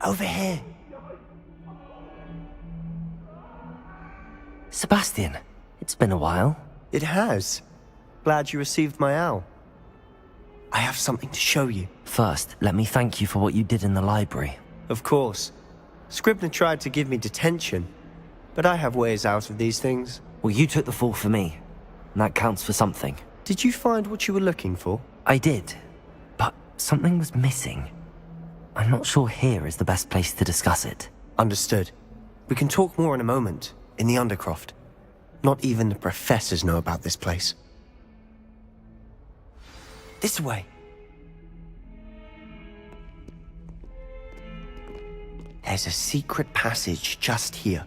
Over here. Sebastian, it's been a while. It has. Glad you received my owl. I have something to show you. First, let me thank you for what you did in the library. Of course. Scribner tried to give me detention, but I have ways out of these things. Well, you took the fall for me, and that counts for something. Did you find what you were looking for? I did, but something was missing. I'm not sure here is the best place to discuss it. Understood. We can talk more in a moment, in the Undercroft. Not even the professors know about this place. This way. There's a secret passage just here.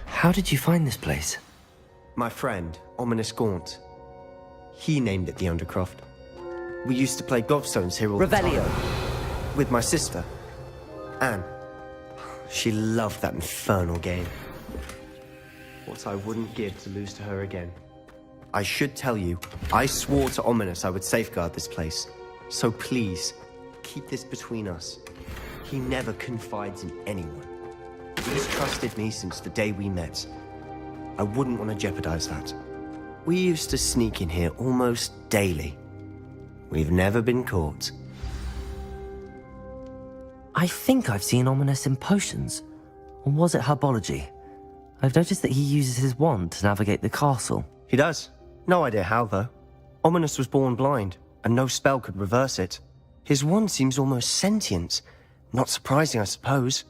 How did you find this place? My friend, Ominous Gaunt. He named it the Undercroft. We used to play gobstones here all the time. Revelio. With my sister, Anne. She loved that infernal game. What I wouldn't give to lose to her again. I should tell you, I swore to Ominous I would safeguard this place. So please, keep this between us. He never confides in anyone. He's trusted me since the day we met. I wouldn't want to jeopardize that. We used to sneak in here almost daily. We've never been caught. I think I've seen Ominous in potions. Or was it herbology? I've noticed that he uses his wand to navigate the castle. He does. No idea how, though. Ominous was born blind, and no spell could reverse it. His wand seems almost sentient. Not surprising, I suppose.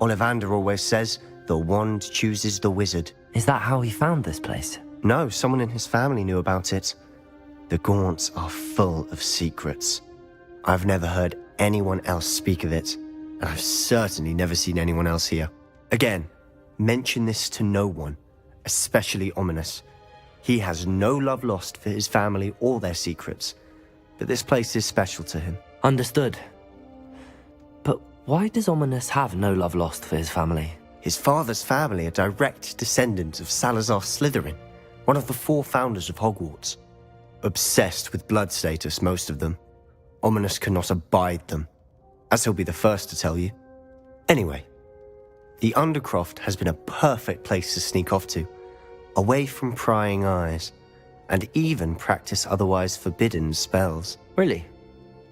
Ollivander always says, the wand chooses the wizard. Is that how he found this place? No, someone in his family knew about it. The Gaunts are full of secrets. I've never heard anyone else speak of it, and I've certainly never seen anyone else here. Again, mention this to no one, especially Ominous. He has no love lost for his family or their secrets, but this place is special to him. Understood. But why does Ominous have no love lost for his family? His father's family are direct descendants of Salazar Slytherin, one of the 4 founders of Hogwarts. Obsessed with blood status, most of them. Ominous cannot abide them, as he'll be the first to tell you. Anyway, the Undercroft has been a perfect place to sneak off to, away from prying eyes, and even practice otherwise forbidden spells. Really?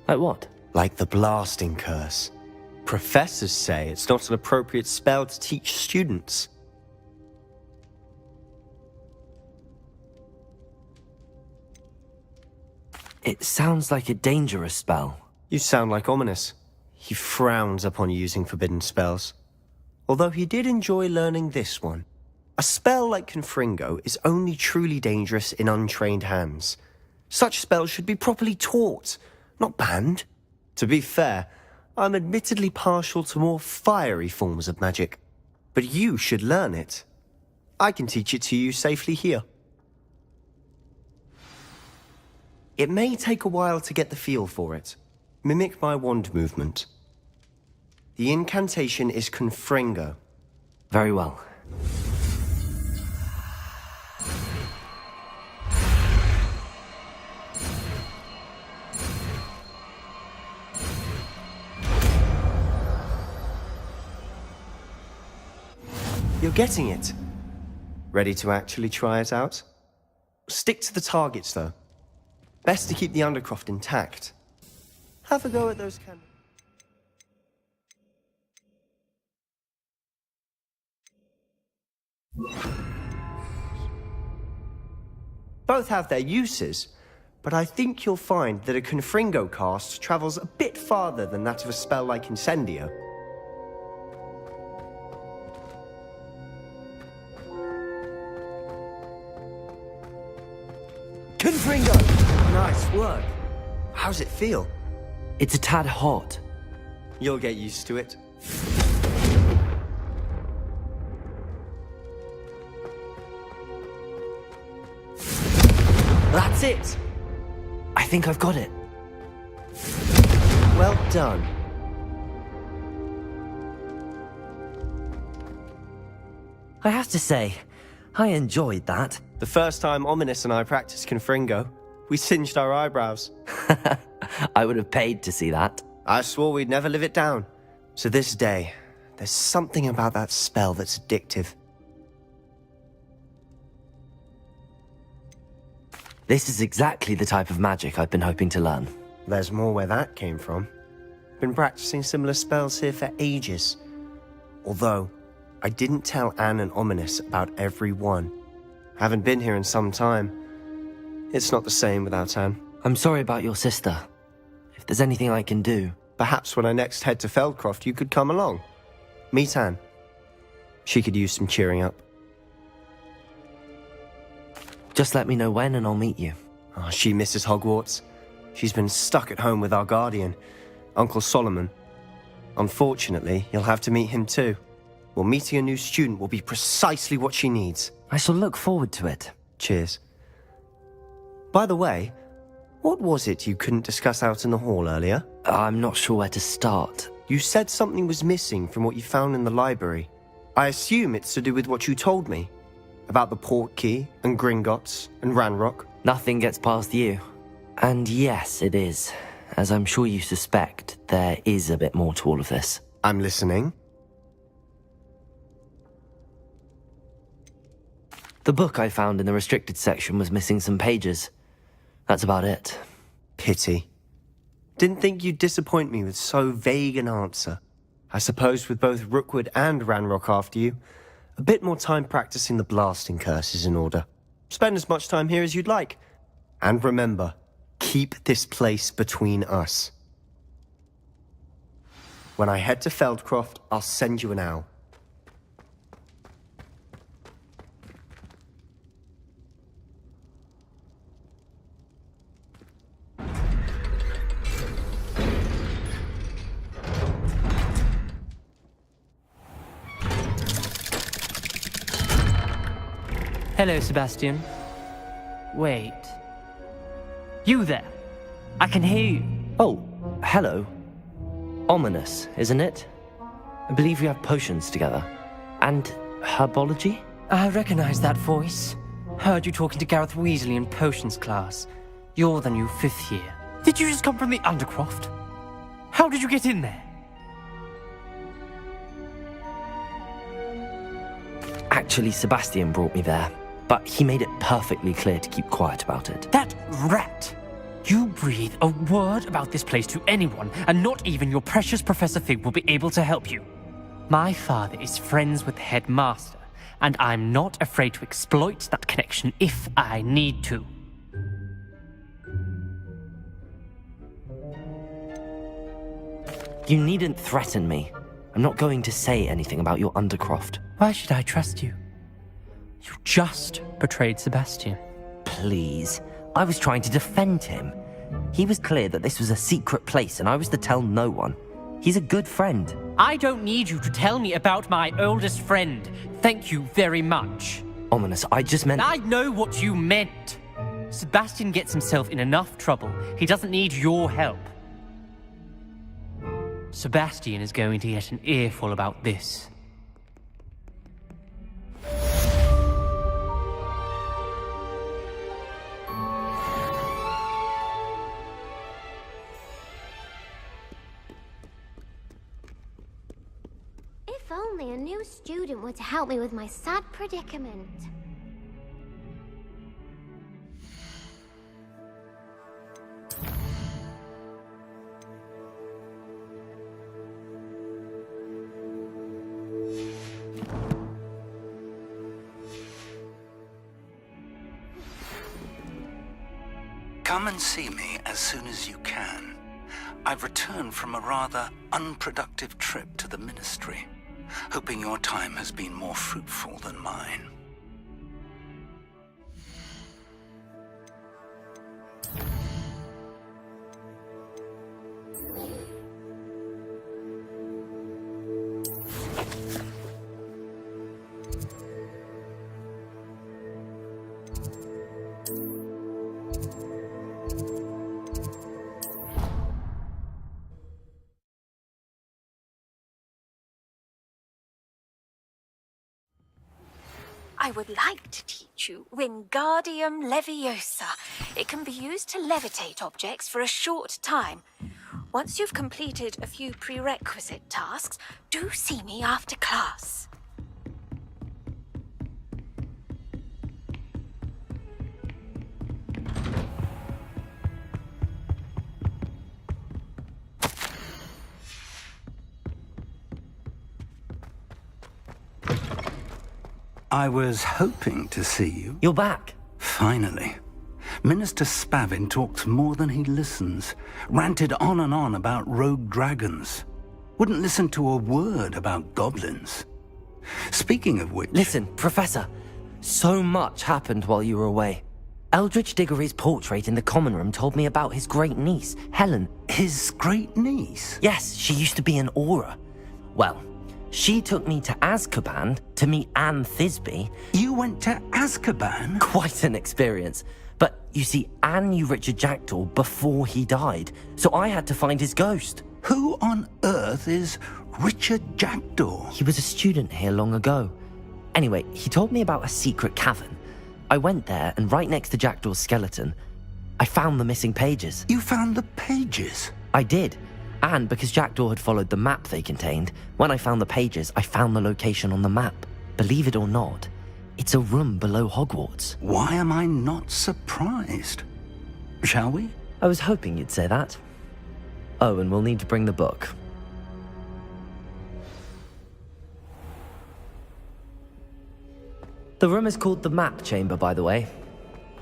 Like what? Like the blasting curse. Professors say it's not an appropriate spell to teach students. It sounds like a dangerous spell. You sound like Ominous. He frowns upon using forbidden spells. Although he did enjoy learning this one. A spell like Confringo is only truly dangerous in untrained hands. Such spells should be properly taught, not banned. To be fair, I'm admittedly partial to more fiery forms of magic. But you should learn it. I can teach it to you safely here. It may take a while to get the feel for it. Mimic my wand movement. The incantation is Confringo. Very well. You're getting it. Ready to actually try it out? Stick to the targets, though. Best to keep the Undercroft intact. Have a go at those cannons. Both have their uses, but I think you'll find that a Confringo cast travels a bit farther than that of a spell like Incendio. Confringo! Nice work. How's it feel? It's a tad hot. You'll get used to it. That's it! I think I've got it. Well done. I have to say, I enjoyed that. The first time Ominous and I practiced Confringo, we singed our eyebrows. I would have paid to see that. I swore we'd never live it down. To this day, there's something about that spell that's addictive. This is exactly the type of magic I've been hoping to learn. There's more where that came from. Been practicing similar spells here for ages. Although, I didn't tell Anne and Ominous about every one. Haven't been here in some time. It's not the same without Anne. I'm sorry about your sister. If there's anything I can do... Perhaps when I next head to Feldcroft, you could come along. Meet Anne. She could use some cheering up. Just let me know when and I'll meet you. Oh, she misses Hogwarts. She's been stuck at home with our guardian, Uncle Solomon. Unfortunately, you'll have to meet him too. Well, meeting a new student will be precisely what she needs. I shall look forward to it. Cheers. By the way, what was it you couldn't discuss out in the hall earlier? I'm not sure where to start. You said something was missing from what you found in the library. I assume it's to do with what you told me. About the port key, and Gringotts, and Ranrock. Nothing gets past you. And yes, it is. As I'm sure you suspect, there is a bit more to all of this. I'm listening. The book I found in the restricted section was missing some pages. That's about it. Pity. Didn't think you'd disappoint me with so vague an answer. I suppose with both Rookwood and Ranrock after you, a bit more time practicing the blasting curse is in order. Spend as much time here as you'd like. And remember, keep this place between us. When I head to Feldcroft, I'll send you an owl. Hello, Sebastian. Wait. You there? I can hear you. Oh, hello. Ominous, isn't it? I believe we have potions together. And herbology? I recognize that voice. Heard you talking to Gareth Weasley in potions class. You're the new 5th year. Did you just come from the Undercroft? How did you get in there? Actually, Sebastian brought me there. But he made it perfectly clear to keep quiet about it. That rat! You breathe a word about this place to anyone, and not even your precious Professor Fig will be able to help you. My father is friends with the headmaster, and I'm not afraid to exploit that connection if I need to. You needn't threaten me. I'm not going to say anything about your Undercroft. Why should I trust you? You just betrayed Sebastian. Please. I was trying to defend him. He was clear that this was a secret place and I was to tell no one. He's a good friend. I don't need you to tell me about my oldest friend. Thank you very much. Ominous, I just meant... I know what you meant. Sebastian gets himself in enough trouble. He doesn't need your help. Sebastian is going to get an earful about this. If only a new student were to help me with my sad predicament. Come and see me as soon as you can. I've returned from a rather unproductive trip to the Ministry, hoping your time has been more fruitful than mine. I would like to teach you Wingardium Leviosa. It can be used to levitate objects for a short time. Once you've completed a few prerequisite tasks, do see me after class. I was hoping to see you. You're back. Finally. Minister Spavin talks more than he listens. Ranted on and on about rogue dragons. Wouldn't listen to a word about goblins. Speaking of which... Listen, Professor. So much happened while you were away. Eldridge Diggory's portrait in the common room told me about his great niece, Helen. His great niece? Yes, she used to be an Auror. Well, she took me to Azkaban to meet Anne Thisbe. You went to Azkaban? Quite an experience. But you see, Anne knew Richard Jackdaw before he died, so I had to find his ghost. Who on earth is Richard Jackdaw? He was a student here long ago. Anyway, he told me about a secret cavern. I went there, and right next to Jackdaw's skeleton, I found the missing pages. You found the pages? I did. And because Jackdaw had followed the map they contained, when I found the pages, I found the location on the map. Believe it or not, it's a room below Hogwarts. Why am I not surprised? Shall we? I was hoping you'd say that. Oh, and we'll need to bring the book. The room is called the Map Chamber, by the way.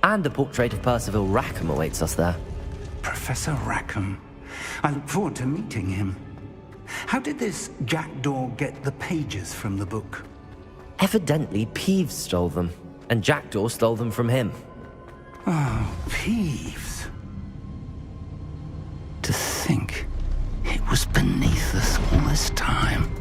And a portrait of Percival Rackham awaits us there. Professor Rackham. I look forward to meeting him. How did this Jackdaw get the pages from the book? Evidently, Ps5 stole them, and Jackdaw stole them from him. Oh, Ps5. To think it was beneath us all this time.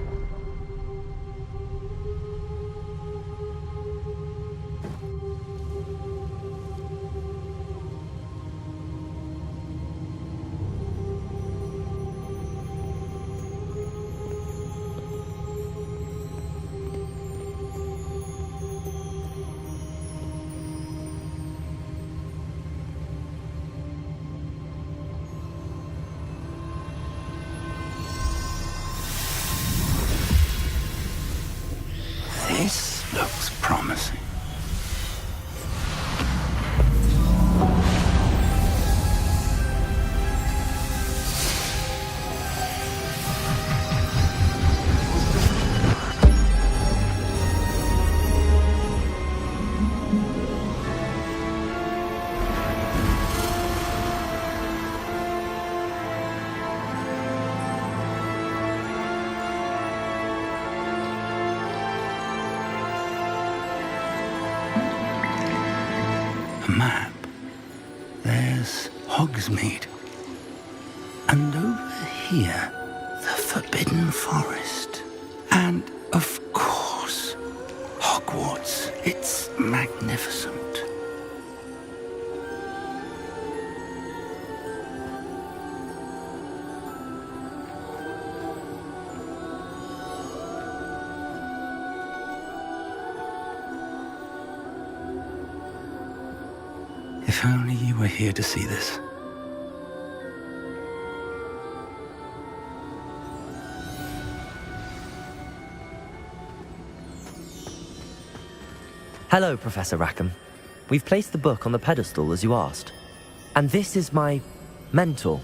This looks promising. A map. There's Hogsmeade. And over here, the Forbidden Forest. And, of course, Hogwarts. It's magnificent. If only you were here to see this. Hello, Professor Rackham. We've placed the book on the pedestal as you asked. And this is my mentor,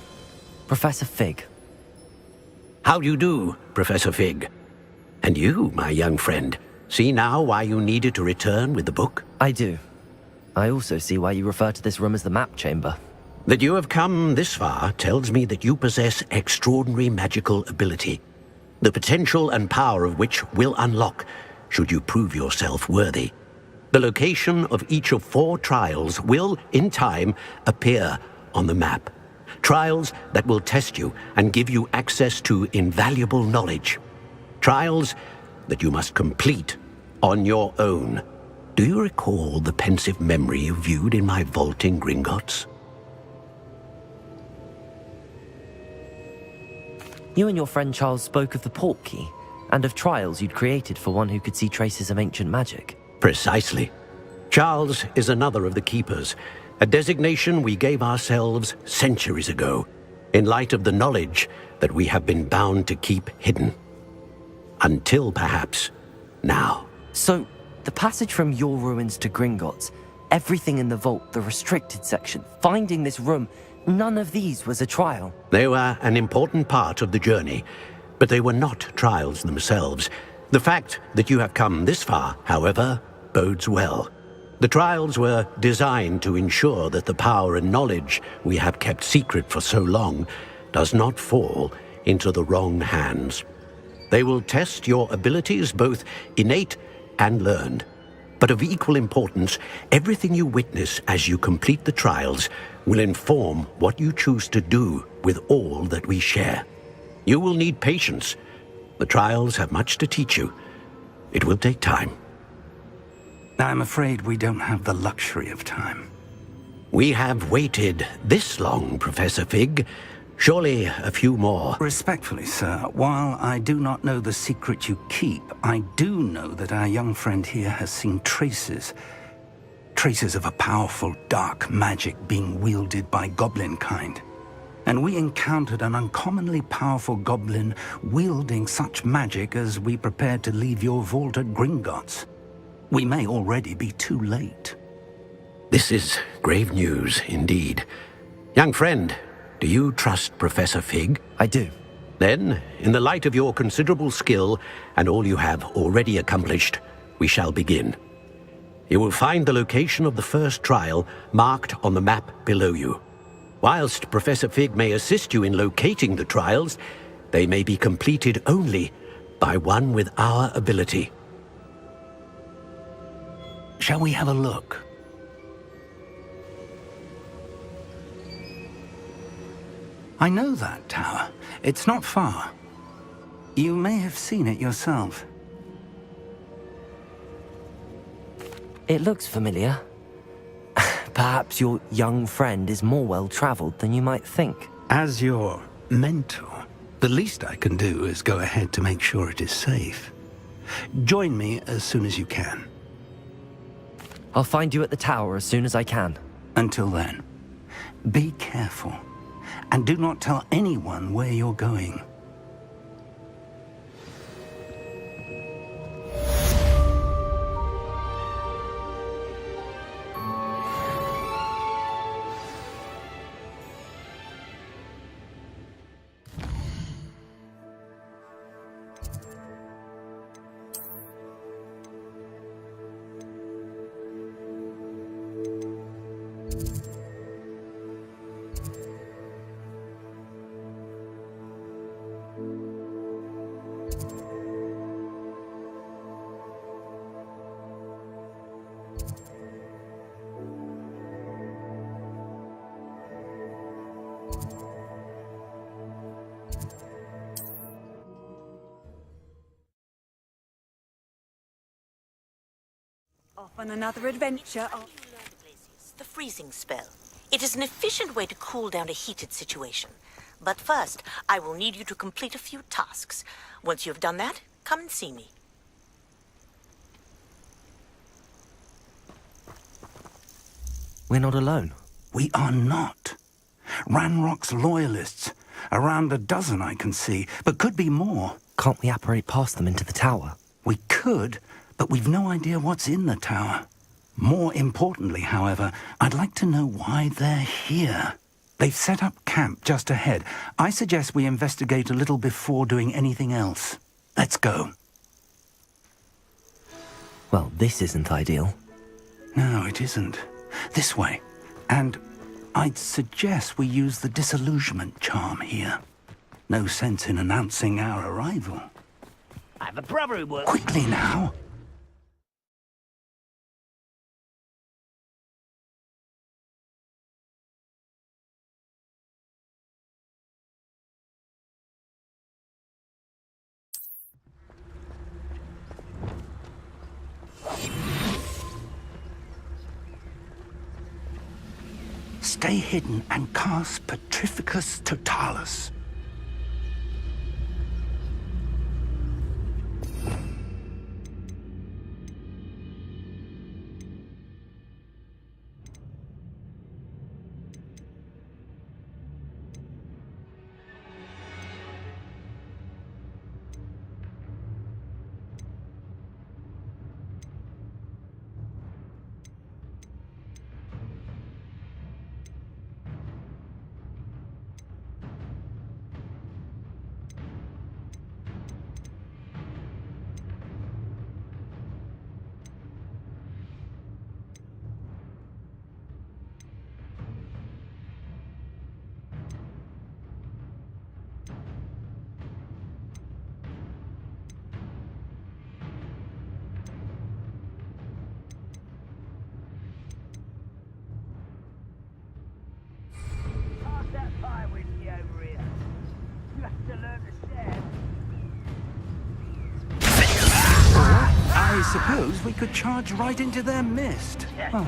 Professor Fig. How do you do, Professor Fig? And you, my young friend, see now why you needed to return with the book? I do. I also see why you refer to this room as the Map Chamber. That you have come this far tells me that you possess extraordinary magical ability, the potential and power of which will unlock should you prove yourself worthy. The location of each of 4 trials will, in time, appear on the map. Trials that will test you and give you access to invaluable knowledge. Trials that you must complete on your own. Do you recall the pensive memory you viewed in my vault in Gringotts? You and your friend Charles spoke of the port key, and of trials you'd created for one who could see traces of ancient magic. Precisely. Charles is another of the Keepers, a designation we gave ourselves centuries ago, in light of the knowledge that we have been bound to keep hidden. Until, perhaps, now. So, the passage from your ruins to Gringotts, everything in the vault, the restricted section, finding this room, none of these was a trial. They were an important part of the journey, but they were not trials themselves. The fact that you have come this far, however, bodes well. The trials were designed to ensure that the power and knowledge we have kept secret for so long does not fall into the wrong hands. They will test your abilities, both innate and learned. But of equal importance, everything you witness as you complete the trials will inform what you choose to do with all that we share. You will need patience. The trials have much to teach you. It will take time. I'm afraid we don't have the luxury of time. We have waited this long, Professor Fig. Surely a few more. Respectfully, sir, while I do not know the secret you keep, I do know that our young friend here has seen traces of a powerful dark magic being wielded by goblin kind. And we encountered an uncommonly powerful goblin wielding such magic as we prepared to leave your vault at Gringotts. We may already be too late. This is grave news indeed. Young friend, do you trust Professor Fig? I do. Then, in the light of your considerable skill and all you have already accomplished, we shall begin. You will find the location of the first trial marked on the map below you. Whilst Professor Fig may assist you in locating the trials, they may be completed only by one with our ability. Shall we have a look? I know that tower. It's not far. You may have seen it yourself. It looks familiar. Perhaps your young friend is more well-traveled than you might think. As your mentor, the least I can do is go ahead to make sure it is safe. Join me as soon as you can. I'll find you at the tower as soon as I can. Until then, be careful, and do not tell anyone where you're going. Off on another adventure. The freezing spell. It is an efficient way to cool down a heated situation. But first, I will need you to complete a few tasks. Once you have done that, come and see me. We're not alone. We are not. Ranrock's loyalists. Around a dozen I can see, but could be more. Can't we apparate past them into the tower? We could, but we've no idea what's in the tower. More importantly, however, I'd like to know why they're here. They've set up camp just ahead. I suggest we investigate a little before doing anything else. Let's go. Well, this isn't ideal. No, it isn't. This way. And I'd suggest we use the disillusionment charm here. No sense in announcing our arrival. I have a brother who works... Quickly now! Stay hidden and cast Petrificus Totalis. I suppose we could charge right into their mist. Oh.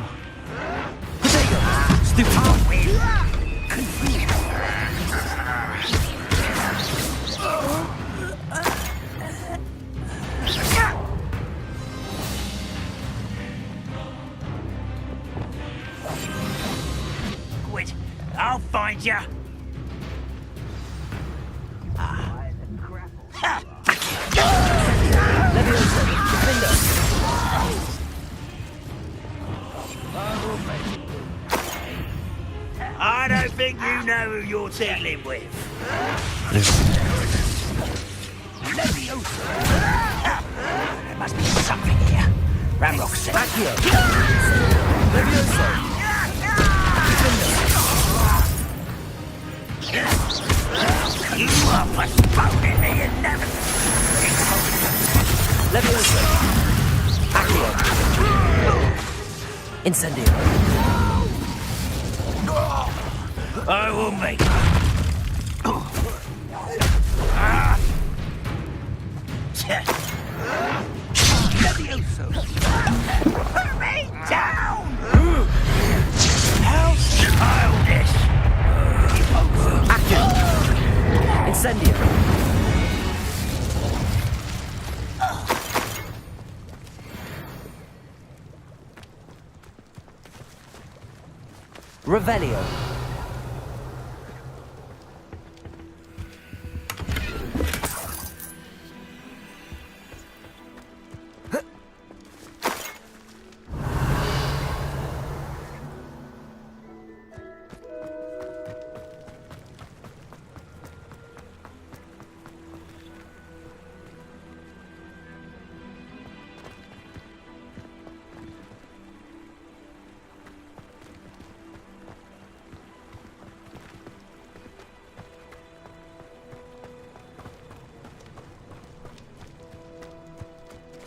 Quit. I'll find ya. I don't think you know who you're dealing with. There must be something here. Ramrock said. Accio. Levioso. You are postponing the inevitable. Levioso. Accio. Incendio. I will make it. Levioso. Put me down! How childish! Accio. Incendio. Revelio.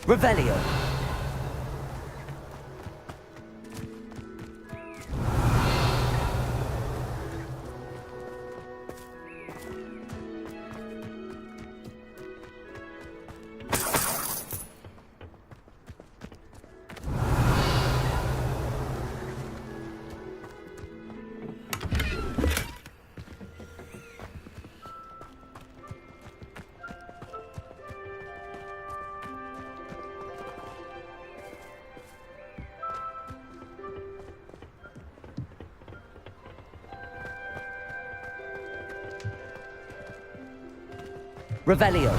Revelio. Revelio.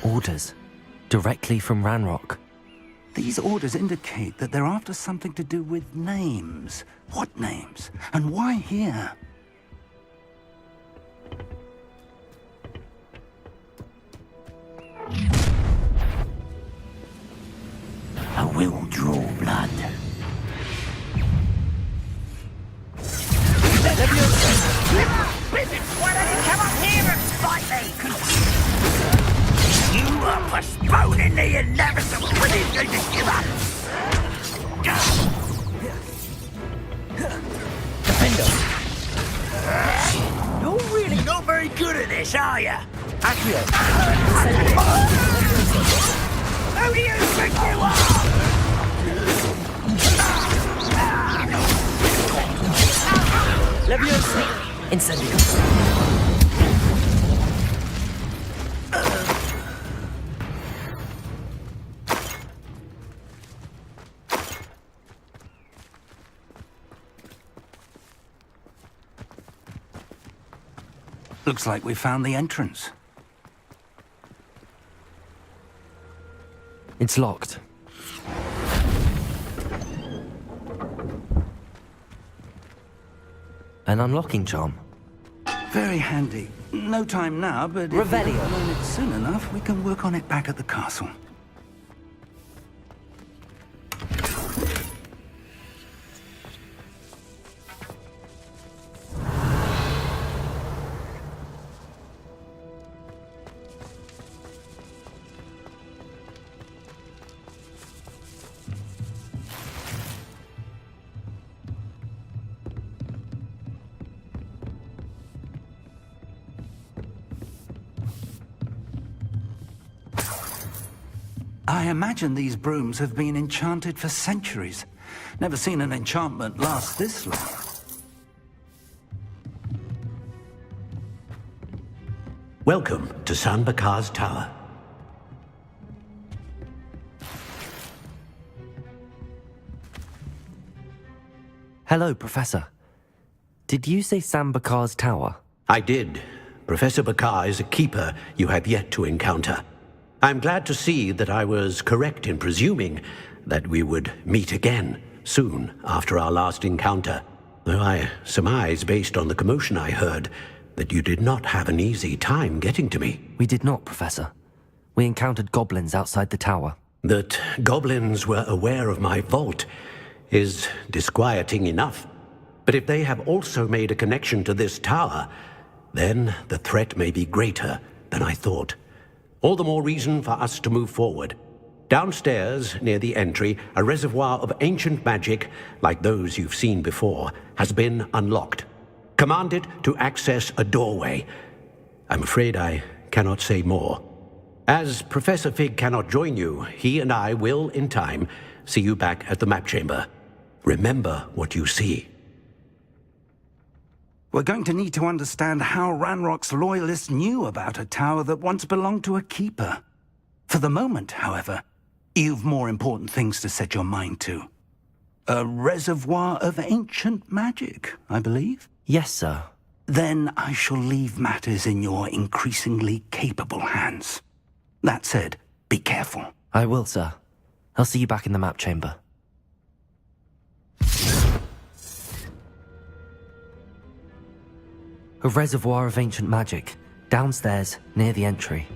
Orders. Directly from Ranrock. These orders indicate that they're after something to do with names. What names? And why here? I will draw blood. Why don't you come up here and fight me? You are postponing the inevitable when he's going to give up. Defender. You're really not very good at this, are you? Accio. Who do you think you are? Leviosa. Incendio. Looks like we found the entrance. It's locked. An unlocking charm. Very handy. No time now, but if we Revelio. don't learn it soon enough, we can work on it back at the castle. I imagine these brooms have been enchanted for centuries. Never seen an enchantment last this long. Welcome to San Bakar's Tower. Hello, Professor. Did you say Sam Bakar's tower? I did. Professor Bakar is a keeper you have yet to encounter. I'm glad to see that I was correct in presuming that we would meet again soon after our last encounter, though I surmise, based on the commotion I heard, that you did not have an easy time getting to me. We did not, Professor. We encountered goblins outside the tower. That goblins were aware of my vault is disquieting enough. But if they have also made a connection to this tower, then the threat may be greater than I thought. All the more reason for us to move forward. Downstairs, near the entry, a reservoir of ancient magic, like those you've seen before, has been unlocked. Command it to access a doorway. I'm afraid I cannot say more. As Professor Fig cannot join you, he and I will, in time, see you back at the map chamber. Remember what you see. We're going to need to understand how Ranrock's loyalists knew about a tower that once belonged to a keeper. For the moment, however, you've more important things to set your mind to. A reservoir of ancient magic, I believe? Yes, sir. Then I shall leave matters in your increasingly capable hands. That said, be careful. I will, sir. I'll see you back in the map chamber. A reservoir of ancient magic, downstairs, near the entry.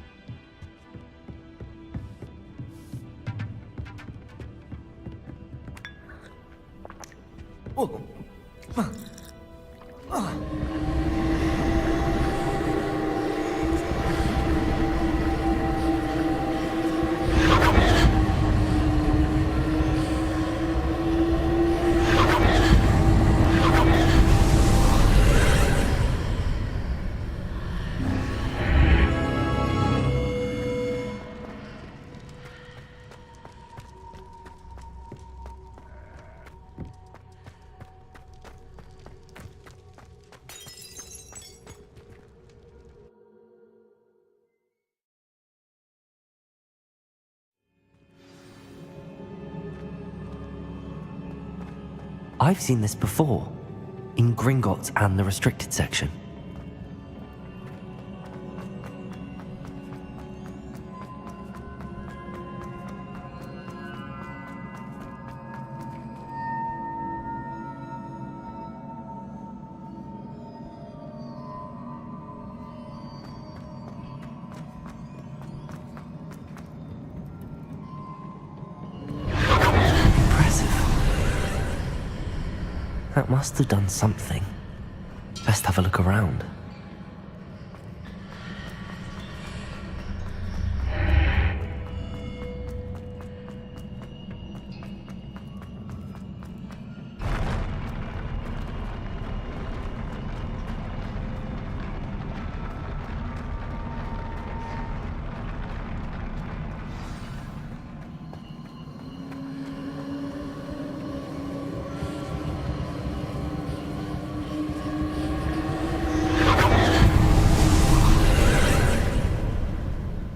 I've seen this before, in Gringotts and the restricted section. That must have done something. Best have a look around.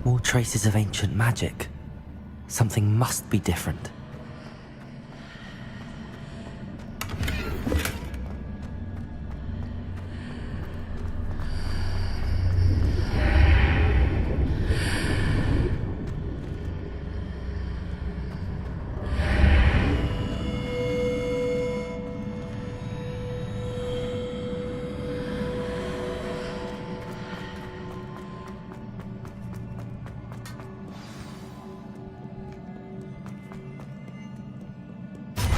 More traces of ancient magic. Something must be different.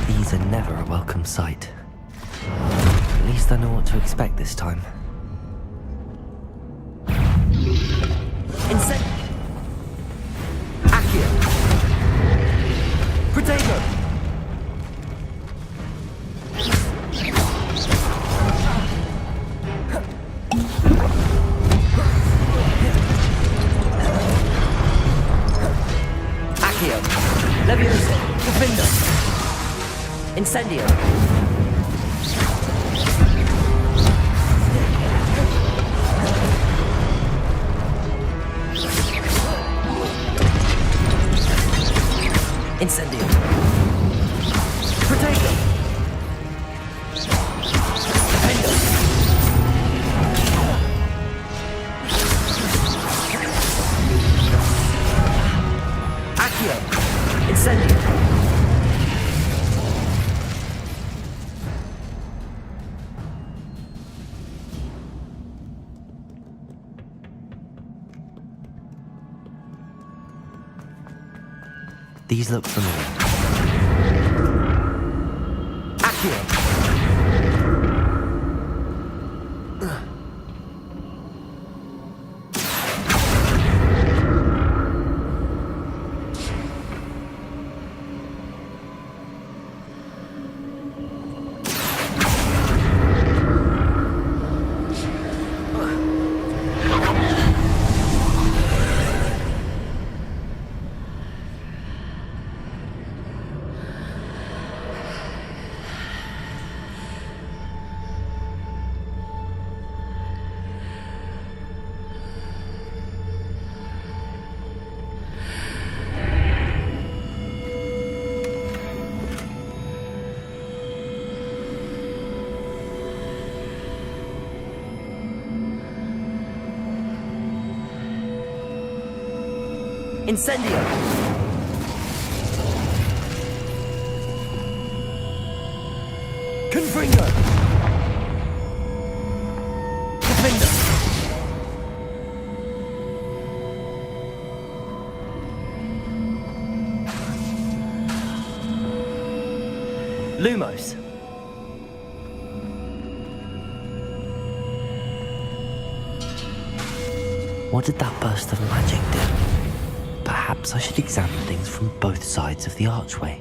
These are never a welcome sight. At least I know what to expect this time. Accio! Protego! Accio! Leviosa! Defender! Incendio! Incendio! Protego! Defendo! Accio! Incendio! These look familiar. Accio! Incendio! Confringo! Defender! Lumos! What did that burst of magic do? Perhaps I should examine things from both sides of the archway.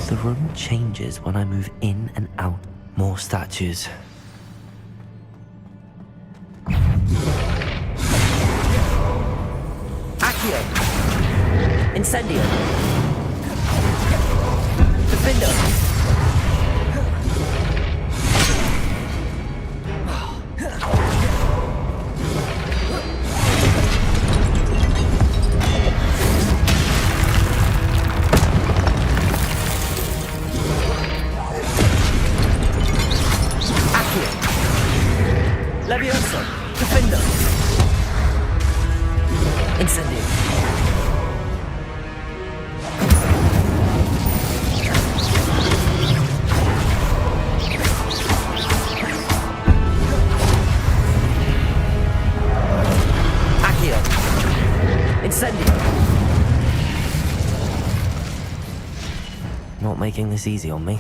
The room changes when I move in and out. More statues. Accio! Incendio! Defendo! not making this easy on me.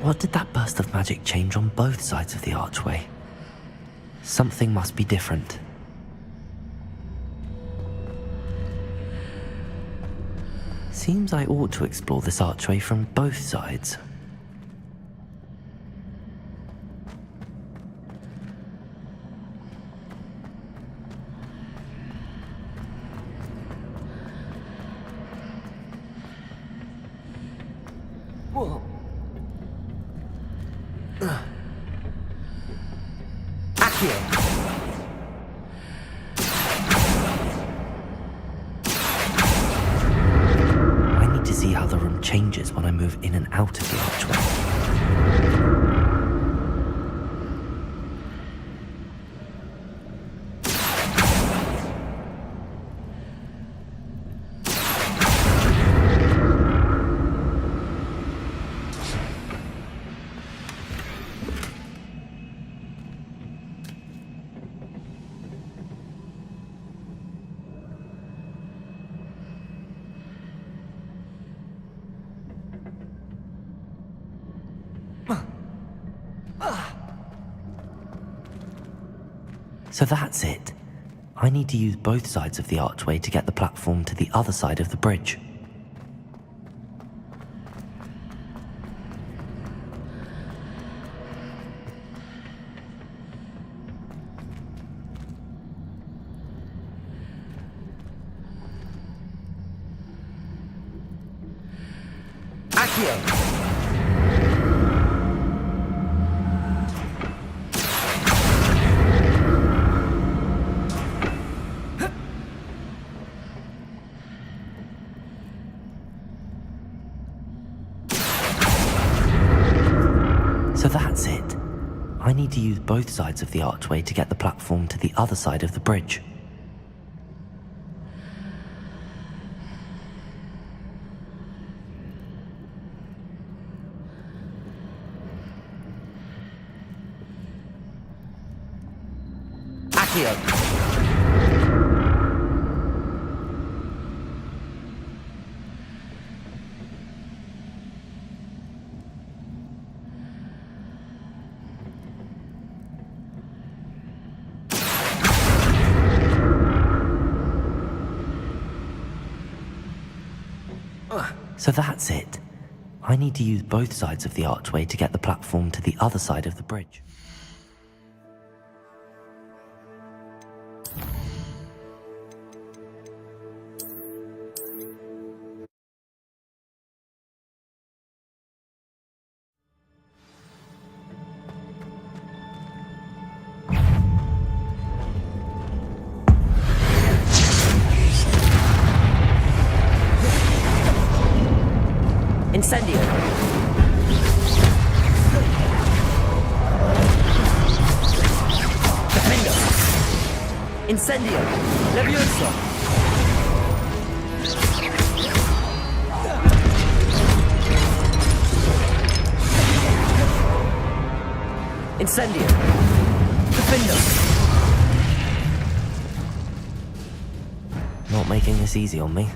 What did that burst of magic change on both sides of the archway? Something must be different. Seems I ought to explore this archway from both sides. Changes when I move in and out of the archway. So that's it. I need to use both sides of the archway to get the platform to the other side of the bridge. So that's it. I need to use both sides of the archway to get the platform to the other side of the bridge. So that's it. I need to use both sides of the archway to get the platform to the other side of the bridge. Incendio! Defendo! Incendio! Leviosa! Incendio! Defendo! Not making this easy on me.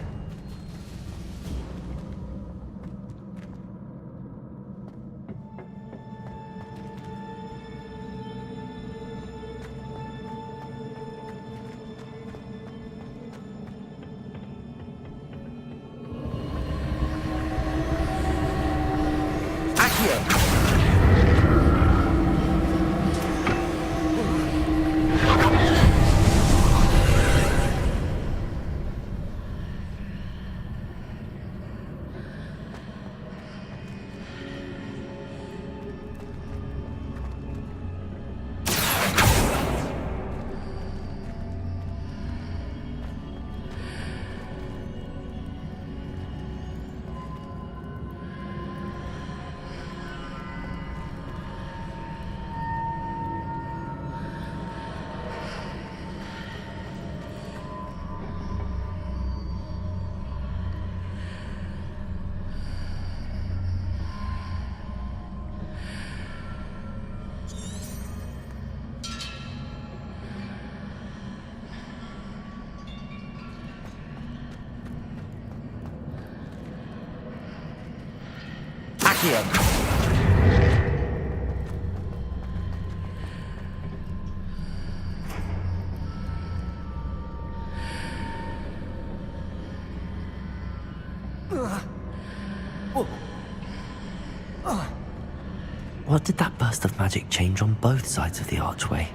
What did that burst of magic change on both sides of the archway?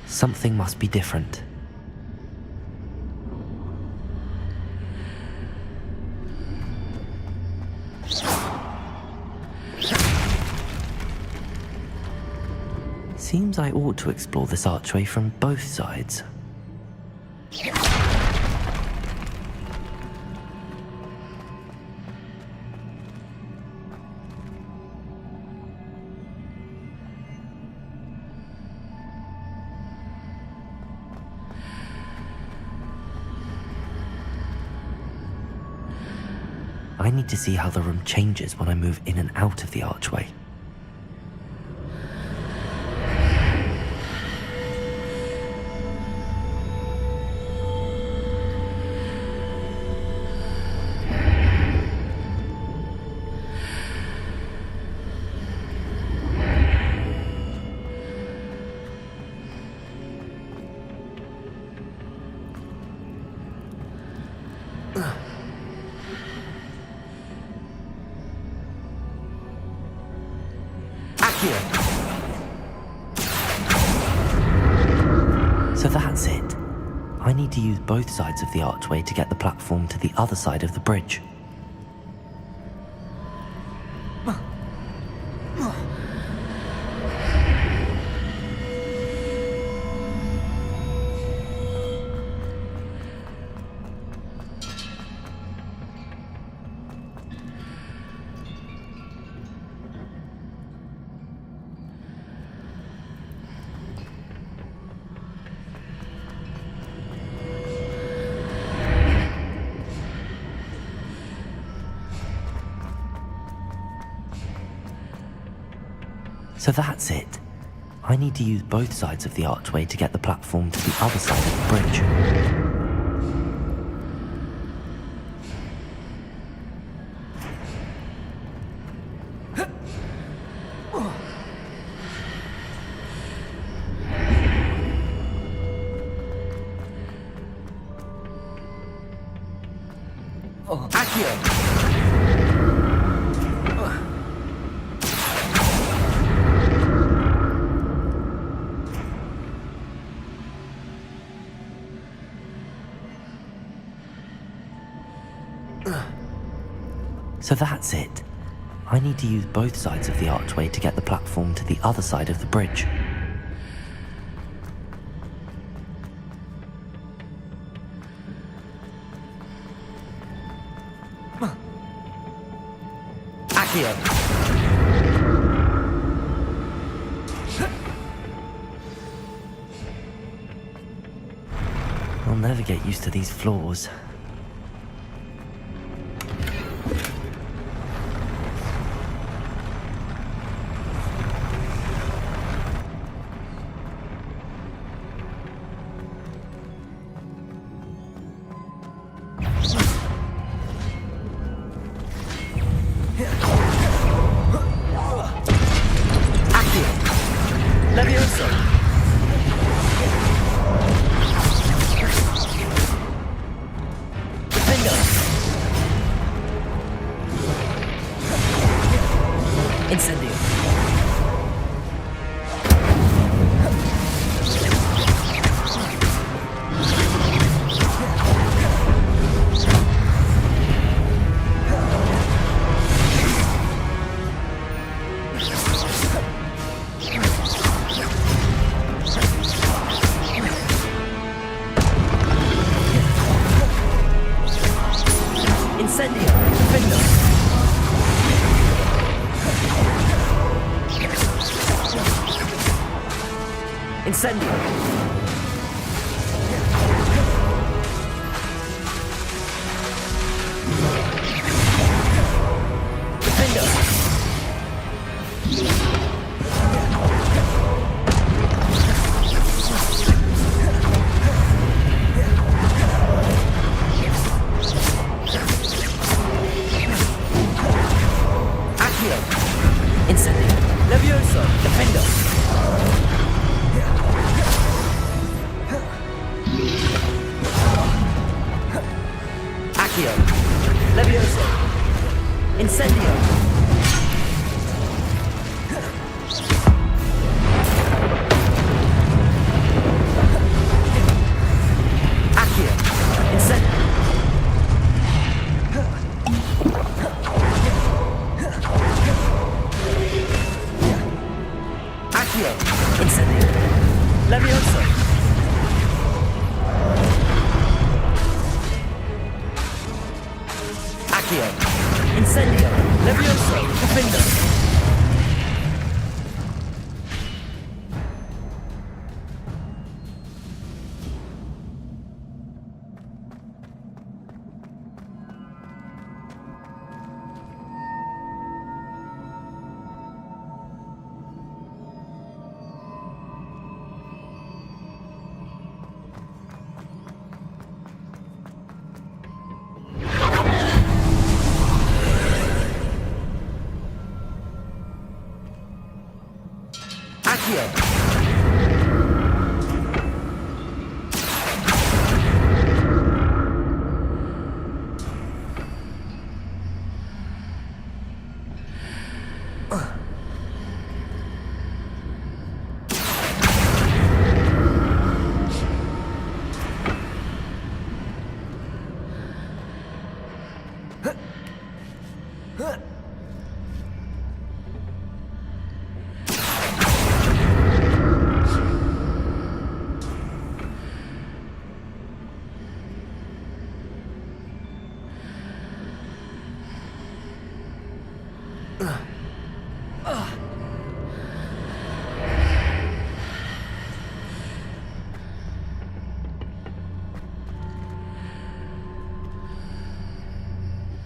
Something must be different. Seems I ought to explore this archway from both sides. I need to see how the room changes when I move in and out of the archway. So that's it. I need to use both sides of the archway to get the platform to the other side of the bridge. So that's it. I need to use both sides of the archway to get the platform to the other side of the bridge. Accio! So that's it. I need to use both sides of the archway to get the platform to the other side of the bridge. Accio! I'll never get used to these floors.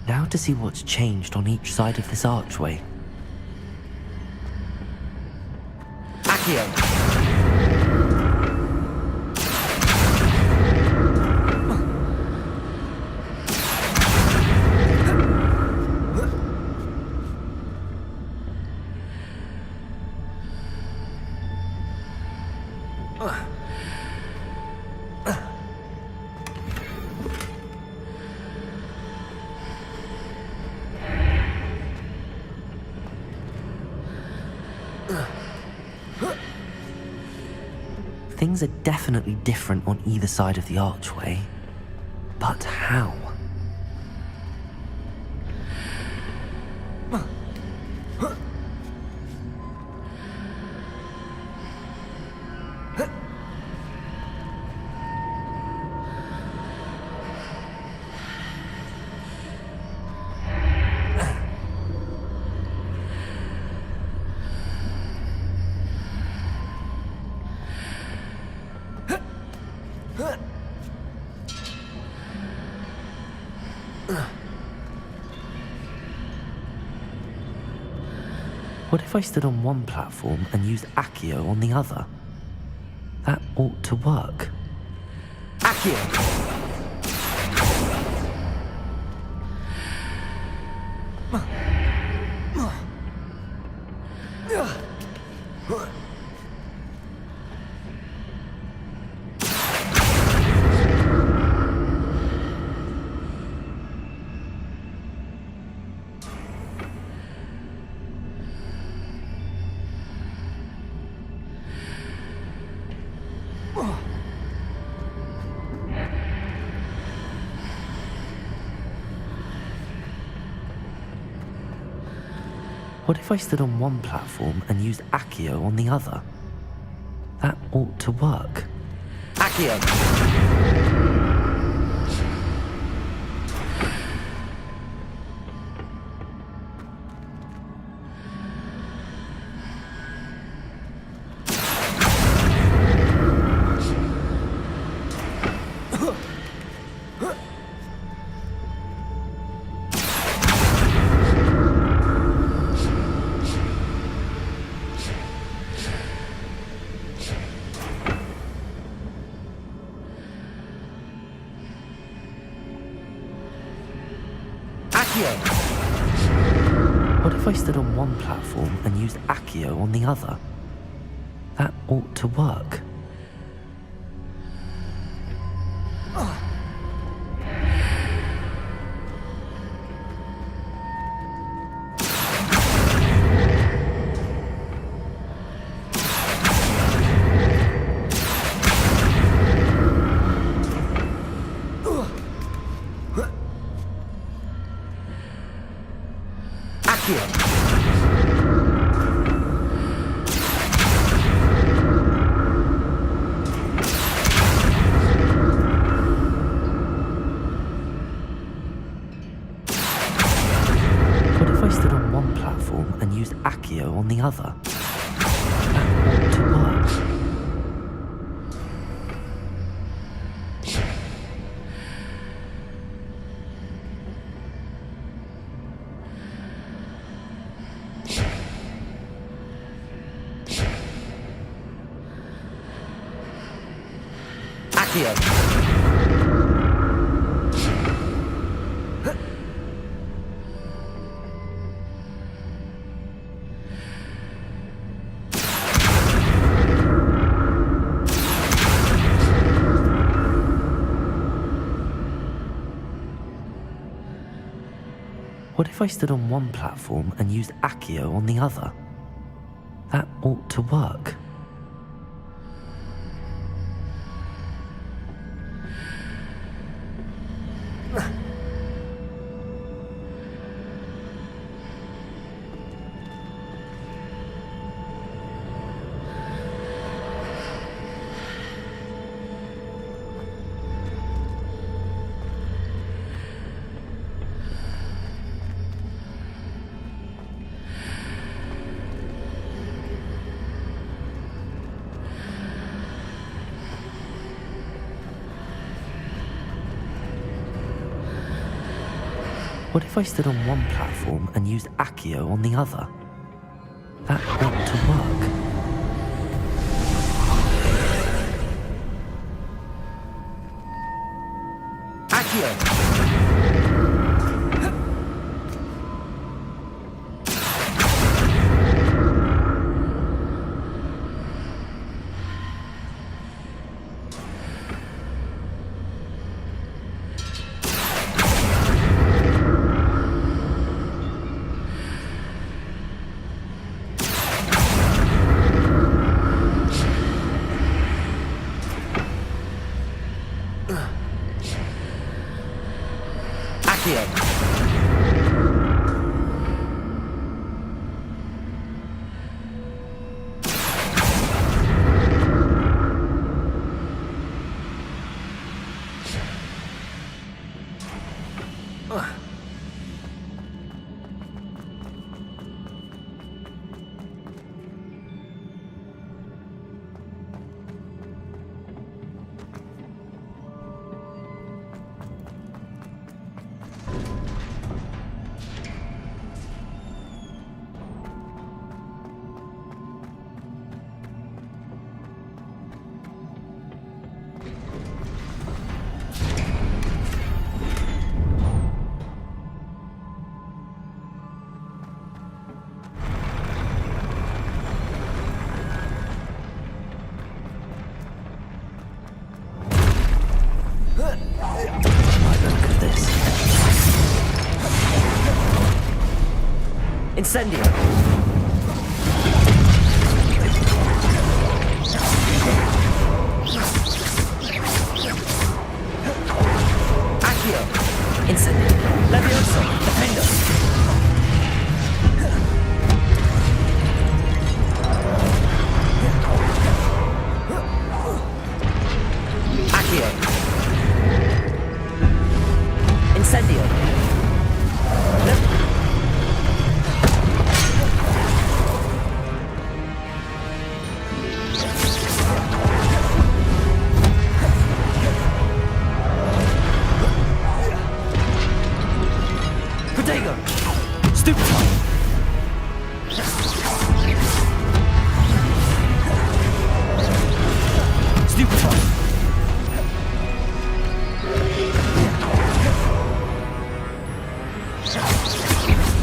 Now to see what's changed on each side of this archway. Accio! Things are definitely different on either side of the archway. But how? What if I stood on one platform and used Accio on the other? That ought to work. Accio! What if I stood on one platform and used Accio on the other? That ought to work. Accio! What if I stood on one platform and used Accio on the other? That ought to work. What if I stood on one platform and used Accio on the other? That ought to work. Accio! What if I stood on one platform and used Accio on the other? That ought to work. What if I stood on one platform and used Accio on the other? That ought to work. Accio! Incendio! Accio! Incendio! Levioso! Defendo! Accio! Incendio! Protego! Stupefy! Stupefy!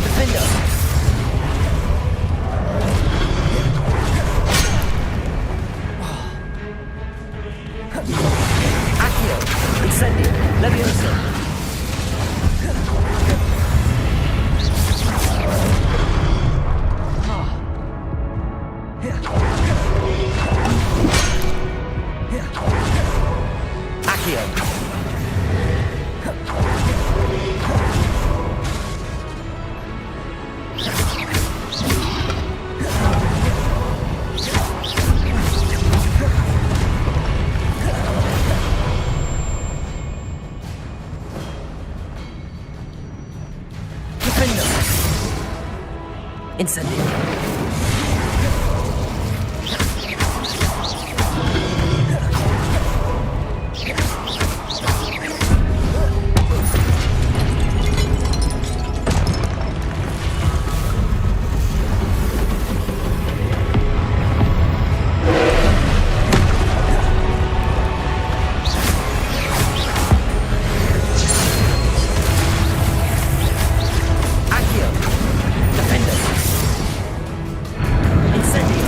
Defender! Accio! Incendio! Levioso! Accio! Defender! Incendio! Accio! Defender! Incendio!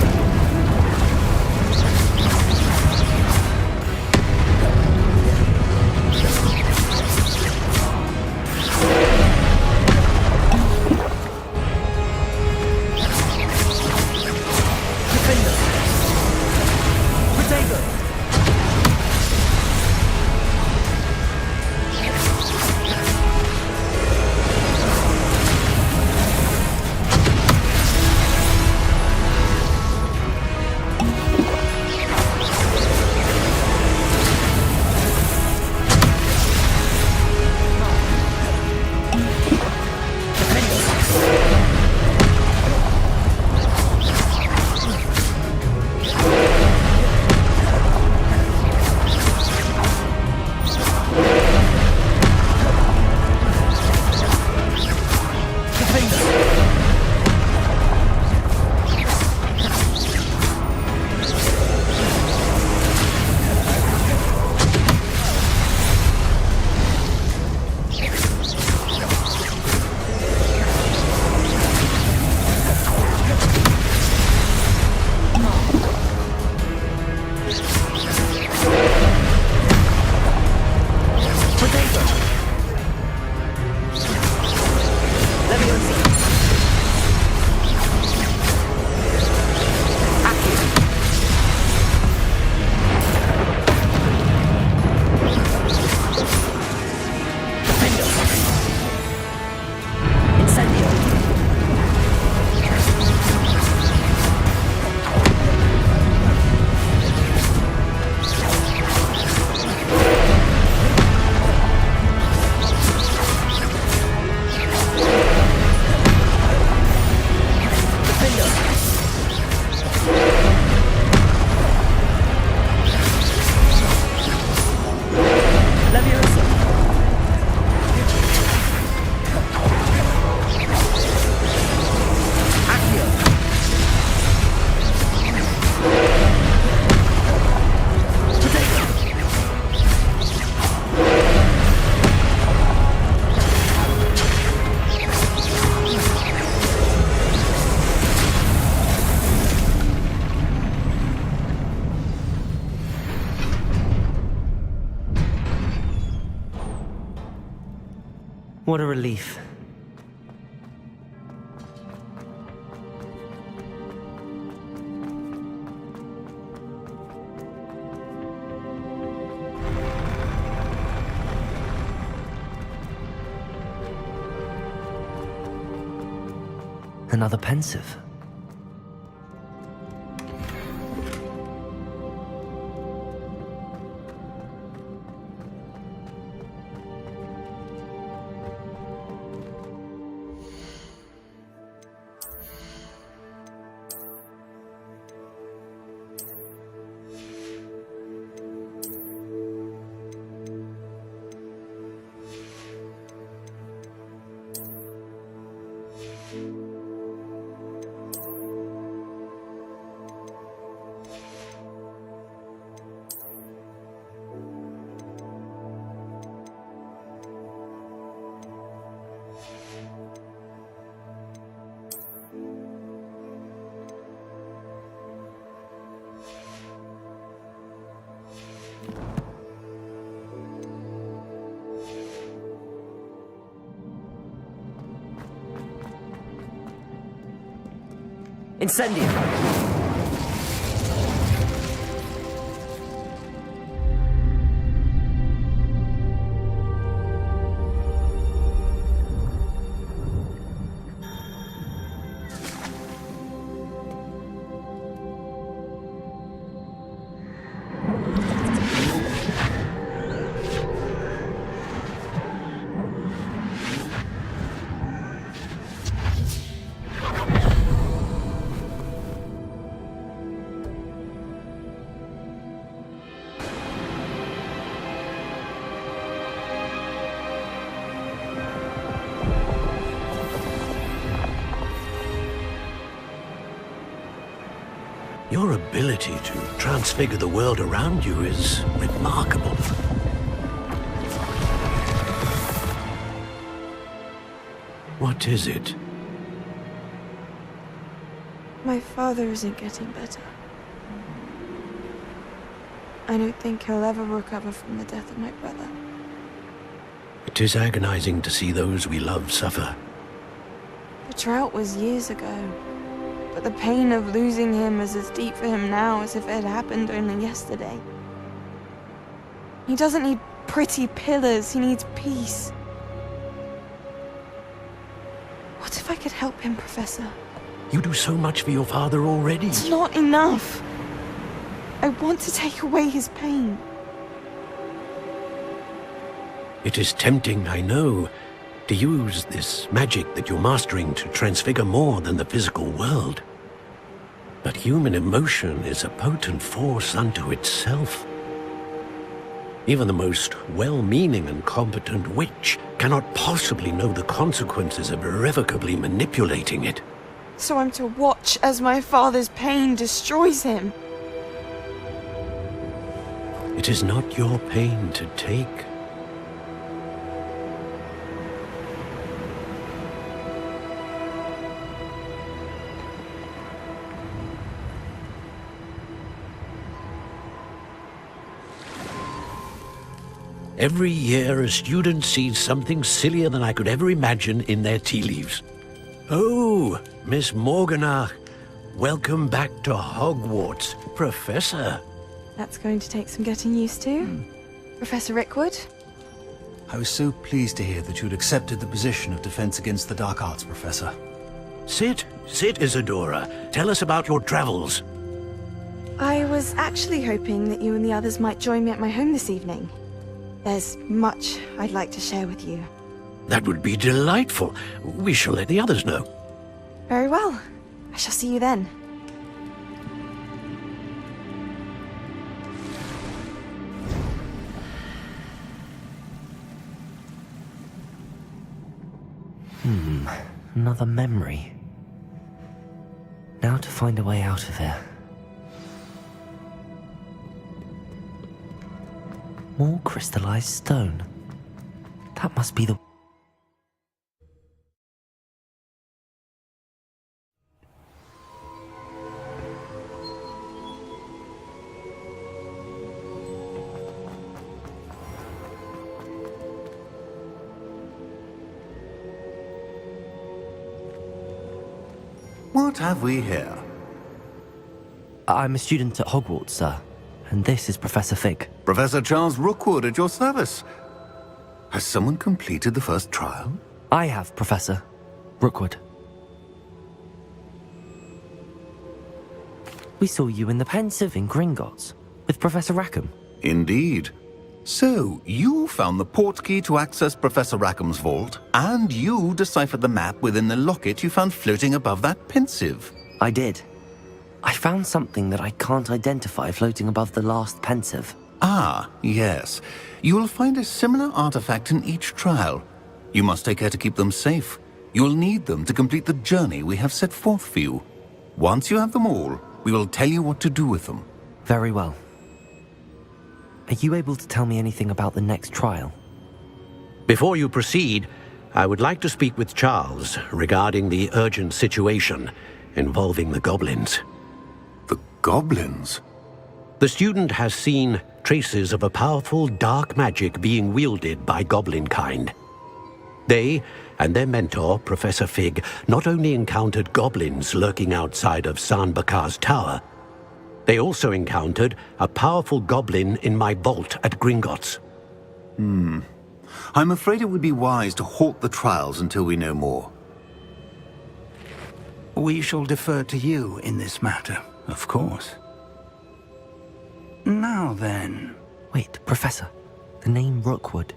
Defender! Protego! What a relief. another pensive. Incendio! Your ability to transfigure the world around you is remarkable. What is it? My father isn't getting better. I don't think he'll ever recover from the death of my brother. It is agonizing to see those we love suffer. The drought was years ago, but the pain of losing him is as deep for him now as if it had happened only yesterday. He doesn't need pretty pillars, he needs peace. What if I could help him, Professor? You do so much for your father already. It's not enough. I want to take away his pain. It is tempting, I know, to use this magic that you're mastering to transfigure more than the physical world. But human emotion is a potent force unto itself. Even the most well-meaning and competent witch cannot possibly know the consequences of irrevocably manipulating it. So I'm to watch as my father's pain destroys him. It is not your pain to take. Every year, a student sees something sillier than I could ever imagine in their tea leaves. Oh, Miss Morganach, welcome back to Hogwarts, Professor. That's going to take some getting used to. Professor Rickwood? I was so pleased to hear that you'd accepted the position of Defense Against the Dark Arts, Professor. Sit, Isadora. Tell us about your travels. I was actually hoping that you and the others might join me at my home this evening. There's much I'd like to share with you. That would be delightful. We shall let the others know. Very well. I shall see you then. Another memory. Now to find a way out of here. More crystallized stone. That must be the... What have we here? I'm a student at Hogwarts, sir. And this is Professor Fig. Professor Charles Rookwood at your service. Has someone completed the first trial? I have, Professor Rookwood. We saw you in the Pensive in Gringotts, with Professor Rackham. Indeed. So, you found the port key to access Professor Rackham's vault, and you deciphered the map within the locket you found floating above that Pensive. I did. I found something that I can't identify floating above the last Pensive. Ah, yes. You will find a similar artifact in each trial. You must take care to keep them safe. You'll need them to complete the journey we have set forth for you. Once you have them all, we will tell you what to do with them. Very well. Are you able to tell me anything about the next trial? Before you proceed, I would like to speak with Charles regarding the urgent situation involving the goblins. The goblins? The student has seen traces of a powerful dark magic being wielded by goblin kind. They and their mentor, Professor Fig, not only encountered goblins lurking outside of Sanbakar's tower, they also encountered a powerful goblin in my vault at Gringotts. I'm afraid it would be wise to halt the trials until we know more. We shall defer to you in this matter, of course. Now then... Wait, Professor. The name Rookwood.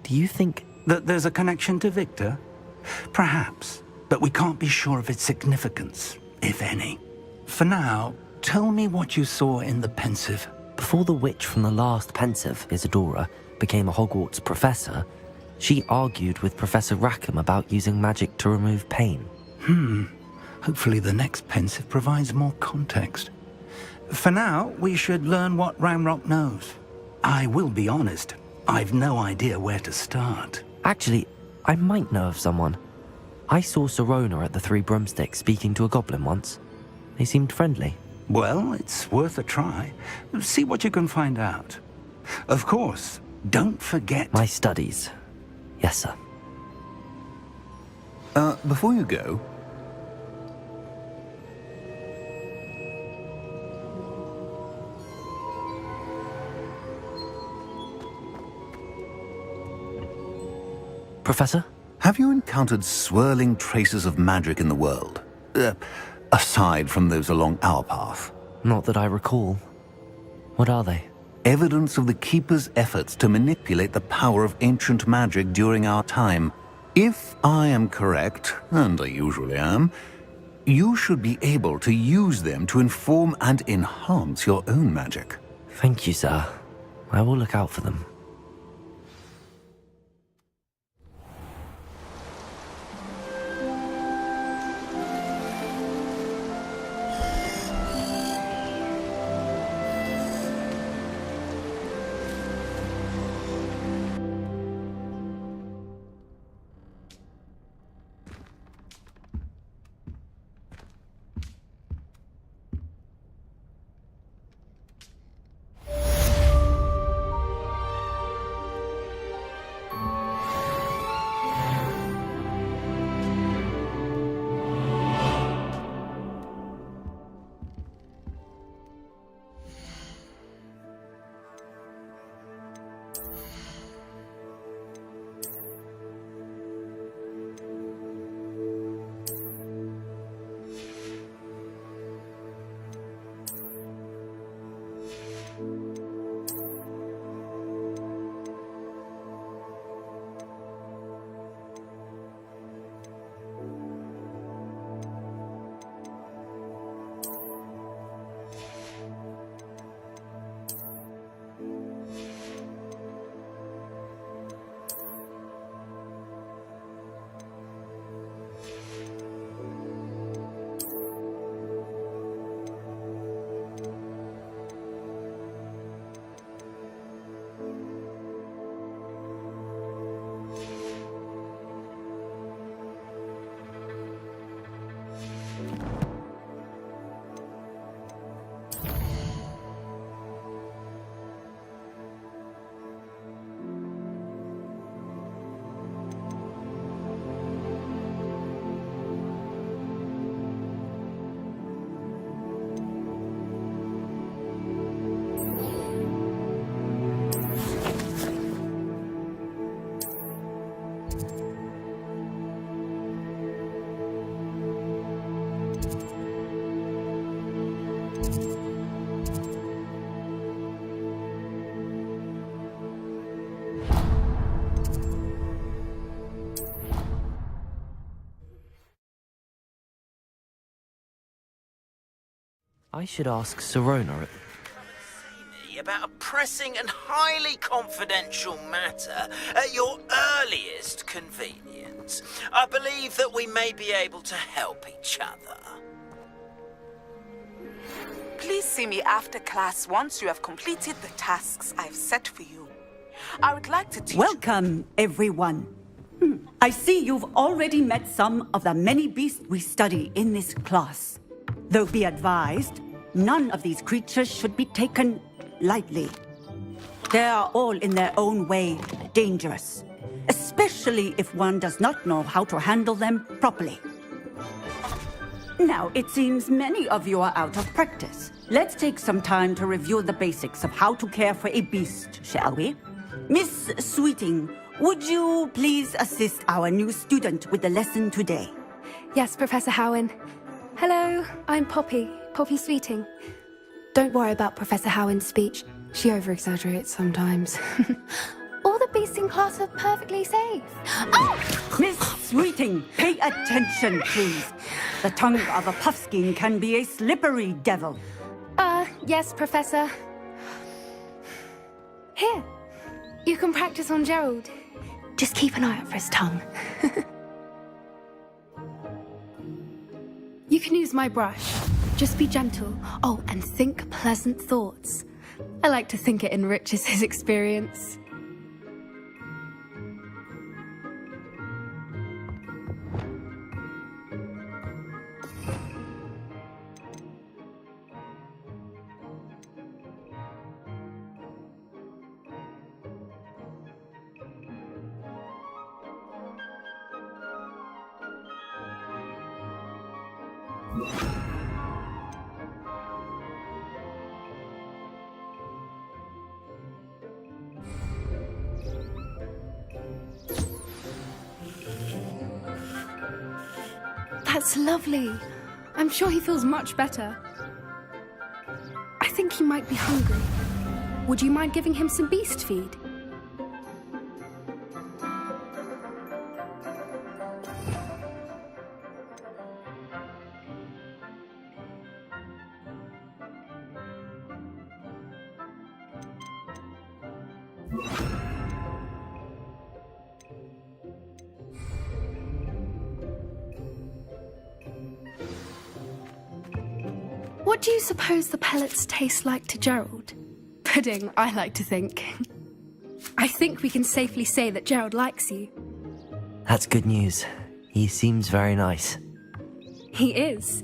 Do you think... that there's a connection to Victor? Perhaps, but we can't be sure of its significance, if any. For now, tell me what you saw in the Pensive. Before the witch from the last Pensive, Isadora, became a Hogwarts professor, she argued with Professor Rackham about using magic to remove pain. Hopefully the next Pensive provides more context. For now, we should learn what Ranrock knows. I will be honest, I've no idea where to start. Actually, I might know of someone. I saw Sirona at the Three Broomsticks speaking to a goblin once. They seemed friendly. Well, it's worth a try. See what you can find out. Of course, don't forget... My studies. Yes, sir. Before you go... Professor? Have you encountered swirling traces of magic in the world? Aside from those along our path? Not that I recall. What are they? Evidence of the Keeper's efforts to manipulate the power of ancient magic during our time. If I am correct, and I usually am, you should be able to use them to inform and enhance your own magic. Thank you, sir. I will look out for them. I should ask Serona. About a pressing and highly confidential matter at your earliest convenience. I believe that we may be able to help each other. Please see me after class once you have completed the tasks I've set for you. I would like to teach Welcome, everyone. I see you've already met some of the many beasts we study in this class. Though be advised, none of these creatures should be taken lightly. They are all in their own way dangerous, especially if one does not know how to handle them properly. Now, it seems many of you are out of practice. Let's take some time to review the basics of how to care for a beast, shall we? Miss Sweeting, would you please assist our new student with the lesson today? Yes, Professor Howen. Hello, I'm Poppy Sweeting. Don't worry about Professor Howen's speech. She over-exaggerates sometimes. All the beasts in class are perfectly safe. Oh! Miss Sweeting, pay attention, please. The tongue of a puffskein can be a slippery devil. Yes, Professor. Here, you can practice on Gerald. Just keep an eye out for his tongue. You can use my brush. Just be gentle. Oh, and think pleasant thoughts. I like to think it enriches his experience. That's lovely. I'm sure he feels much better. I think he might be hungry. Would you mind giving him some beast feed? What do you suppose the pellets taste like to Gerald? Pudding, I like to think. I think we can safely say that Gerald likes you. That's good news. He seems very nice. He is.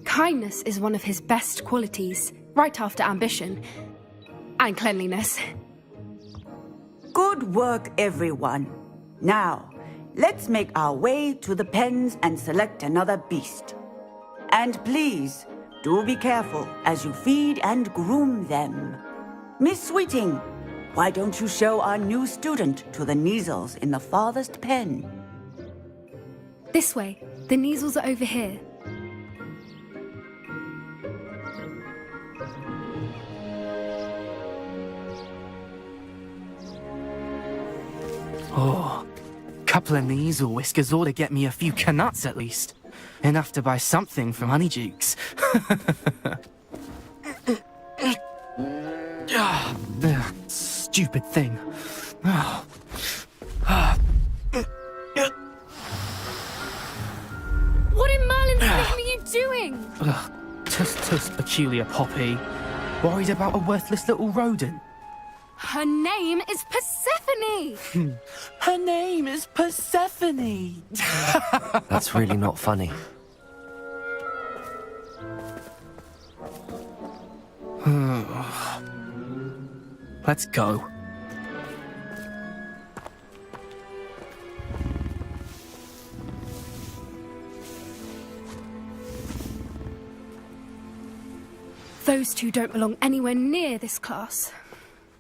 Kindness is one of his best qualities, right after ambition. And cleanliness. Good work, everyone. Now, let's make our way to the pens and select another beast. And please, do be careful as you feed and groom them. Miss Sweeting, why don't you show our new student to the Kneazles in the farthest pen? This way. The Kneazles are over here. Oh, couple of Kneazle whiskers ought to get me a few Canuts at least. Enough to buy something from Honeydukes. Stupid thing. What in Merlin's name are you doing? Tuss, peculiar Poppy. Worried about a worthless little rodent? Her name is Persephone! Her name is Persephone! That's really not funny. Let's go. Those two don't belong anywhere near this class.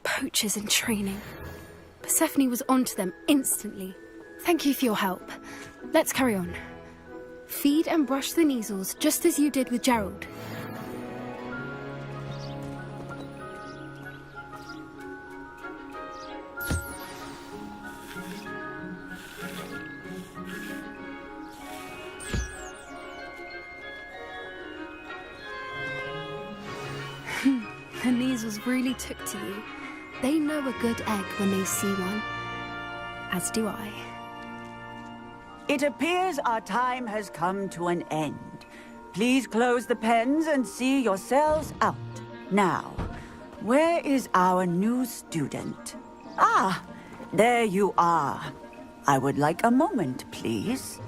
Poachers in training. Persephone was onto them instantly. Thank you for your help. Let's carry on. Feed and brush the Kneazles just as you did with Gerald. proposals really took to you. They know a good egg when they see one. As do I. It appears our time has come to an end. Please close the pens and see yourselves out. Now, where is our new student? Ah, there you are. I would like a moment, please.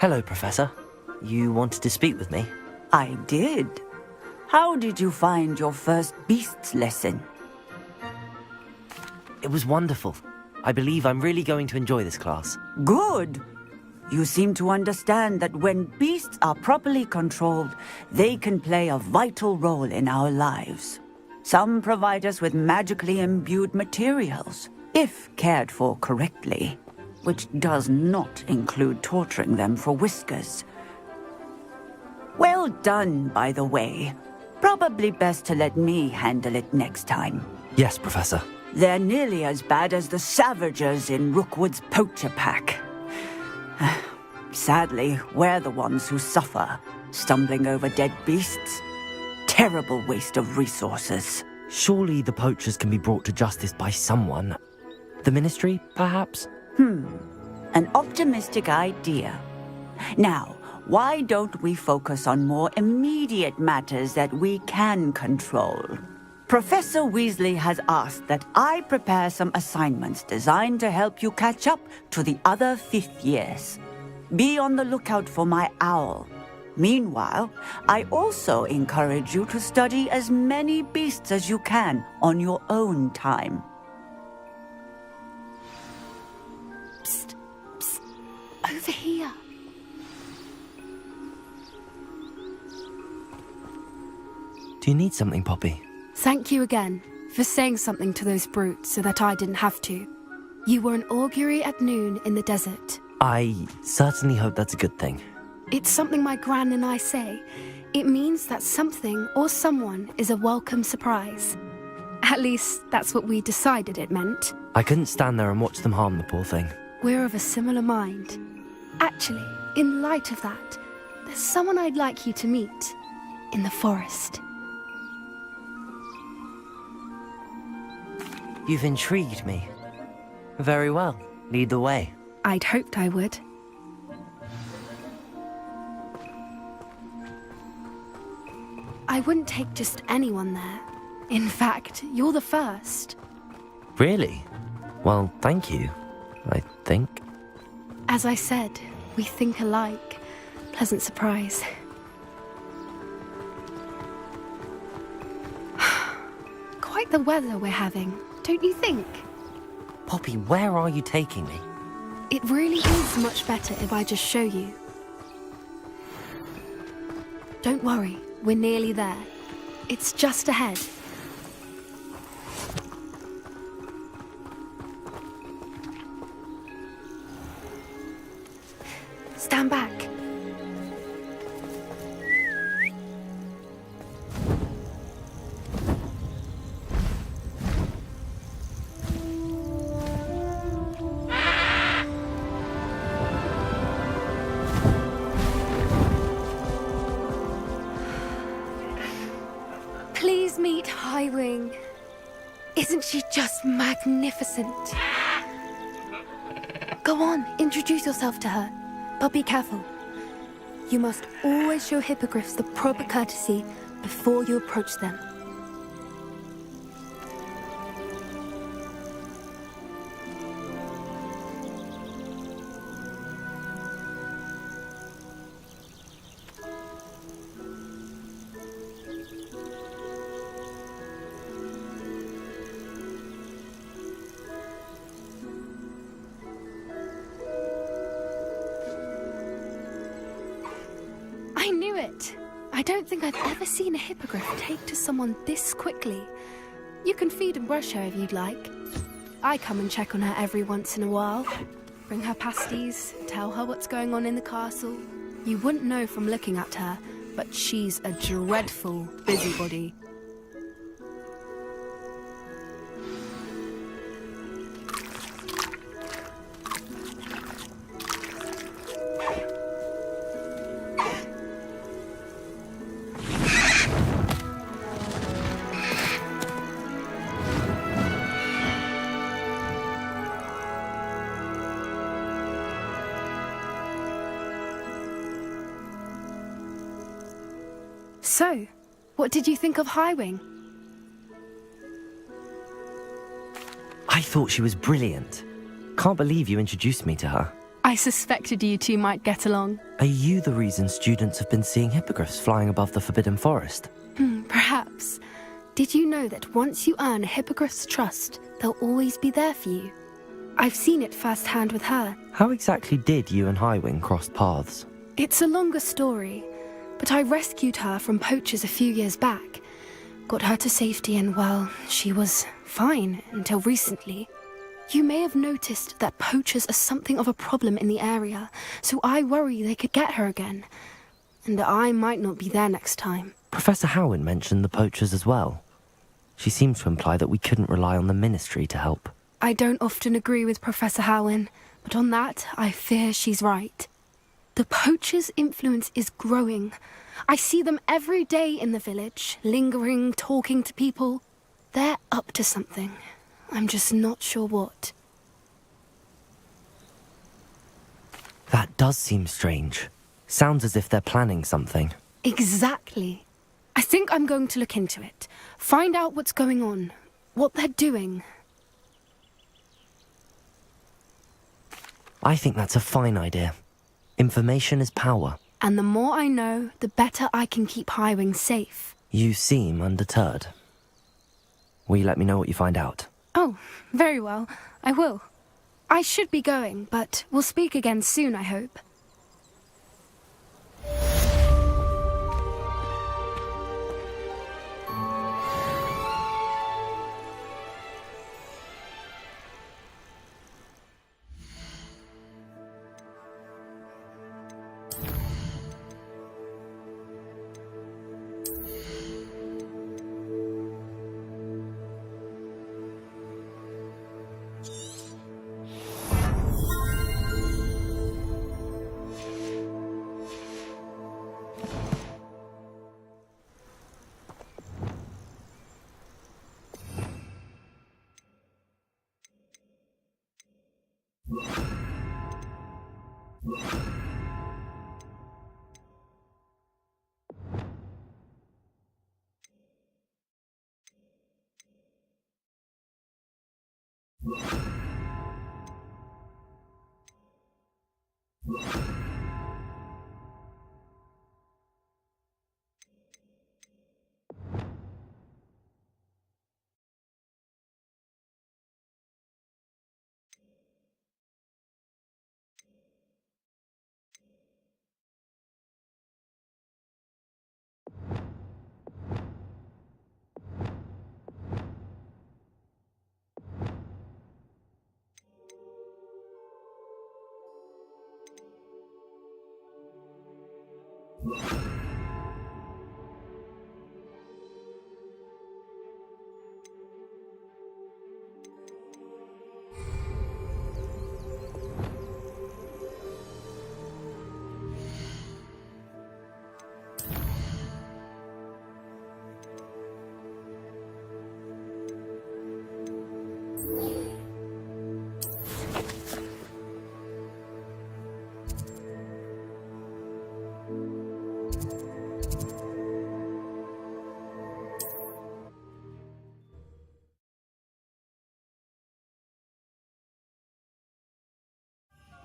Hello, Professor. You wanted to speak with me? I did. How did you find your first beasts lesson? It was wonderful. I believe I'm really going to enjoy this class. Good. You seem to understand that when beasts are properly controlled, they can play a vital role in our lives. Some provide us with magically imbued materials, if cared for correctly, which does not include torturing them for whiskers. Well done, by the way. Probably best to let me handle it next time. Yes, Professor. They're nearly as bad as the Savagers in Rookwood's poacher pack. Sadly, we're the ones who suffer, stumbling over dead beasts. Terrible waste of resources. Surely the poachers can be brought to justice by someone. The Ministry, perhaps? An optimistic idea. Now, why don't we focus on more immediate matters that we can control? Professor Weasley has asked that I prepare some assignments designed to help you catch up to the other fifth years. Be on the lookout for my owl. Meanwhile, I also encourage you to study as many beasts as you can on your own time. Psst, psst, over here. Do you need something, Poppy? Thank you again for saying something to those brutes so that I didn't have to. You were an augury at noon in the desert. I certainly hope that's a good thing. It's something my gran and I say. It means that something or someone is a welcome surprise. At least, that's what we decided it meant. I couldn't stand there and watch them harm the poor thing. We're of a similar mind. Actually, in light of that, there's someone I'd like you to meet in the forest. You've intrigued me. Very well. Lead the way. I'd hoped I would. I wouldn't take just anyone there. In fact, you're the first. Really? Well, thank you, I think. As I said, we think alike. Pleasant surprise. Quite the weather we're having, don't you think? Poppy, where are you taking me? It really is much better if I just show you. Don't worry, we're nearly there. It's just ahead. Stand back. Please meet Highwing. Isn't she just magnificent? Go on, introduce yourself to her. But be careful. You must always show hippogriffs the proper courtesy before you approach them. I knew it! I don't think I've ever seen a hippogriff take to someone this quickly. You can feed and brush her if you'd like. I come and check on her every once in a while. Bring her pasties, tell her what's going on in the castle. You wouldn't know from looking at her, but she's a dreadful busybody. So, what did you think of Highwing? I thought she was brilliant. Can't believe you introduced me to her. I suspected you two might get along. Are you the reason students have been seeing hippogriffs flying above the Forbidden Forest? Perhaps. Did you know that once you earn a hippogriff's trust, they'll always be there for you? I've seen it firsthand with her. How exactly did you and Highwing cross paths? It's a longer story, but I rescued her from poachers a few years back. Got her to safety and, well, she was fine until recently. You may have noticed that poachers are something of a problem in the area, so I worry they could get her again. And I might not be there next time. Professor Howin mentioned the poachers as well. She seemed to imply that we couldn't rely on the Ministry to help. I don't often agree with Professor Howin, but on that, I fear she's right. The poachers' influence is growing. I see them every day in the village, lingering, talking to people. They're up to something. I'm just not sure what. That does seem strange. Sounds as if they're planning something. Exactly. I think I'm going to look into it. Find out what's going on. What they're doing. I think that's a fine idea. Information is power. And the more I know, the better I can keep Highwing safe. You seem undeterred. Will you let me know what you find out? Oh, very well. I will. I should be going, but we'll speak again soon, I hope.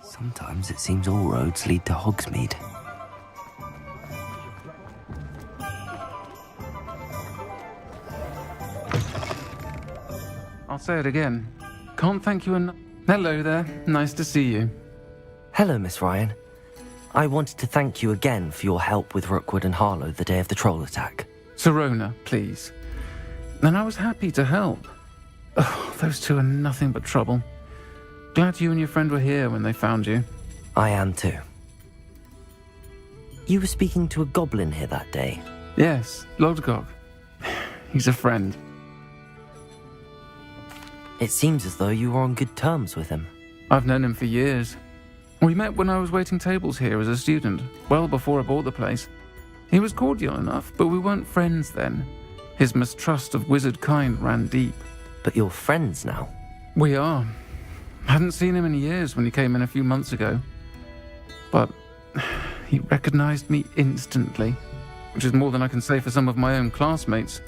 Sometimes it seems all roads lead to Hogsmeade. I'll say it again. Can't thank you enough. Hello there. Nice to see you. Hello, Miss Ryan. I wanted to thank you again for your help with Rookwood and Harlow the day of the troll attack. Serona, please. And I was happy to help. Oh, those two are nothing but trouble. Glad you and your friend were here when they found you. I am too. You were speaking to a goblin here that day? Yes, Lodgok. He's a friend. It seems as though you were on good terms with him. I've known him for years. We met when I was waiting tables here as a student, well before I bought the place. He was cordial enough, but we weren't friends then. His mistrust of wizard kind ran deep. But you're friends now? We are. Hadn't seen him in years when he came in a few months ago. But he recognized me instantly. which is more than I can say for some of my own classmates.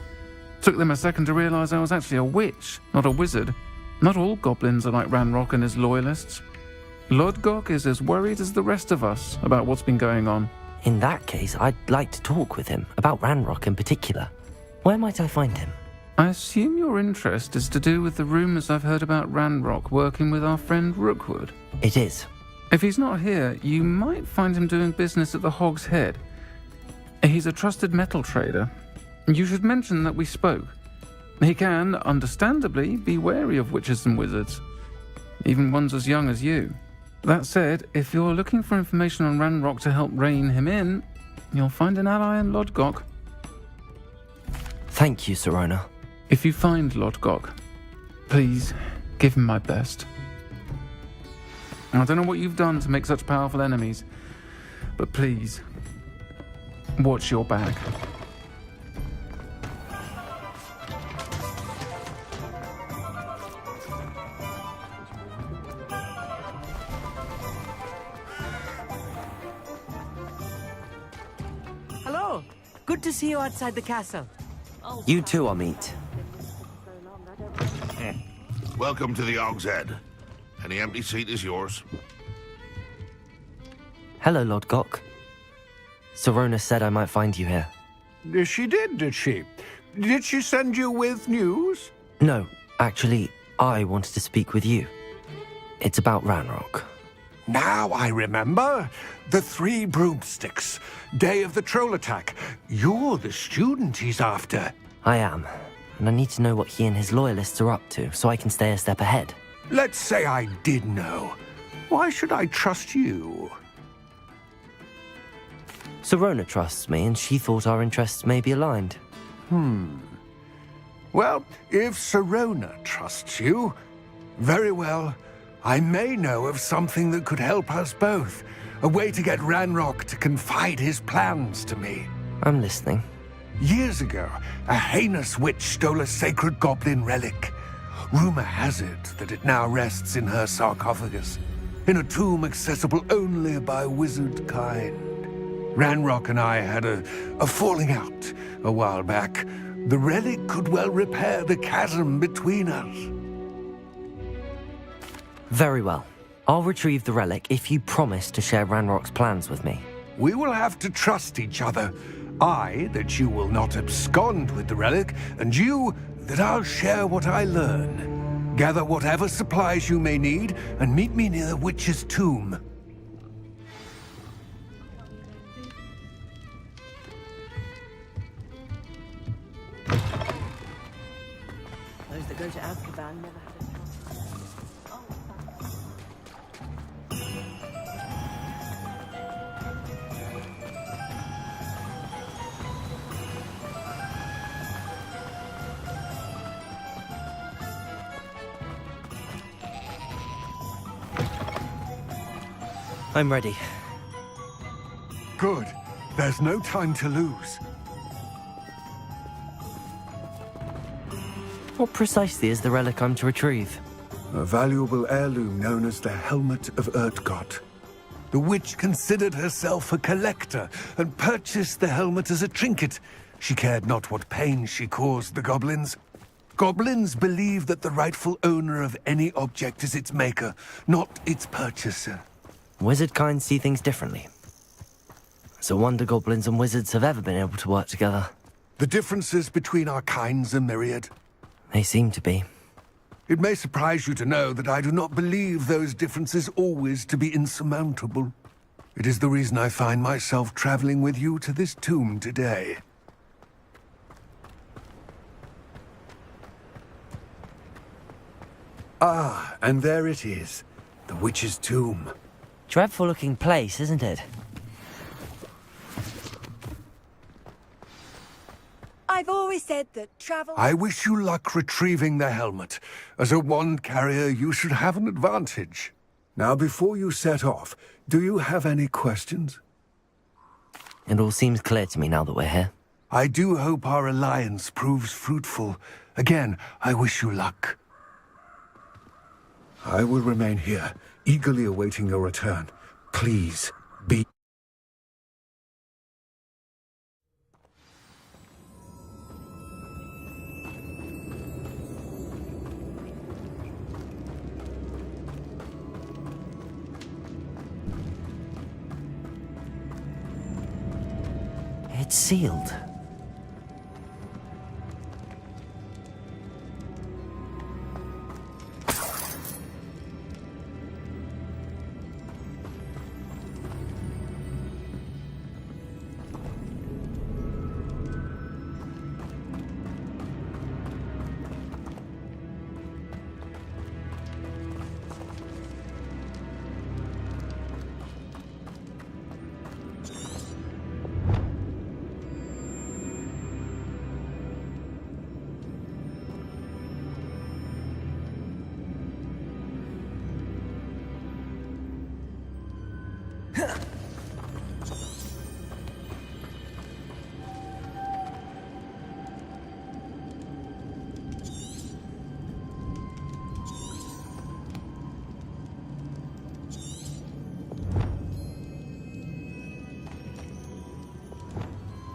Took them a second to realise I was actually a witch, not a wizard. Not all goblins are like Ranrock and his loyalists. Lodgok is as worried as the rest of us about what's been going on. In that case, I'd like to talk with him, about Ranrock in particular. Where might I find him? I assume your interest is to do with the rumours I've heard about Ranrock working with our friend Rookwood. It is. If he's not here, you might find him doing business at the Hog's Head. He's a trusted metal trader. You should mention that we spoke. He can, understandably, be wary of witches and wizards, even ones as young as you. That said, if you're looking for information on Ranrock to help rein him in, you'll find an ally in Lodgok. Thank you, Sirona. If you find Lodgok, please give him my best. I don't know what you've done to make such powerful enemies, but please, watch your back. Hello. Good to see you outside the castle. You too, Amit. Welcome to the Hog's Head. Any empty seat is yours. Hello, Lodgok. Sirona said I might find you here. She did she? Did she send you with news? No, actually, I wanted to speak with you. It's about Ranrock. Now I remember. The 3 broomsticks. Day of the troll attack. You're the student he's after. I am, and I need to know what he and his loyalists are up to so I can stay a step ahead. Let's say I did know. Why should I trust you? Sirona trusts me, and she thought our interests may be aligned. Well, if Sirona trusts you, very well. I may know of something that could help us both. A way to get Ranrock to confide his plans to me. I'm listening. Years ago, a heinous witch stole a sacred goblin relic. Rumor has it that it now rests in her sarcophagus, in a tomb accessible only by wizard kind. Ranrock and I had a falling out a while back. The relic could well repair the chasm between us. Very well. I'll retrieve the relic if you promise to share Ranrock's plans with me. We will have to trust each other. I, that you will not abscond with the relic, and you, that I'll share what I learn. Gather whatever supplies you may need, and meet me near the witch's tomb. Those that go to Azkaban never had a chance. I'm ready. Good. There's no time to lose. What precisely is the relic I'm to retrieve? A valuable heirloom known as the Helmet of Urtkot. The witch considered herself a collector and purchased the helmet as a trinket. She cared not what pain she caused the goblins. Goblins believe that the rightful owner of any object is its maker, not its purchaser. Wizard kind see things differently. It's a wonder goblins and wizards have ever been able to work together. The differences between our kinds are myriad. They seem to be. It may surprise you to know that I do not believe those differences always to be insurmountable. It is the reason I find myself traveling with you to this tomb today. Ah, and there it is. The witch's tomb. Dreadful looking place, isn't it? I've always said that travel... I wish you luck retrieving the helmet. As a wand carrier, you should have an advantage. Now, before you set off, do you have any questions? It all seems clear to me now that we're here. I do hope our alliance proves fruitful. Again, I wish you luck. I will remain here, eagerly awaiting your return. Please, be... It's sealed.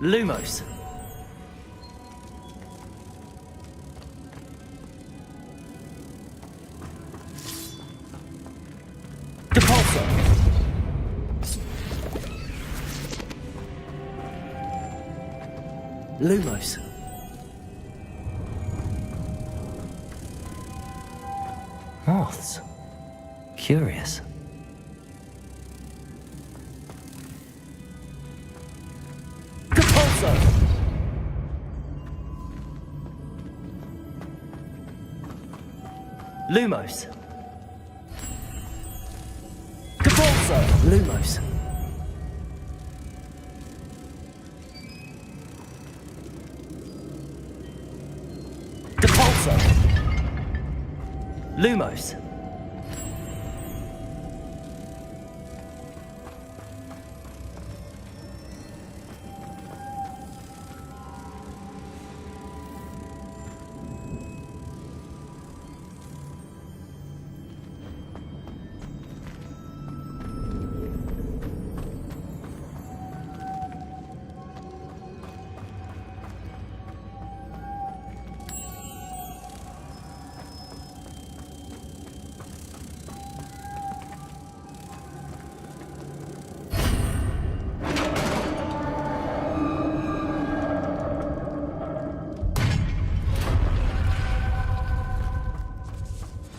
Lumos. Depulsor. Lumos. Moths. Curious. Depulsor. Lumos. Depulsor. Lumos. Depulsor. Lumos.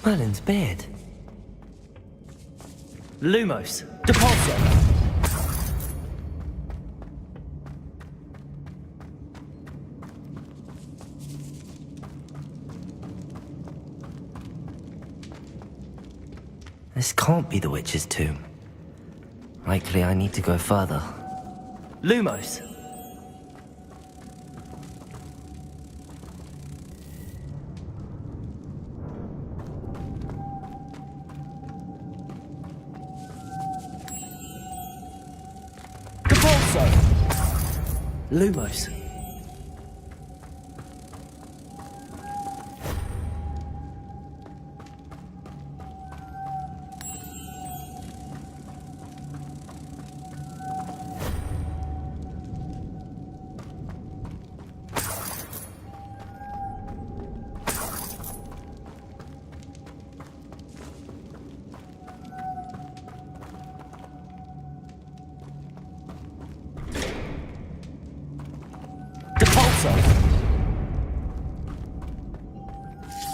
Merlin's beard. Lumos. Depulsor. This can't be the witch's tomb. Likely I need to go further. Lumos. Lumos.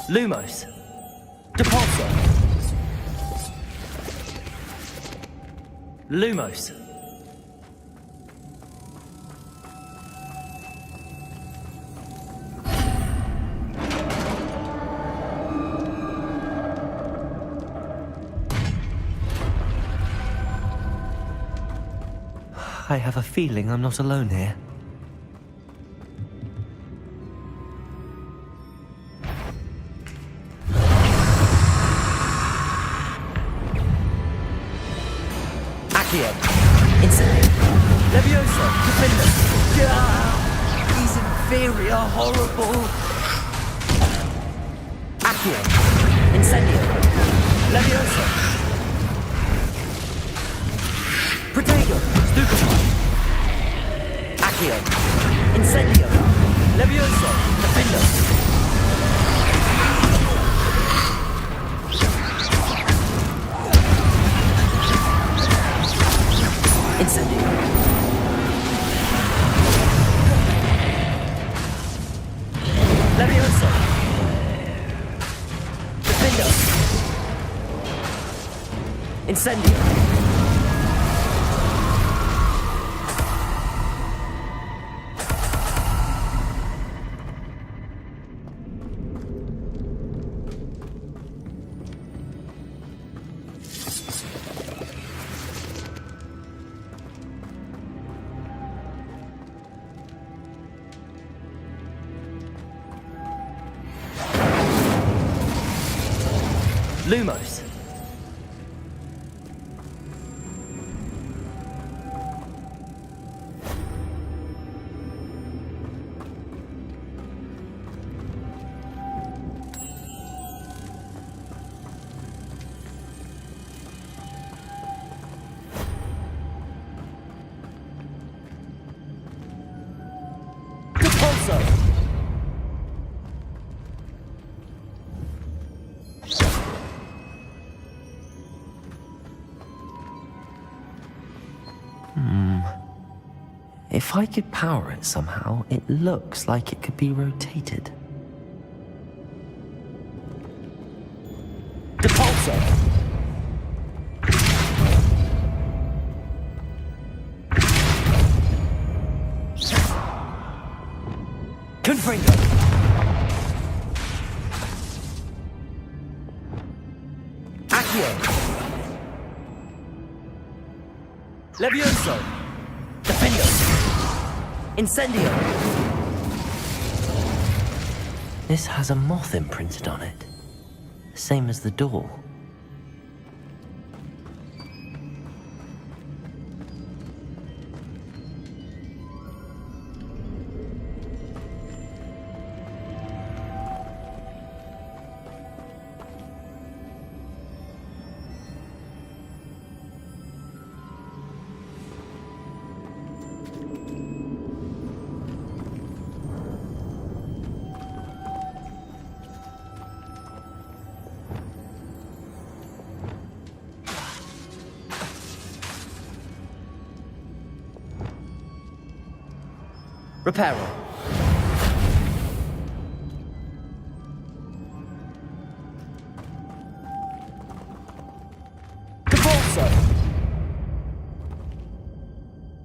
Lumos. Depulsor. Lumos. I have a feeling I'm not alone here. Leviosa, defender. He's inferior, horrible. Accio, incendio. Leviosa. Protego, stupefy. Accio, incendio. Leviosa, defender. Incendio. Incendio! Lumos! Repulsor! If I could power it somehow, it looks like it could be rotated. Depulsor! Confringo! Accio! Levioso! Defendo! Incendio! This has a moth imprinted on it. Same as the door. Reparo. Depulso!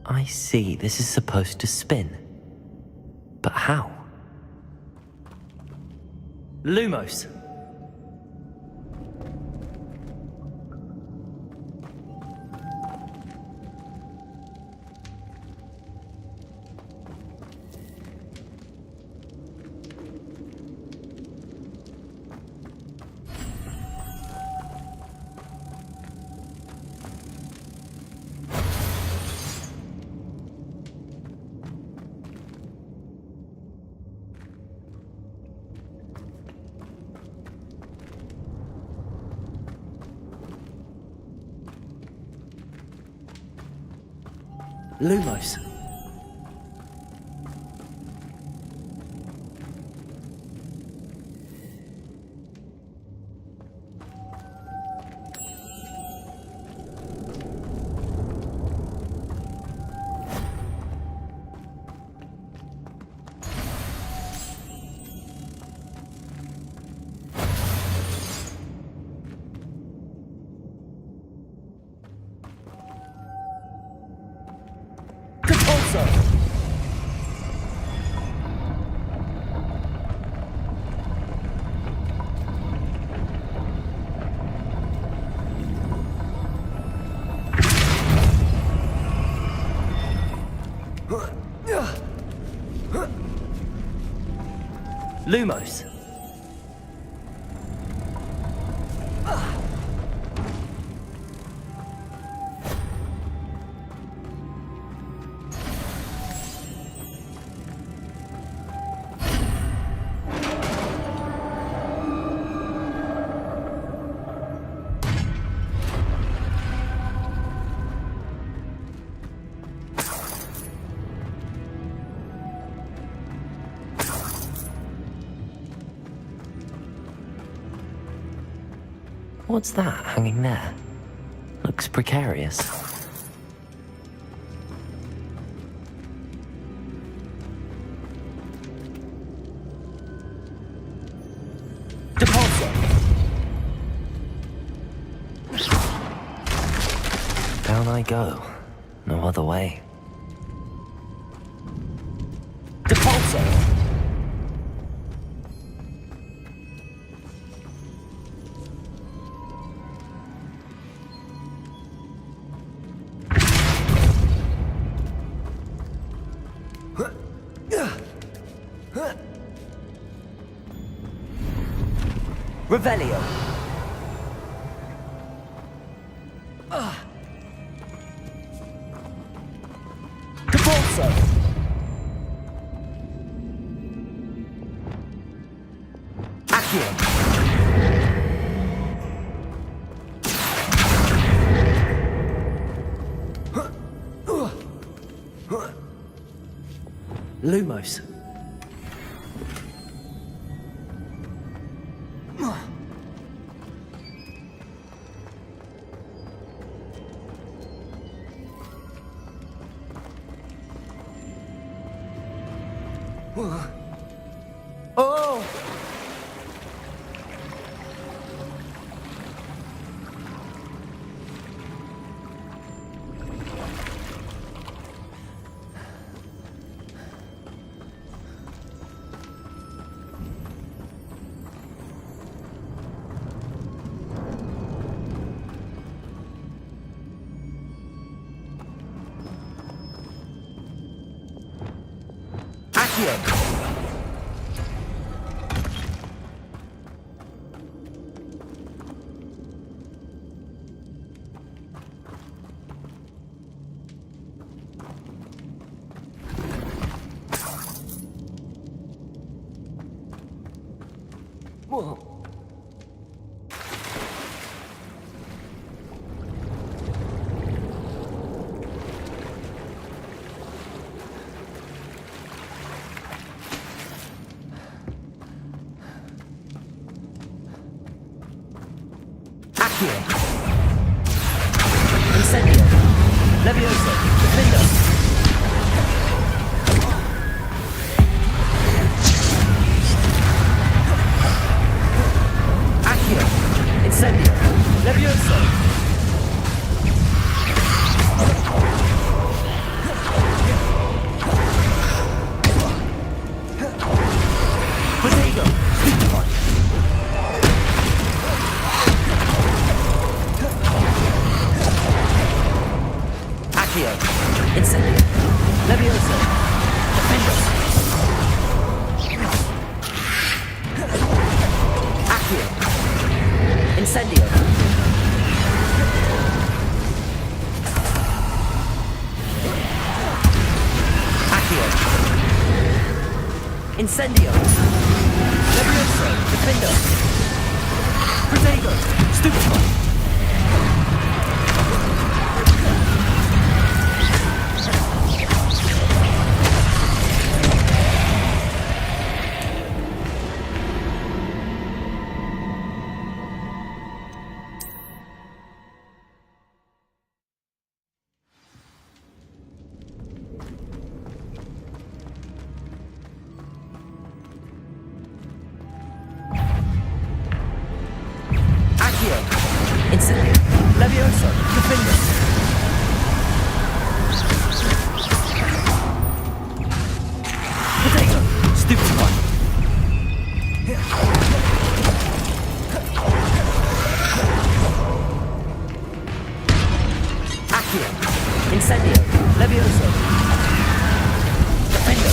I see, this is supposed to spin. But how? Lumos! Lumos. Lumos. What's that hanging there? Looks precarious. Depulso! Down I go. No other way. Depulso! Revelio. Depulso. Accio. Lumos. Oh! Accio! Whoa. Accio. Incendio. Levioso. Defendo. Incendio! Levioso! Potato! Stupefy! Accio! Incendio! Levioso! Defendo! Accio! Incendio! Accio! Incendio! Levioso! Defendo! Protego! Stupefy! Incendio! Levioso! Defendo! Potato! Stupefy! Accio! Incendio! Levioso! Defendo!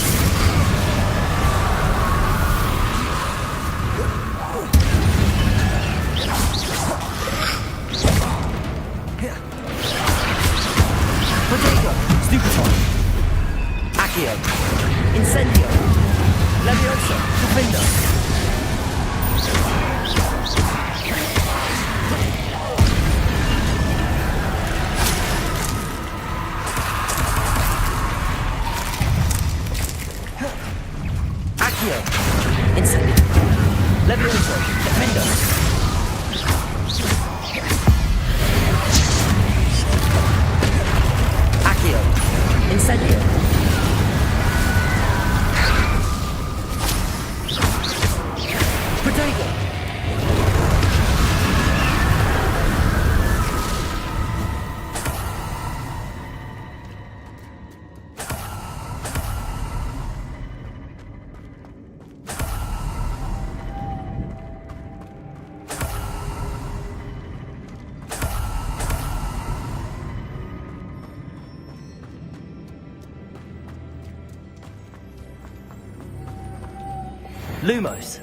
Potato! Stupefy! Accio! Incendio! Levioso! Defendo! Accio! Incendio! Levioso! Defendo! Accio! Incendio! Lumos.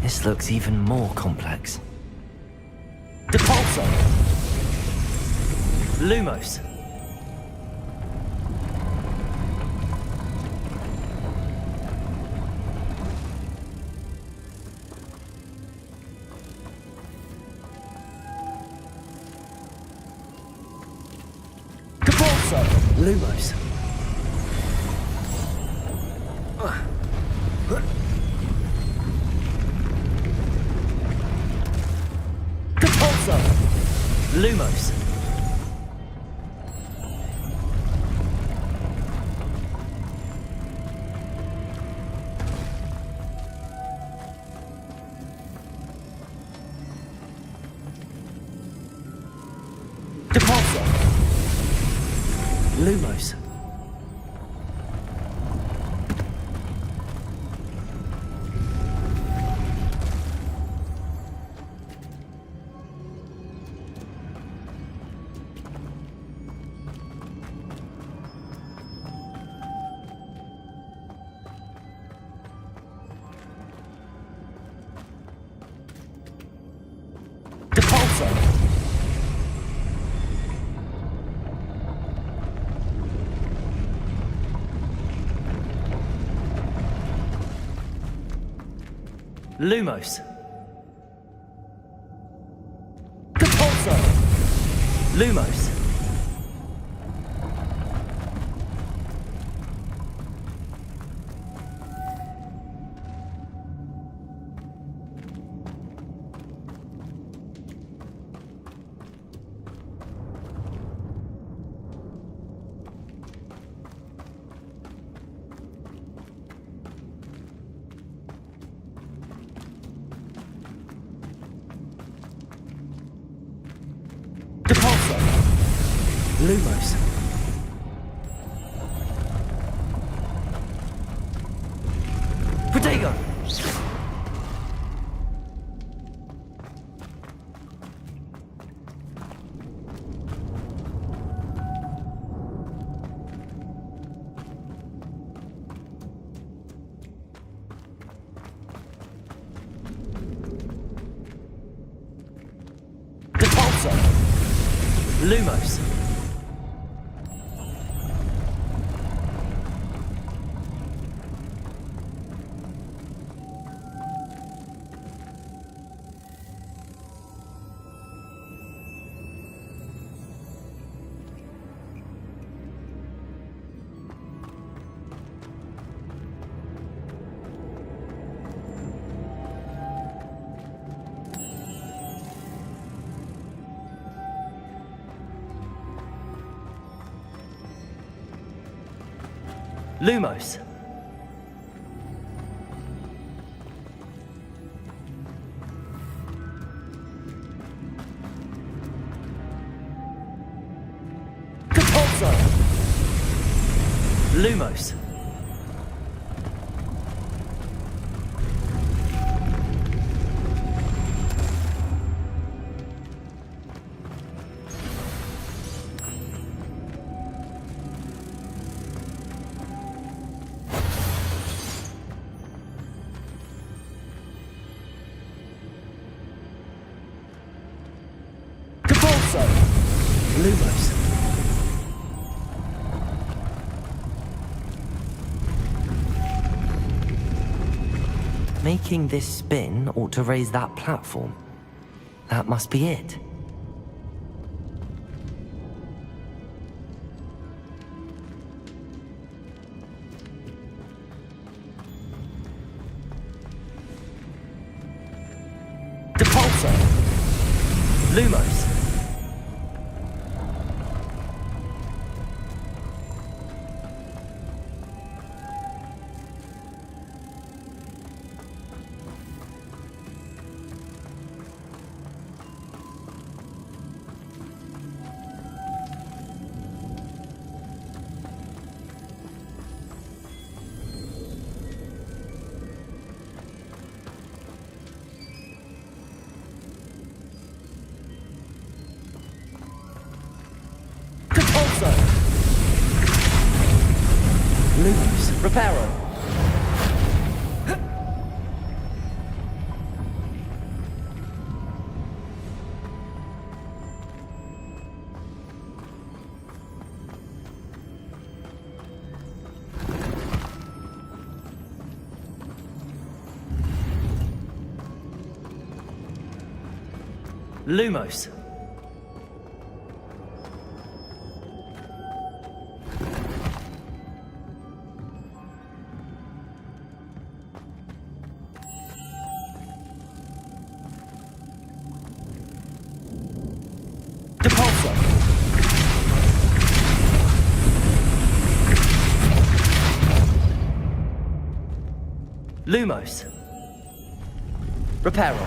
This looks even more complex. Depulso! Lumos! Depulso! Lumos! Lumos. Depulso. Lumos. Lumos. Depulso. Lumos. Lumos. Protego! Depulso! Lumos. Lumos. Depulso. Lumos. Lumos. Making this spin ought to raise that platform. That must be it. Depulso! Lumos! Lumos, Reparo. Lumos. Depulso. Lumos. Reparo.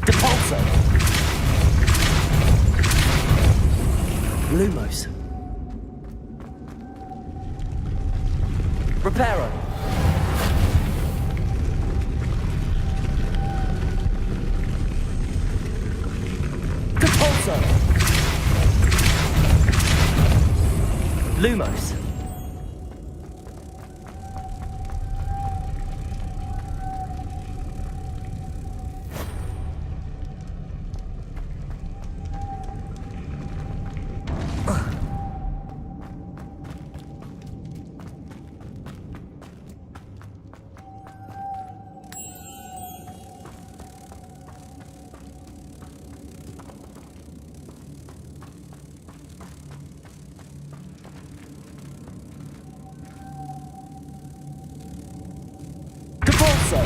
Depulso. Lumos. Reparo. Depulso. Lumos. Depulso.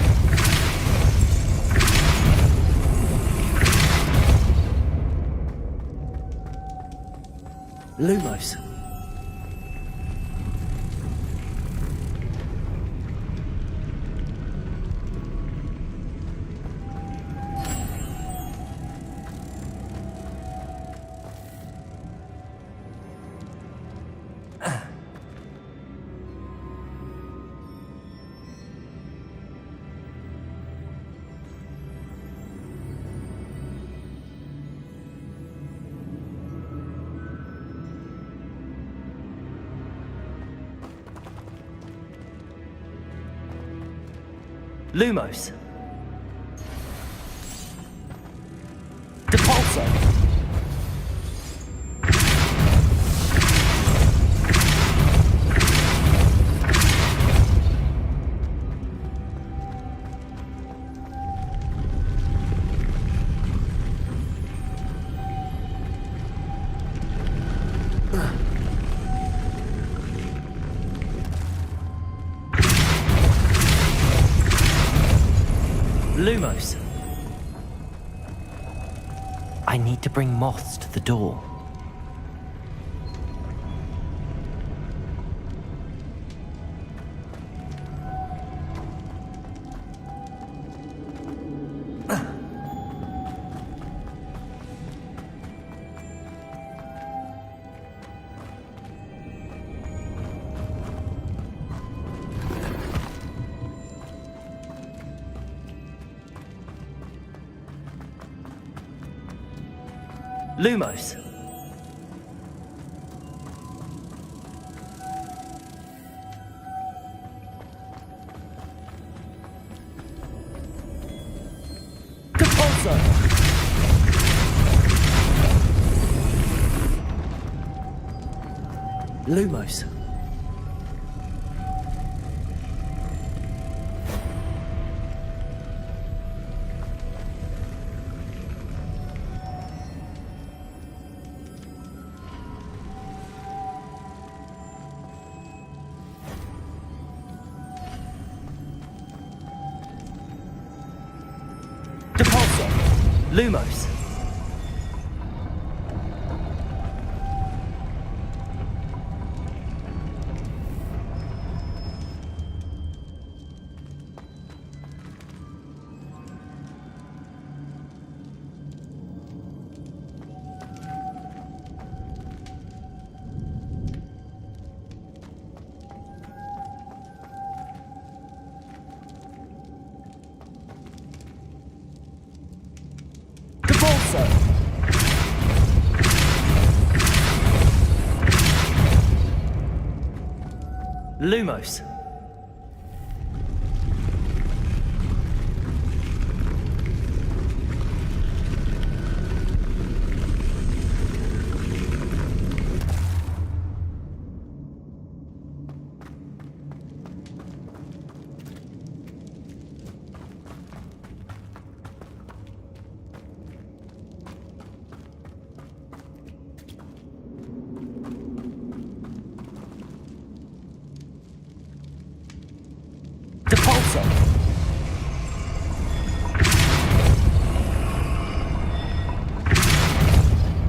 Lumos. Lumos. Depulso. Lumos. I need to bring moths to the door. Lumos. Depulso. Lumos. Depulsor. Lumos. Lumos. Depulsor.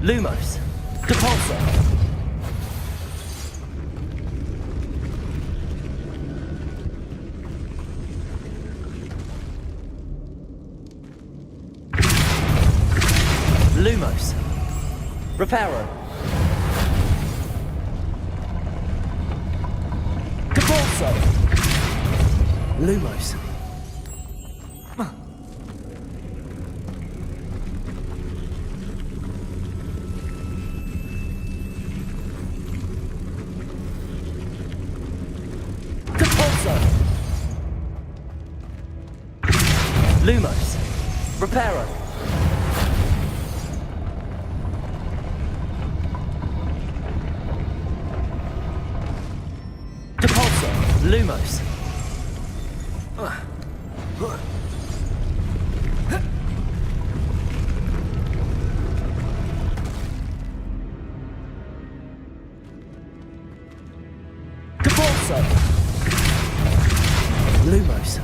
Lumos. Depulsor. Lumos. Reparo. Depulsor. Lumos. Depulsor. Lumos. Reparo. Depulsor. Lumos. Depulsor. Lumos.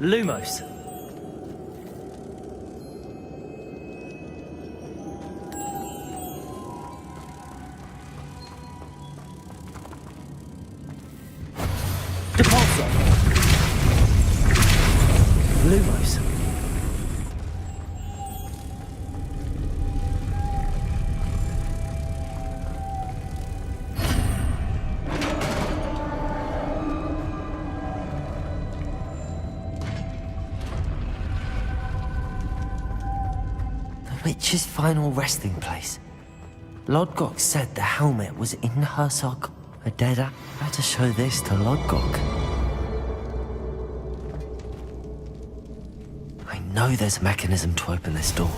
Lumos. Depulsor. Lumos. Witch's final resting place. Lodgok said the helmet was in her sock. A dead act. I had to show this to Lodgok. I know there's a mechanism to open this door.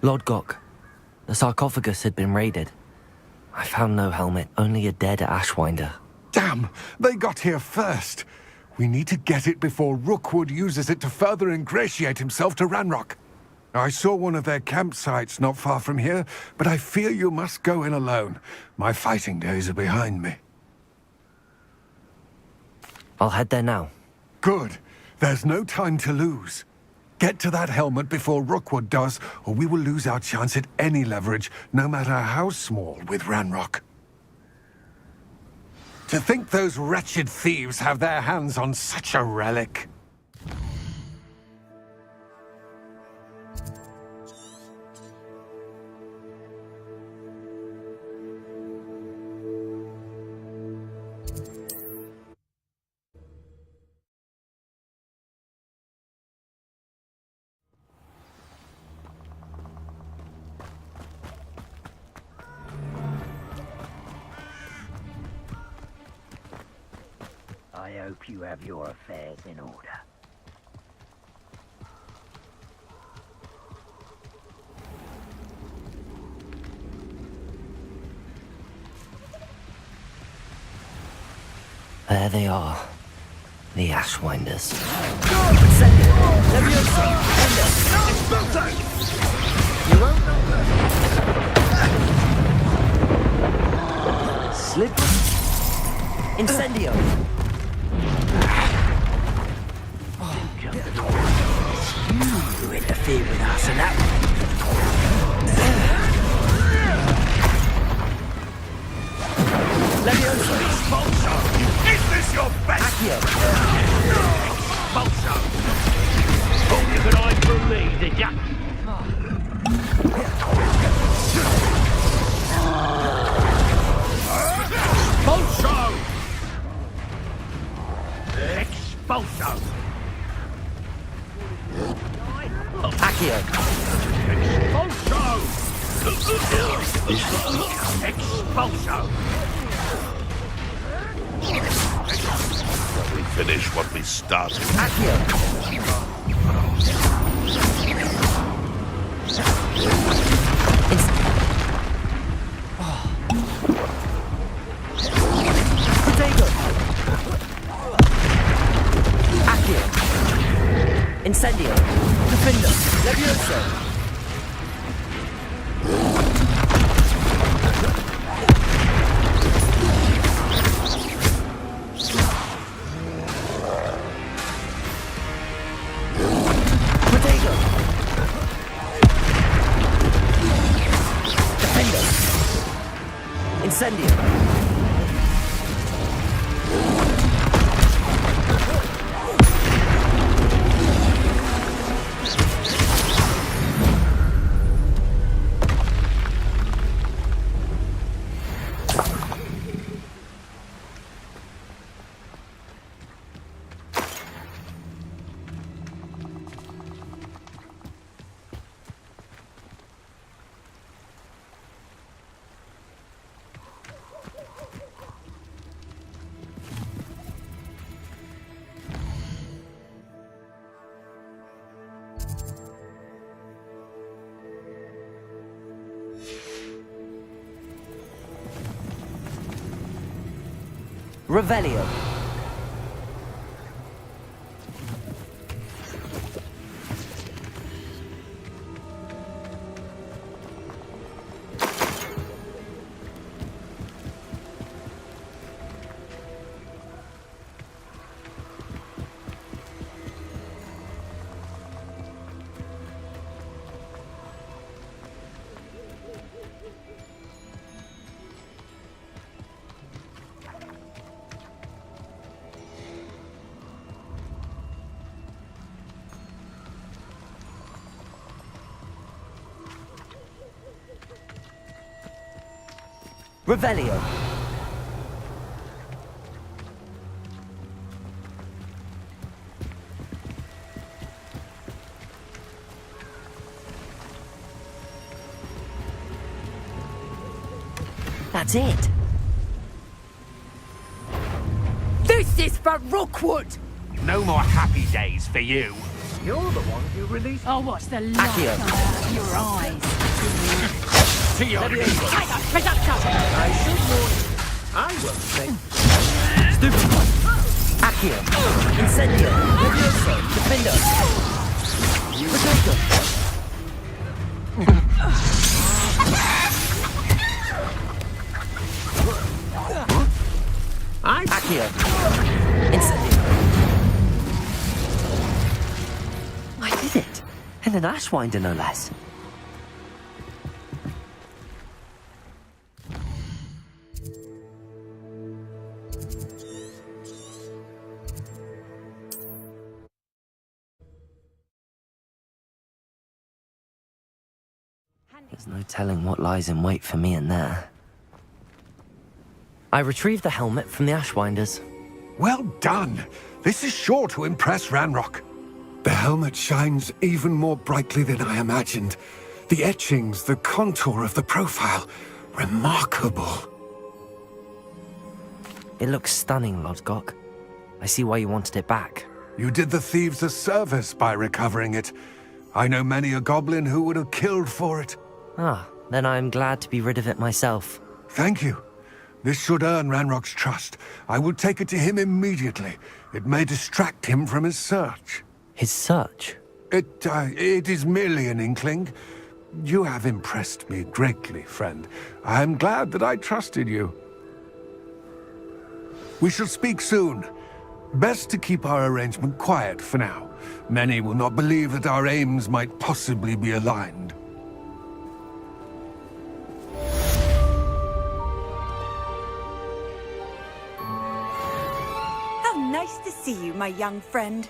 Lodgok, the sarcophagus had been raided. I found no helmet, only a dead Ashwinder. Damn! They got here first! We need to get it before Rookwood uses it to further ingratiate himself to Ranrock. I saw one of their campsites not far from here, but I fear you must go in alone. My fighting days are behind me. I'll head there now. Good. There's no time to lose. Get to that helmet before Rookwood does, or we will lose our chance at any leverage, no matter how small, with Ranrock. To think those wretched thieves have their hands on such a relic. I hope you have your affairs in order. There they are. The Ashwinders. You won't know that. Slip. Incendio. You interfere with us and that. Levioso! Expulso! Is this your best? Accio! Expulso! Thought you could hide from me, did ya? Expulso! Expulso! Accio! Expulso! We finish what we started. Accio! Protego! Accio! Incendio! Defender! Levioso! Incendio! Revelio. Revelio. That's it. This is for Rookwood! No more happy days for you. You're the one who released... I'll watch the light Accio. come out of your eyes. To your Reducto! I should warn you. I won't say. Stupid. Accio. Incendio. Levioso. Defender. Protego. Accio. Incendio. I did it. And an Ashwinder, no less. There's no telling what lies in wait for me in there. I retrieved the helmet from the Ashwinders. Well done! This is sure to impress Ranrock. The helmet shines even more brightly than I imagined. The etchings, the contour of the profile, remarkable. It looks stunning, Lodgok. I see why you wanted it back. You did the thieves a service by recovering it. I know many a goblin who would have killed for it. Ah, then I'm glad to be rid of it myself. Thank you. This should earn Ranrock's trust. I will take it to him immediately. It may distract him from his search. His search? It is merely an inkling. You have impressed me greatly, friend. I am glad that I trusted you. We shall speak soon. Best to keep our arrangement quiet for now. Many will not believe that our aims might possibly be aligned. How nice to see you, my young friend.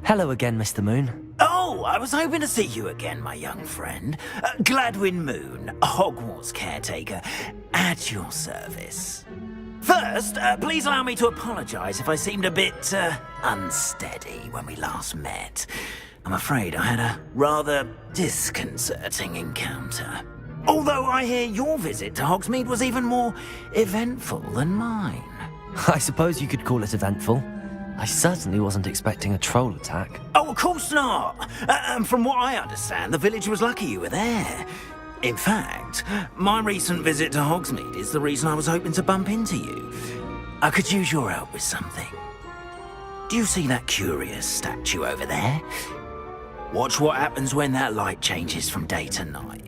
Hello again, Mr. Moon. Oh, I was hoping to see you again, my young friend. Gladwin Moon, Hogwarts caretaker, at your service. First, please allow me to apologize if I seemed a bit, unsteady when we last met. I'm afraid I had a rather disconcerting encounter. Although I hear your visit to Hogsmeade was even more eventful than mine. I suppose you could call it eventful. I certainly wasn't expecting a troll attack. Oh, of course not. From what I understand, the village was lucky you were there. In fact, my recent visit to Hogsmeade is the reason I was hoping to bump into you. I could use your help with something. Do you see that curious statue over there? Watch what happens when that light changes from day to night.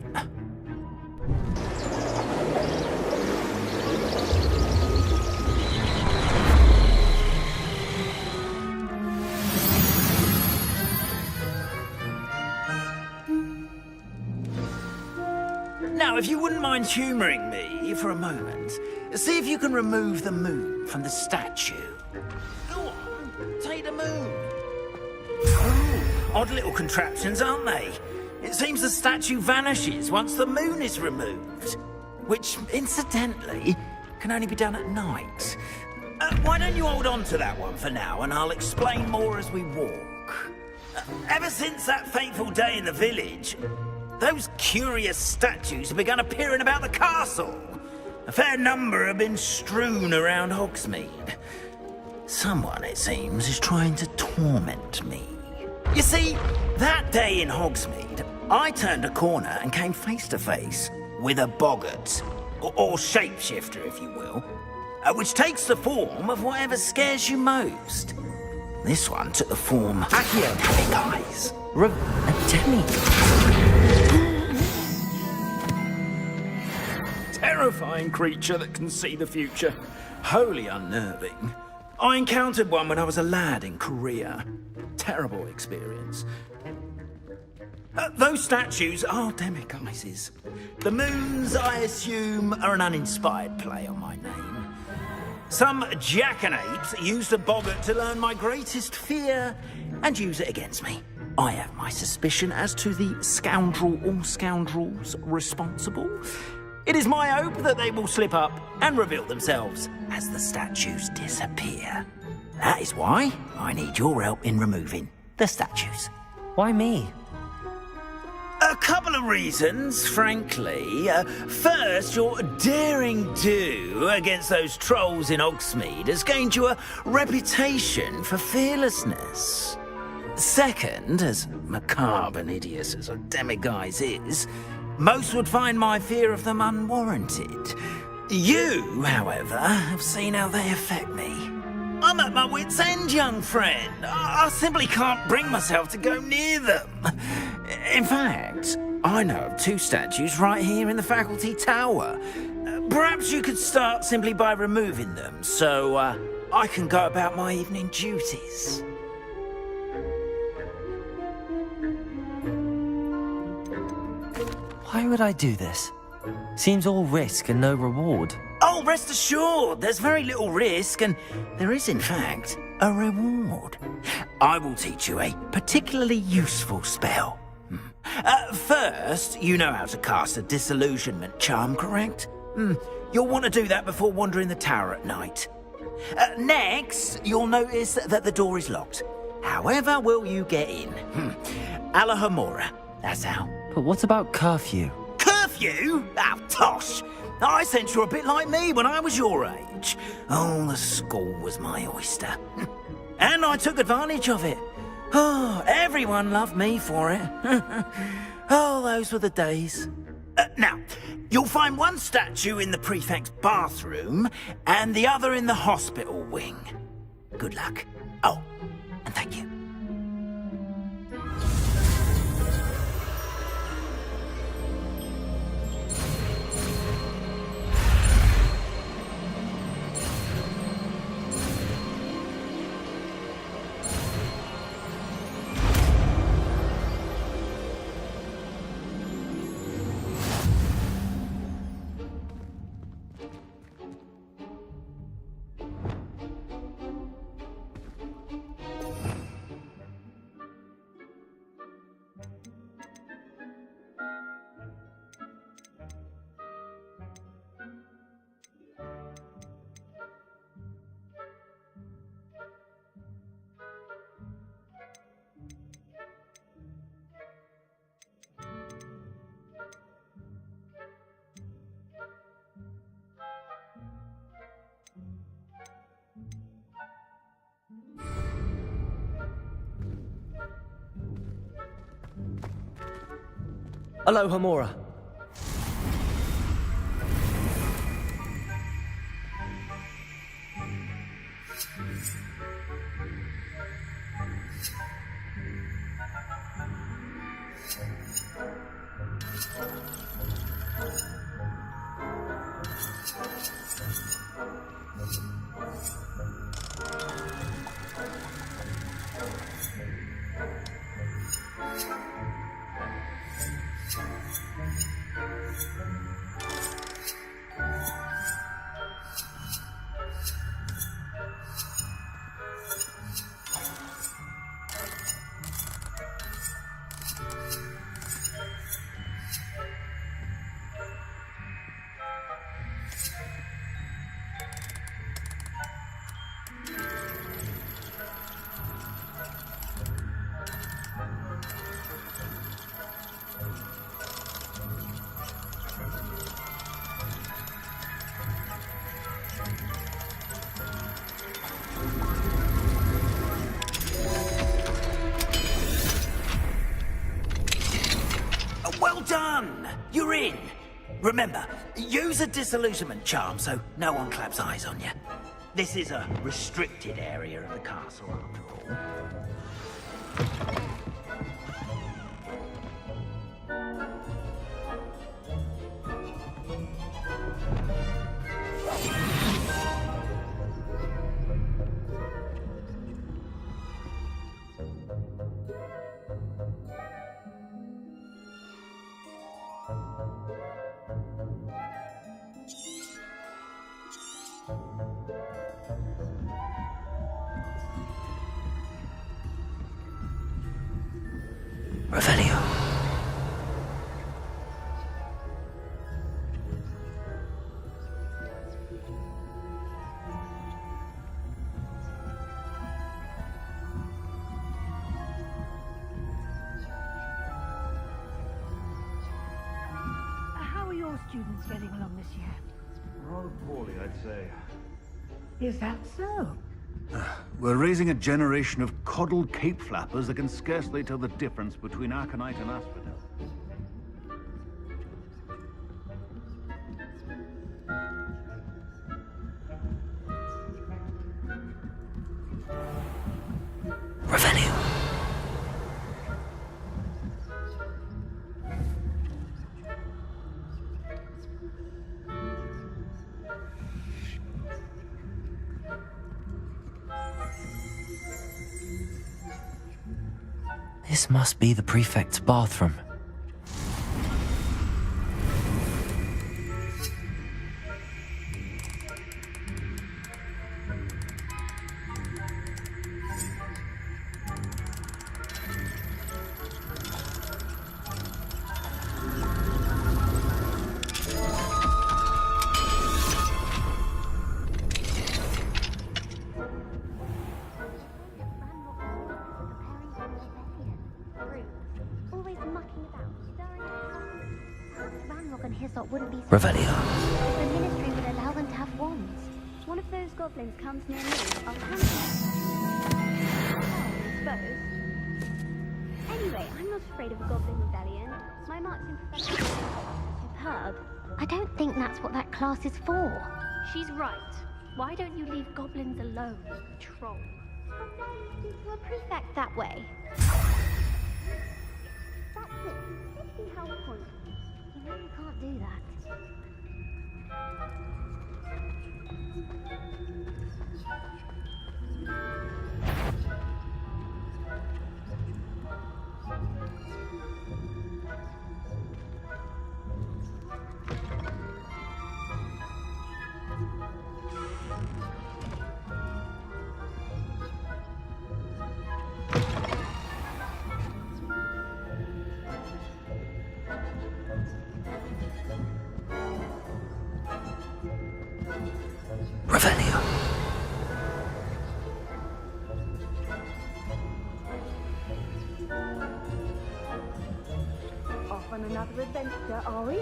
Now, if you wouldn't mind humouring me for a moment, see if you can remove the moon from the statue. Go on, take the moon. Oh, odd little contraptions, aren't they? It seems the statue vanishes once the moon is removed. Which, incidentally, can only be done at night. Why don't you hold on to that one for now, and I'll explain more as we walk. Ever since that fateful day in the village, those curious statues have begun appearing about the castle. A fair number have been strewn around Hogsmeade. Someone, it seems, is trying to torment me. You see, that day in Hogsmeade, I turned a corner and came face to face with a boggart, or shapeshifter, if you will, which takes the form of whatever scares you most. This one took the form of big eyes. Terrifying creature that can see the future. Wholly unnerving. I encountered one when I was a lad in Korea. Terrible experience. Those statues are demiguises. The moons, I assume, are an uninspired play on my name. Some jackanapes used a boggart to learn my greatest fear and use it against me. I have my suspicion as to the scoundrel or scoundrels responsible. It is my hope that they will slip up and reveal themselves as the statues disappear. That is why I need your help in removing the statues. Why me? A couple of reasons, frankly. First, your daring do against those trolls in Hogsmeade has gained you a reputation for fearlessness. Second, as macabre and hideous as a demiguise is, most would find my fear of them unwarranted. You, however, have seen how they affect me. I'm at my wit's end, young friend. I simply can't bring myself to go near them. In fact, I know of 2 statues right here in the faculty tower. Perhaps you could start simply by removing them, so I can go about my evening duties. Why would I do this? Seems all risk and no reward. Oh, rest assured, there's very little risk, and there is, in fact, a reward. I will teach you a particularly useful spell. First, you know how to cast a disillusionment charm, correct? You'll want to do that before wandering the tower at night. Next, you'll notice that the door is locked. However will you get in? Alahomora, that's how. But what about curfew? Curfew? Oh, tosh! I sense you're a bit like me when I was your age. Oh, the school was my oyster. And I took advantage of it. Oh, everyone loved me for it. Oh, those were the days. Now, you'll find one statue in the prefect's bathroom and the other in the hospital wing. Good luck. Oh, and thank you. Alohomora. Done! You're in! Remember, use a disillusionment charm so no one claps eyes on you. This is a restricted area of the castle, after all. rather poorly, I'd say. Is that so? We're raising a generation of coddled cape flappers that can scarcely tell the difference between aconite and asphodel. This must be the prefect's bathroom. Revelio. The ministry would allow them to have wands. One of those goblins comes near me, I'll hunt him. Exposed. Anyway, I'm not afraid of a goblin rebellion. My marks in profession are superb. I don't think that's what that class is for. She's right. Why don't you leave goblins alone, troll? To a prefect that way. That's it. 50 health points. You know you can't do that. Revelio. Off on another adventure, are we?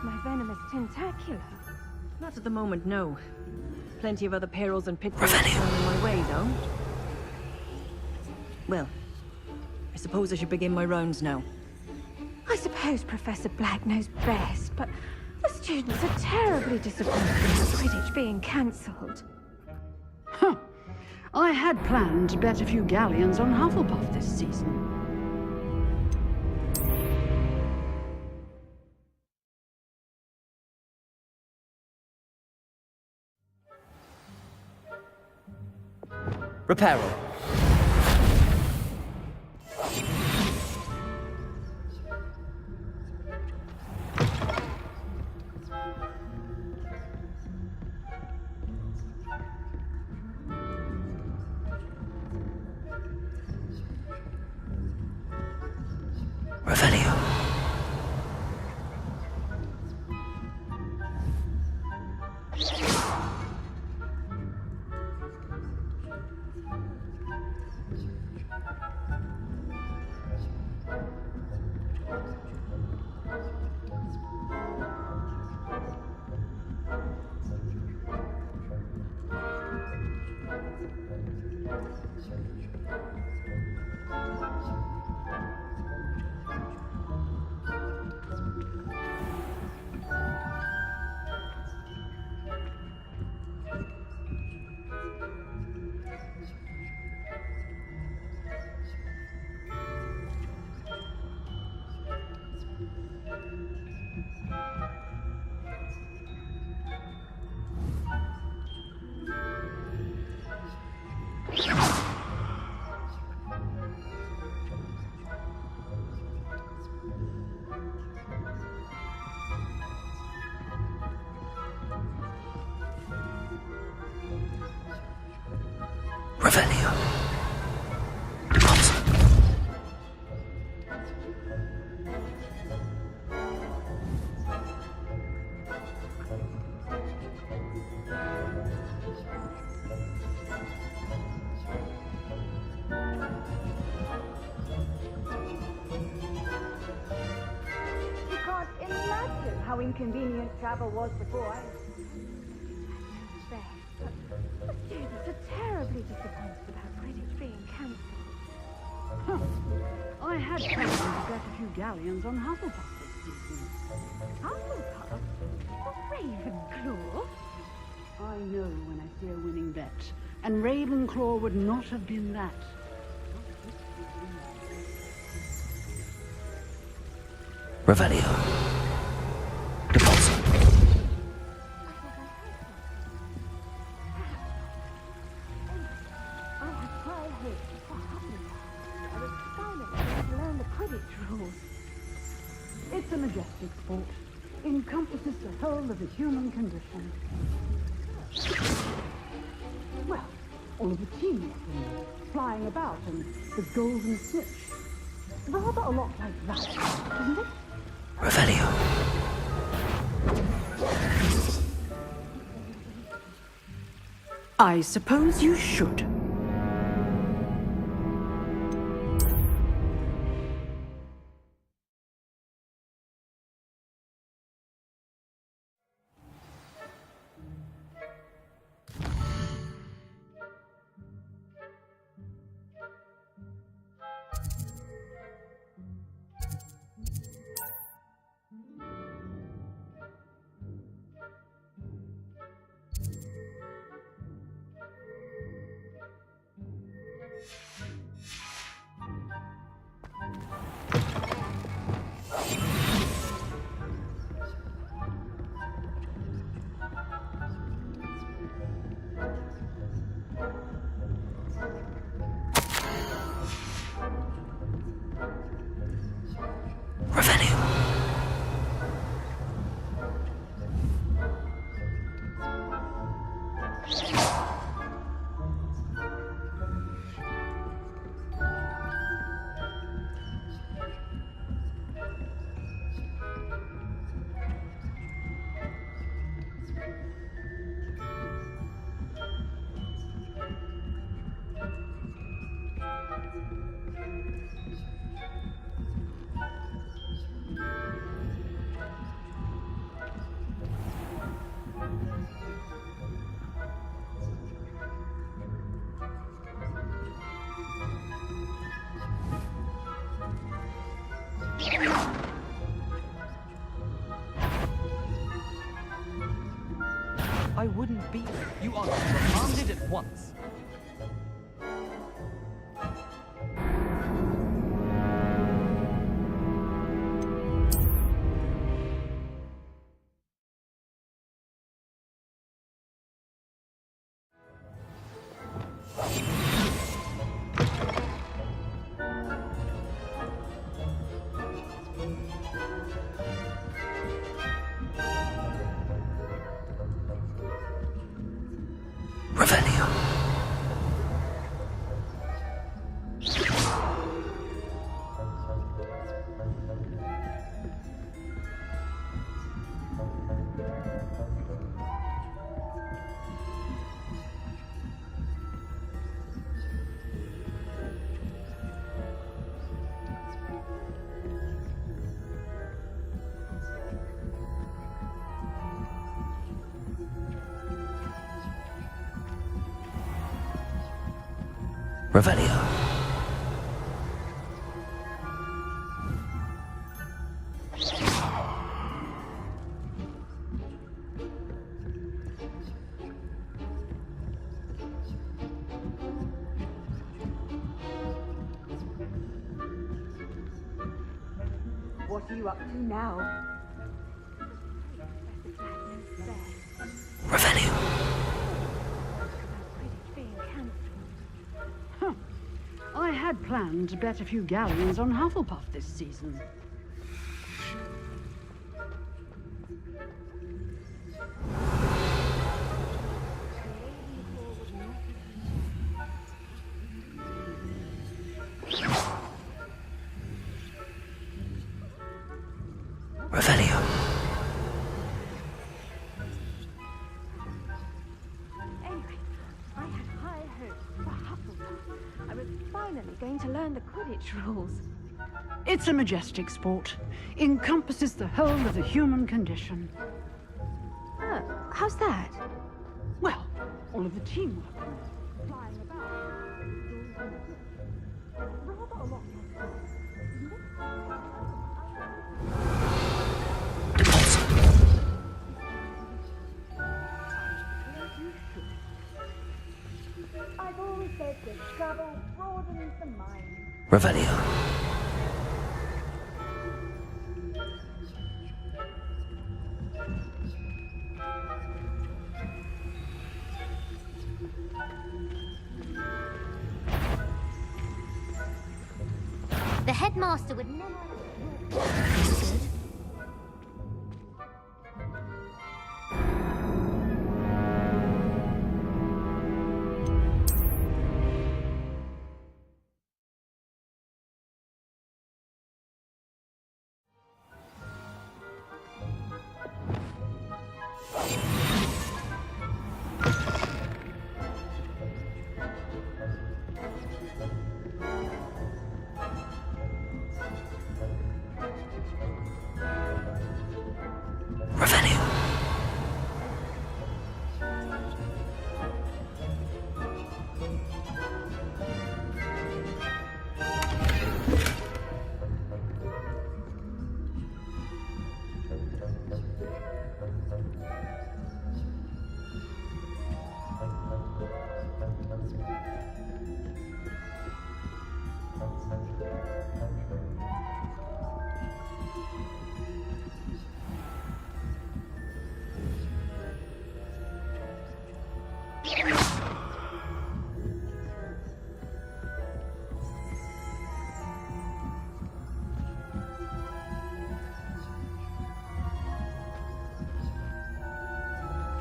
My venomous tentacular. Not at the moment, no. Plenty of other perils and pitfalls thrown in my way, though. Well, I suppose I should begin my rounds now. I suppose Professor Black knows best, but the students are terribly disappointed with Quidditch being cancelled. Huh. I had planned to bet a few galleons on Hufflepuff this season. Reparo. Revelio. Revelio. Deposit. You can't imagine how inconvenient travel was before. The students are terribly disappointed about Quidditch being cancelled. I had planned to get a few galleons on Hufflepuff this season. Hufflepuff? Ravenclaw? I know when I see a winning bet, and Ravenclaw would not have been that. Revelio. Deposit. I have trial here for Hufflepuff. I was silent to learn the Quidditch rules. It's a majestic sport. Encompasses the whole of the human condition. Well, all of the teamwork and flying about and the golden snitch. Rather a lot like that, isn't it? Revelio. I suppose you should. I wouldn't be. You are commanded at once. Revelio. Revelio. What are you up to now? Revelio. I had planned to bet a few galleons on Hufflepuff this season. learn the Quidditch rules. It's a majestic sport. Encompasses the whole of the human condition. Oh, how's that? Well, all of the teamwork in it. Flying about. Rather a lot like that, isn't I've always said that travel broadens the mind. Revelio. The headmaster would never...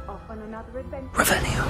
Off on another adventure. Revelio.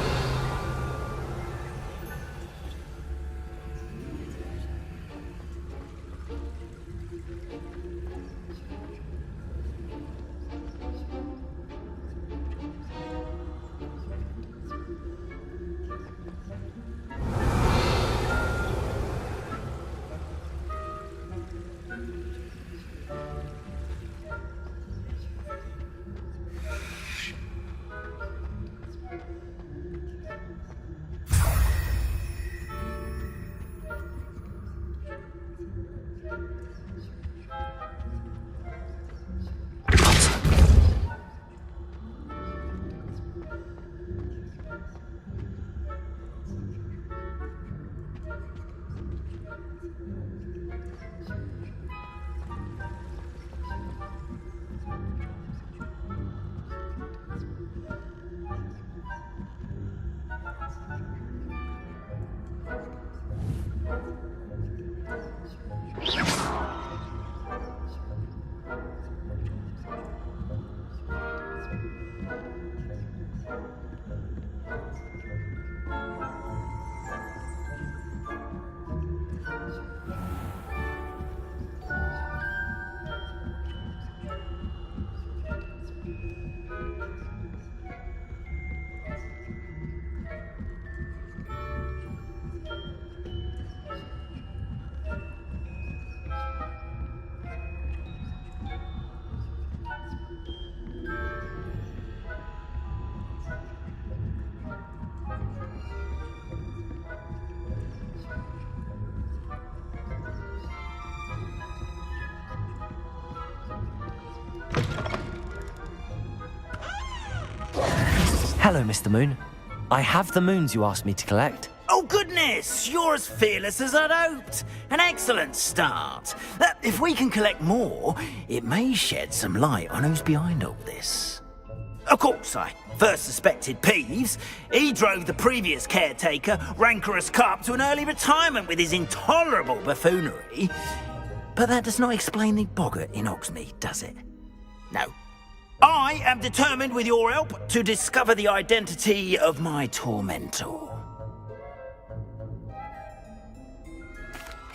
Hello, Mr. Moon. I have the moons you asked me to collect. Oh, goodness! You're as fearless as I'd hoped. An excellent start. If we can collect more, it may shed some light on who's behind all this. Of course, I first suspected Ps5. He drove the previous caretaker, rancorous Carp, to an early retirement with his intolerable buffoonery. But that does not explain the boggart in Hogsmeade, does it? No. I am determined, with your help, to discover the identity of my tormentor.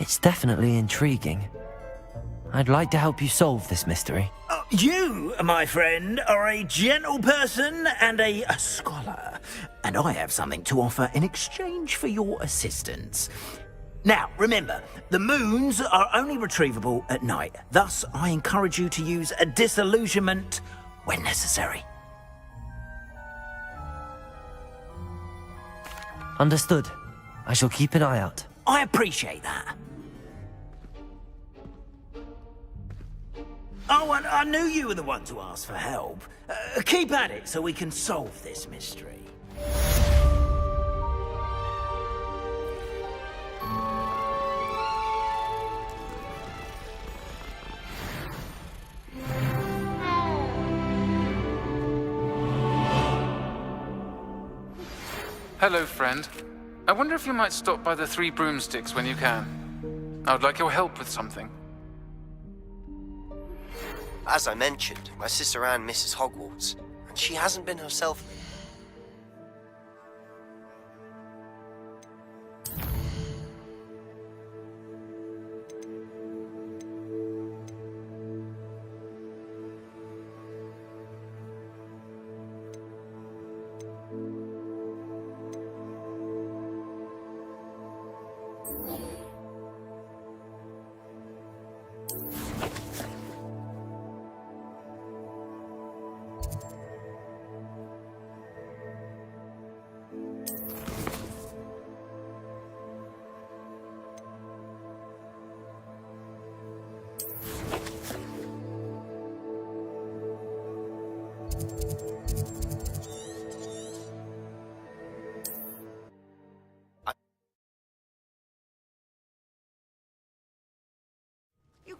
It's definitely intriguing. I'd like to help you solve this mystery. You, my friend, are a gentle person and a scholar, and I have something to offer in exchange for your assistance. Now, remember, the moons are only retrievable at night. Thus, I encourage you to use a disillusionment when necessary. Understood. I shall keep an eye out. I appreciate that. Oh, and I knew you were the one to ask for help. Keep at it so we can solve this mystery. Hello, friend. I wonder if you might stop by the Three Broomsticks when you can. I would like your help with something. As I mentioned, my sister Anne misses Hogwarts, and she hasn't been herself.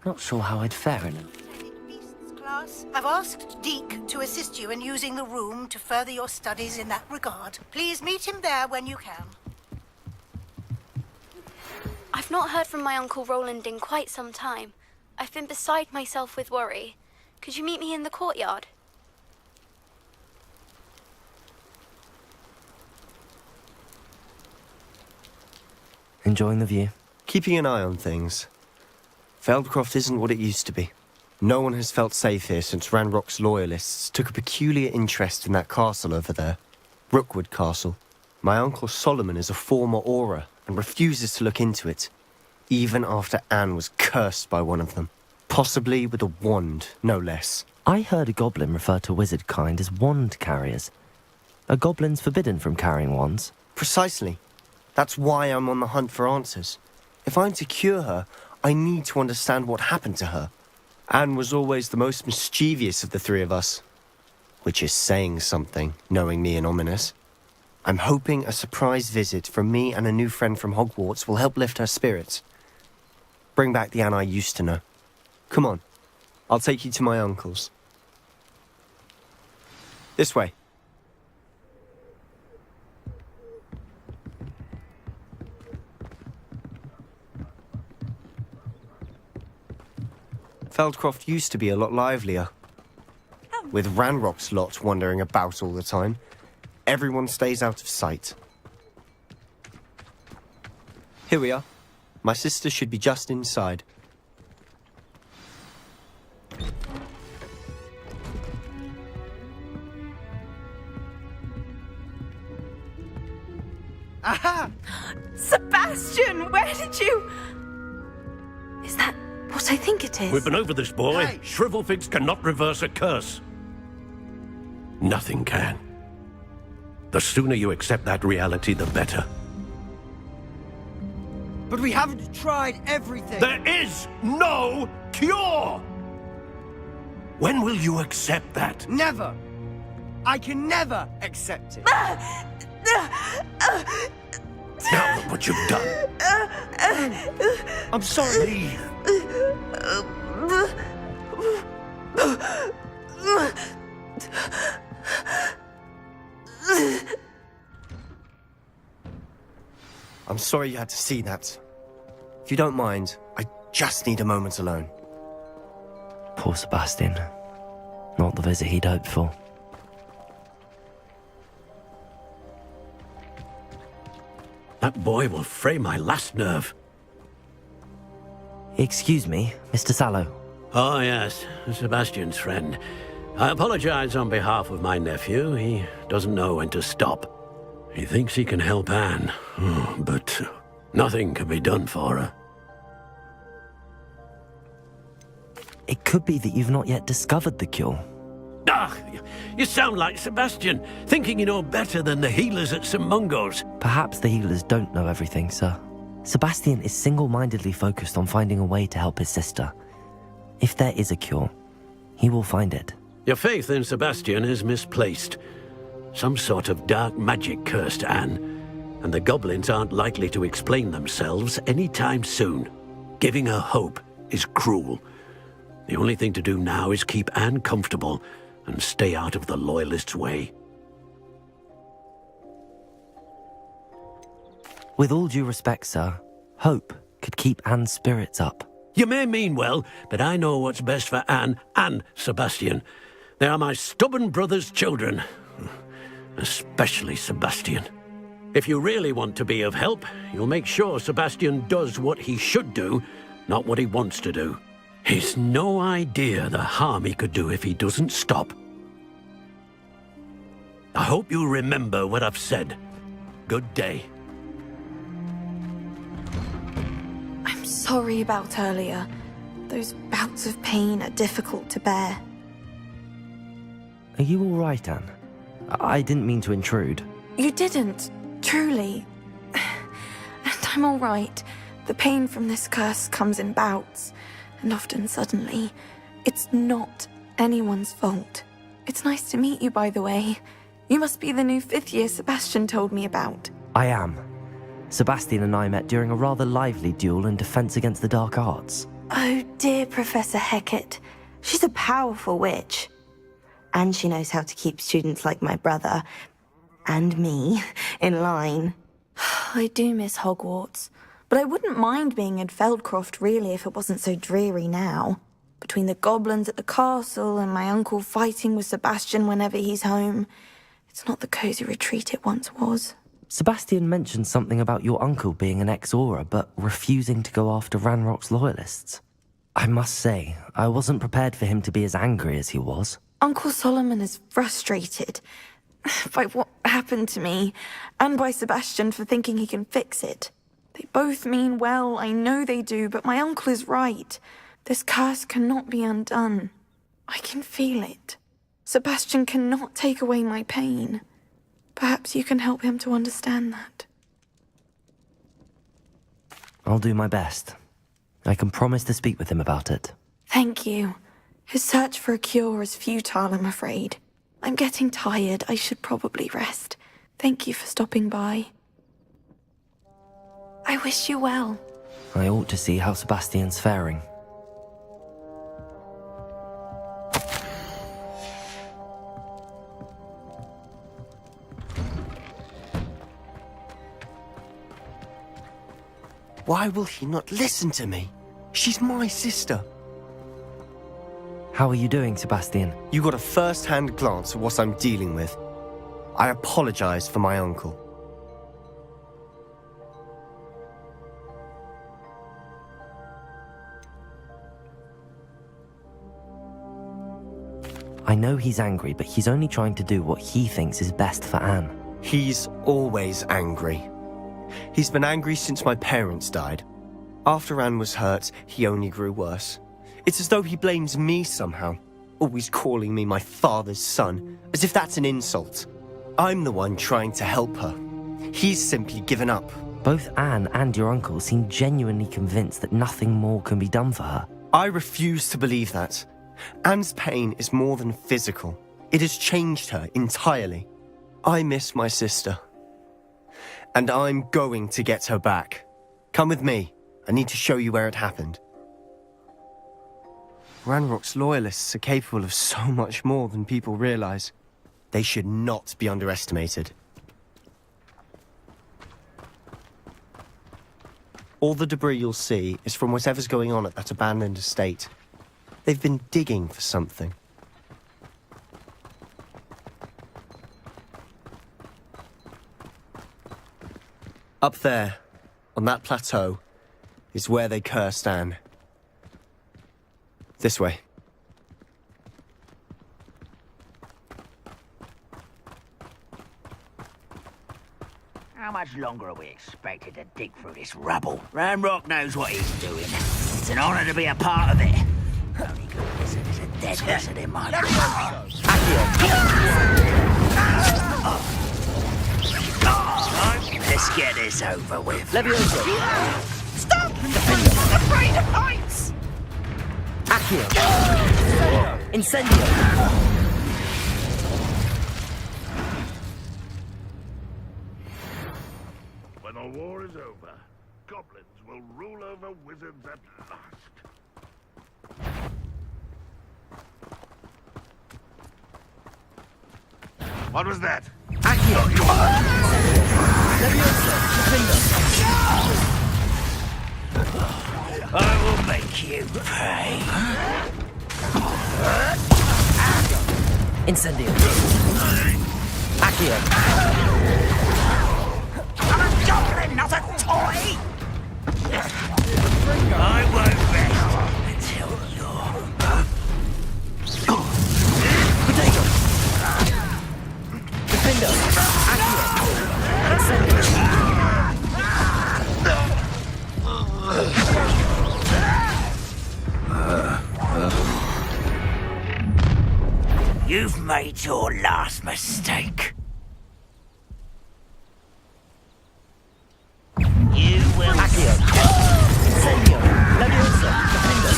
Not sure how I'd fare in it. Class, I've asked Deke to assist you in using the room to further your studies in that regard. Please meet him there when you can. I've not heard from my Uncle Roland in quite some time. I've been beside myself with worry. Could you meet me in the courtyard? Enjoying the view? Keeping an eye on things. Feldcroft isn't what it used to be. No one has felt safe here since Ranrock's loyalists took a peculiar interest in that castle over there. Rookwood Castle. My Uncle Solomon is a former Auror and refuses to look into it, even after Anne was cursed by one of them. Possibly with a wand, no less. I heard a goblin refer to wizard kind as wand carriers. Are goblins forbidden from carrying wands? Precisely. That's why I'm on the hunt for answers. If I'm to cure her, I need to understand what happened to her. Anne was always the most mischievous of the three of us. Which is saying something, knowing me and Ominous. I'm hoping a surprise visit from me and a new friend from Hogwarts will help lift her spirits. Bring back the Anne I used to know. Come on, I'll take you to my uncle's. This way. Feldcroft used to be a lot livelier. With Ranrock's lot wandering about all the time, everyone stays out of sight. Here we are. My sister should be just inside. Aha! Sebastian, where did you... Is that what I think it is? We've been over this, boy. Hey. Shrivelfigs cannot reverse a curse. Nothing can. The sooner you accept that reality, the better. But we haven't tried everything. There is no cure! When will you accept that? Never! I can never accept it. Now look what you've done. I'm sorry. Leave. I'm sorry you had to see that. If you don't mind, I just need a moment alone. Poor Sebastian. Not the visit he'd hoped for. That boy will fray my last nerve. Excuse me, Mr. Sallow. Oh, yes, Sebastian's friend. I apologize on behalf of my nephew. He doesn't know when to stop. He thinks he can help Anne, but Nothing can be done for her. It could be that you've not yet discovered the cure. Ah, you sound like Sebastian, thinking you know better than the healers at St. Mungo's. Perhaps the healers don't know everything, sir. Sebastian is single-mindedly focused on finding a way to help his sister. If there is a cure, he will find it. Your faith in Sebastian is misplaced. Some sort of dark magic cursed Anne, and the goblins aren't likely to explain themselves anytime soon. Giving her hope is cruel. The only thing to do now is keep Anne comfortable and stay out of the Loyalists' way. With all due respect, sir, hope could keep Anne's spirits up. You may mean well, but I know what's best for Anne and Sebastian. They are my stubborn brother's children. Especially Sebastian. If you really want to be of help, you'll make sure Sebastian does what he should do, not what he wants to do. He's no idea the harm he could do if he doesn't stop. I hope you remember what I've said. Good day. I'm sorry about earlier. Those bouts of pain are difficult to bear. Are you all right, Anne? I didn't mean to intrude. You didn't, truly. And I'm all right. The pain from this curse comes in bouts, and often suddenly. It's not anyone's fault. It's nice to meet you, by the way. You must be the new 5th year Sebastian told me about. I am. Sebastian and I met during a rather lively duel in defense against the dark arts. Oh dear, Professor Hecat. She's a powerful witch. And she knows how to keep students like my brother, and me, in line. I do miss Hogwarts, but I wouldn't mind being in Feldcroft really if it wasn't so dreary now. Between the goblins at the castle and my uncle fighting with Sebastian whenever he's home, it's not the cosy retreat it once was. Sebastian mentioned something about your uncle being an ex-Aura, but refusing to go after Ranrock's loyalists. I must say, I wasn't prepared for him to be as angry as he was. Uncle Solomon is frustrated by what happened to me, and by Sebastian for thinking he can fix it. They both mean well, I know they do, but my uncle is right. This curse cannot be undone. I can feel it. Sebastian cannot take away my pain. Perhaps you can help him to understand that. I'll do my best. I can promise to speak with him about it. Thank you. His search for a cure is futile, I'm afraid. I'm getting tired. I should probably rest. Thank you for stopping by. I wish you well. I ought to see how Sebastian's faring. Why will he not listen to me? She's my sister. How are you doing, Sebastian? You got a first-hand glance at what I'm dealing with. I apologize for my uncle. I know he's angry, but he's only trying to do what he thinks is best for Anne. He's always angry. He's been angry since my parents died. After Anne was hurt, he only grew worse. It's as though he blames me somehow, always calling me my father's son, as if that's an insult. I'm the one trying to help her. He's simply given up. Both Anne and your uncle seem genuinely convinced that nothing more can be done for her. I refuse to believe that. Anne's pain is more than physical. It has changed her entirely. I miss my sister. And I'm going to get her back. Come with me. I need to show you where it happened. Ranrock's loyalists are capable of so much more than people realize. They should not be underestimated. All the debris you'll see is from whatever's going on at that abandoned estate. They've been digging for something. Up there, on that plateau, is where they cursed Anne. This way. How much longer are we expected to dig through this rubble? Ranrock knows what he's doing. It's an honor to be a part of it. Only good wizard is a dead wizard in my book. Let's get this over with. Stop! I'm afraid of heights! Accio! Incendio! When the war is over, goblins will rule over wizards at last. What was that? I will make you pay. Incendio! Accio! I'm a goblin, not a toy! I won't rest until you're... Potato! Defender! Accio! Incendio! You've made your last mistake. You will... Accio! Incendio! Leviosa! Defender!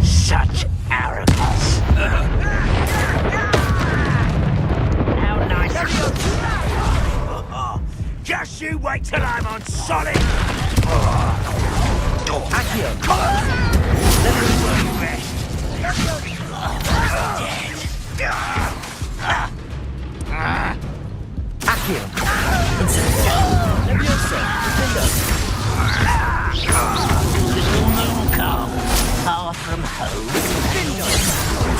Such arrogance. How nice of you. Just you wait till I'm on solid. Accio! Let me rest. Accio! Incendio! Leviosa! Defender! Little moon come, far from home.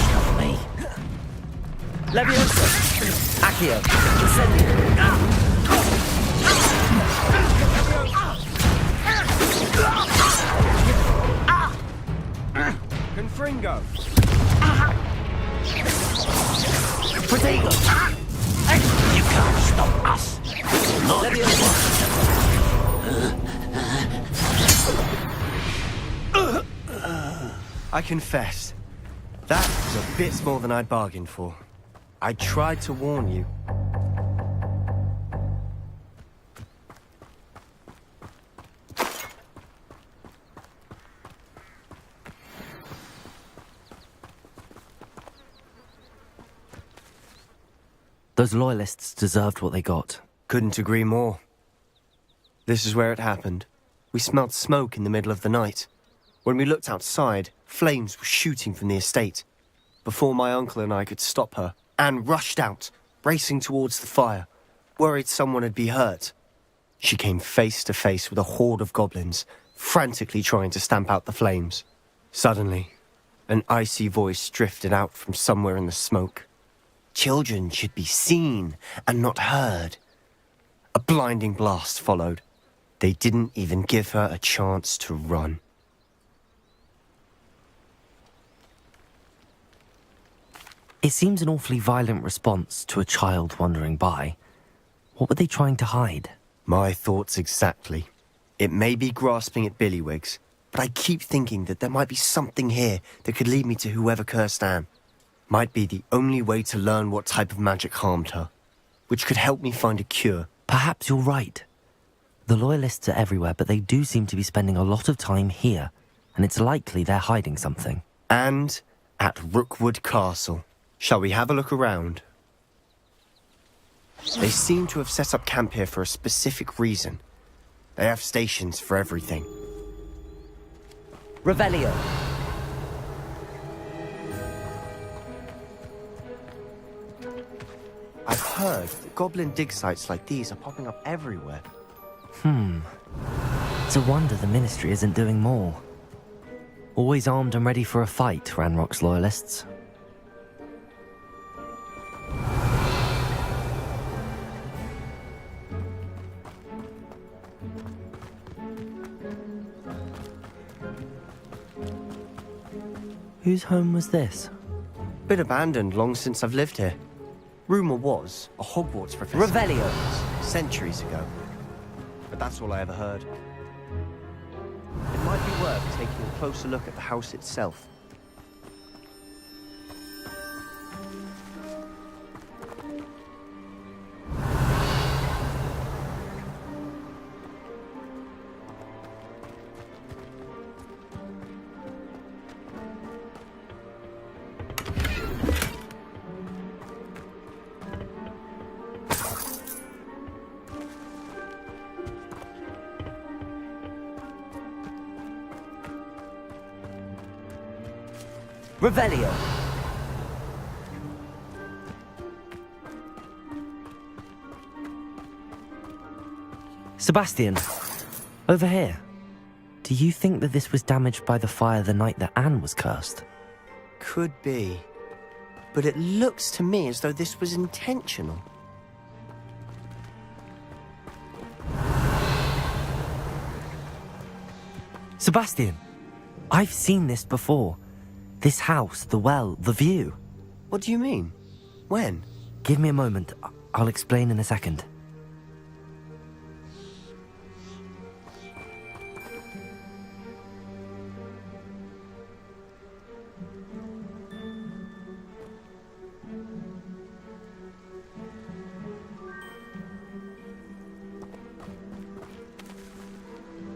Stop me. Leviosa! Accio! Incendio! Confringo! Potato! You can't stop us. Leviosa! I confess, that was a bit more than I'd bargained for. I tried to warn you. Those loyalists deserved what they got. Couldn't agree more. This is where it happened. We smelled smoke in the middle of the night. When we looked outside, flames were shooting from the estate. Before my uncle and I could stop her, Anne rushed out, racing towards the fire, worried someone would be hurt. She came face to face with a horde of goblins, frantically trying to stamp out the flames. Suddenly, an icy voice drifted out from somewhere in the smoke. Children should be seen and not heard. A blinding blast followed. They didn't even give her a chance to run. It seems an awfully violent response to a child wandering by. What were they trying to hide? My thoughts exactly. It may be grasping at Billywigs, but I keep thinking that there might be something here that could lead me to whoever cursed Anne. Might be the only way to learn what type of magic harmed her, which could help me find a cure. Perhaps you're right. The Loyalists are everywhere, but they do seem to be spending a lot of time here, and it's likely they're hiding something. And at Rookwood Castle. Shall we have a look around? They seem to have set up camp here for a specific reason. They have stations for everything. Revelio. I've heard that goblin dig sites like these are popping up everywhere. It's a wonder the Ministry isn't doing more. Always armed and ready for a fight, Ranrock's Loyalists. Whose home was this? Been abandoned long since I've lived here. Rumour was a Hogwarts professor. Revelio. Centuries ago. But that's all I ever heard. It might be worth taking a closer look at the house itself. Revelio. Sebastian, over here. Do you think that this was damaged by the fire the night that Anne was cursed? Could be. But it looks to me as though this was intentional. Sebastian, I've seen this before. This house, the well, the view. What do you mean? When? Give me a moment. I'll explain in a second.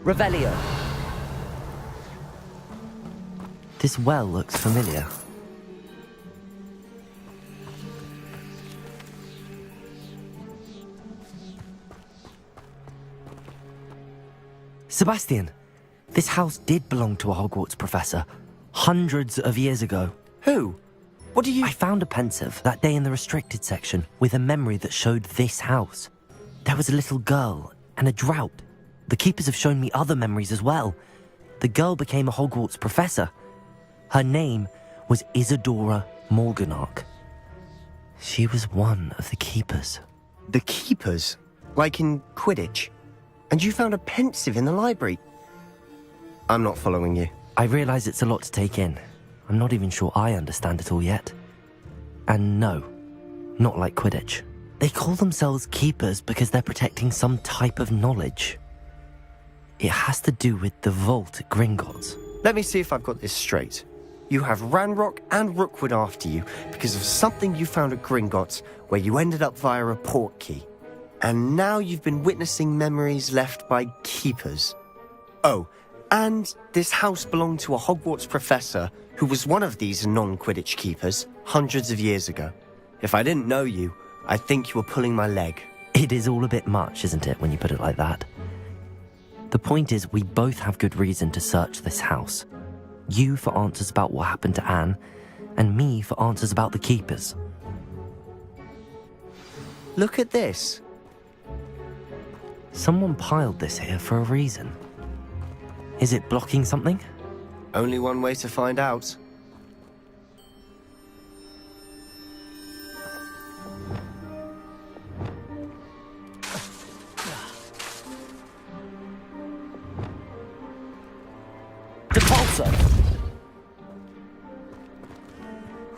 Revelio. This well looks familiar. Sebastian, this house did belong to a Hogwarts professor, hundreds of years ago. Who? What do you... I found a pensive that day in the restricted section with a memory that showed this house. There was a little girl and a drought. The keepers have shown me other memories as well. The girl became a Hogwarts professor. Her name was Isadora Morganach. She was one of the keepers. The keepers? Like in Quidditch? And you found a pensive in the library? I'm not following you. I realise it's a lot to take in. I'm not even sure I understand it all yet. And no, not like Quidditch. They call themselves keepers because they're protecting some type of knowledge. It has to do with the vault at Gringotts. Let me see if I've got this straight. You have Ranrock and Rookwood after you because of something you found at Gringotts where you ended up via a portkey. And now you've been witnessing memories left by keepers. Oh, and this house belonged to a Hogwarts professor who was one of these non-Quidditch keepers hundreds of years ago. If I didn't know you, I think you were pulling my leg. It is all a bit much, isn't it, when you put it like that? The point is, we both have good reason to search this house. You for answers about what happened to Anne, and me for answers about the keepers. Look at this. Someone piled this here for a reason. Is it blocking something? Only one way to find out.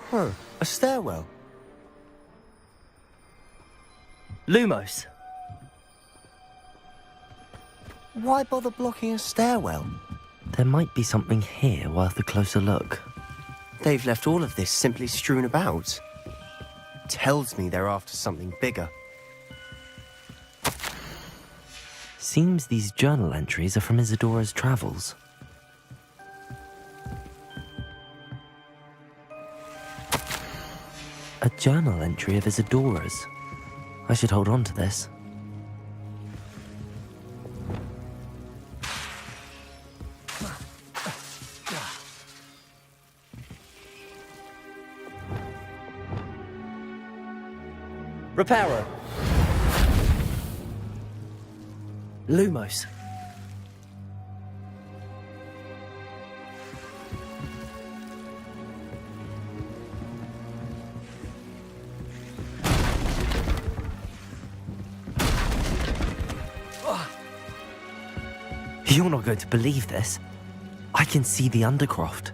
Huh, a stairwell. Lumos. Why bother blocking a stairwell? There might be something here worth a closer look. They've left all of this simply strewn about. Tells me they're after something bigger. Seems these journal entries are from Isadora's travels. A journal entry of Isadora's. I should hold on to this. Reparo. Lumos. You're not going to believe this. I can see the Undercroft.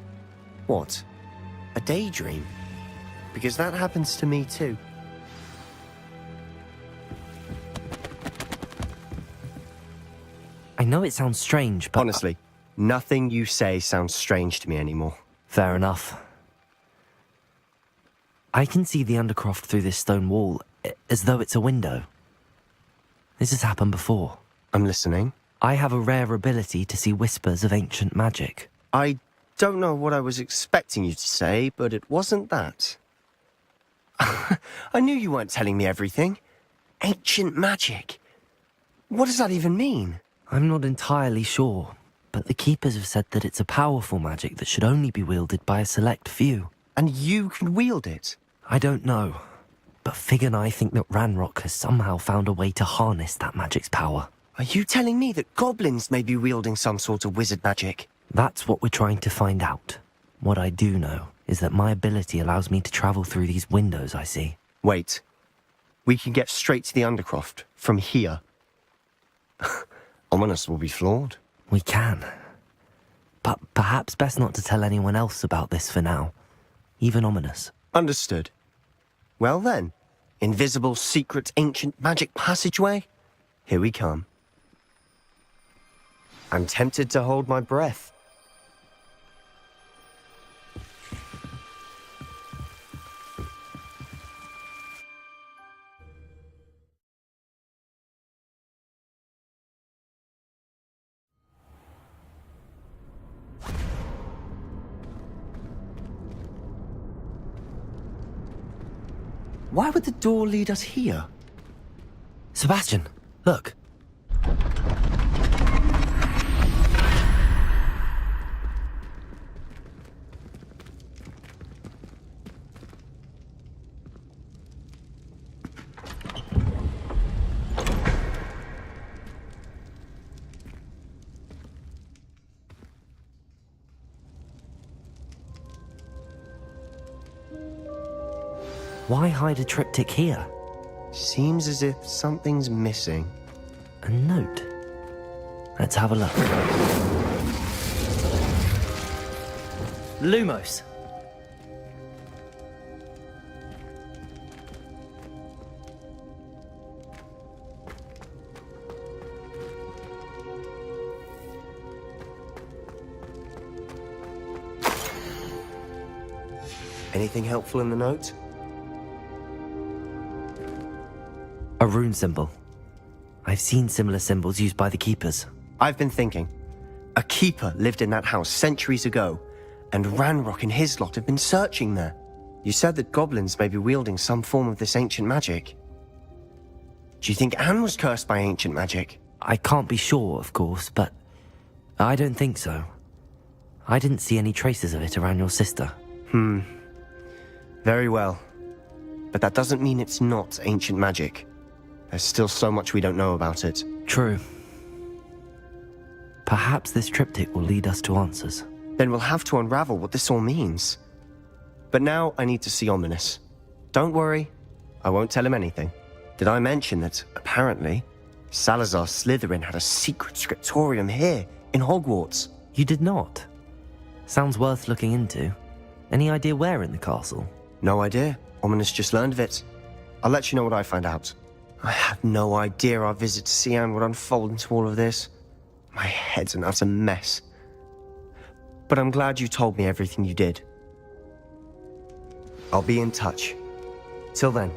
What? A daydream? because that happens to me too. I know it sounds strange, but... Honestly, nothing you say sounds strange to me anymore. Fair enough. I can see the Undercroft through this stone wall, as though it's a window. This has happened before. I'm listening. I have a rare ability to see whispers of ancient magic. I don't know what I was expecting you to say, but it wasn't that. I knew you weren't telling me everything. Ancient magic. What does that even mean? I'm not entirely sure, but the Keepers have said that it's a powerful magic that should only be wielded by a select few. And you can wield it? I don't know, but Fig and I think that Ranrock has somehow found a way to harness that magic's power. Are you telling me that goblins may be wielding some sort of wizard magic? That's what we're trying to find out. What I do know is that my ability allows me to travel through these windows I see. Wait. We can get straight to the Undercroft from here. Ominous will be floored. We can. But perhaps best not to tell anyone else about this for now. Even Ominous. Understood. Well then, invisible, secret, ancient magic passageway? Here we come. I'm tempted to hold my breath. Why would the door lead us here? Sebastian, look. Why hide a triptych here? Seems as if something's missing. A note? Let's have a look. Lumos. Anything helpful in the note? A rune symbol. I've seen similar symbols used by the Keepers. I've been thinking. A Keeper lived in that house centuries ago, and Ranrock and his lot have been searching there. You said that goblins may be wielding some form of this ancient magic. Do you think Anne was cursed by ancient magic? I can't be sure, of course, but I don't think so. I didn't see any traces of it around your sister. Very well. But that doesn't mean it's not ancient magic. There's still so much we don't know about it. True. Perhaps this triptych will lead us to answers. Then we'll have to unravel what this all means. But now I need to see Ominous. Don't worry, I won't tell him anything. Did I mention that, apparently, Salazar Slytherin had a secret scriptorium here, in Hogwarts? You did not? Sounds worth looking into. Any idea where in the castle? No idea. Ominous just learned of it. I'll let you know what I find out. I had no idea our visit to Cian would unfold into all of this. My head's an utter mess. But I'm glad you told me everything you did. I'll be in touch. Till then.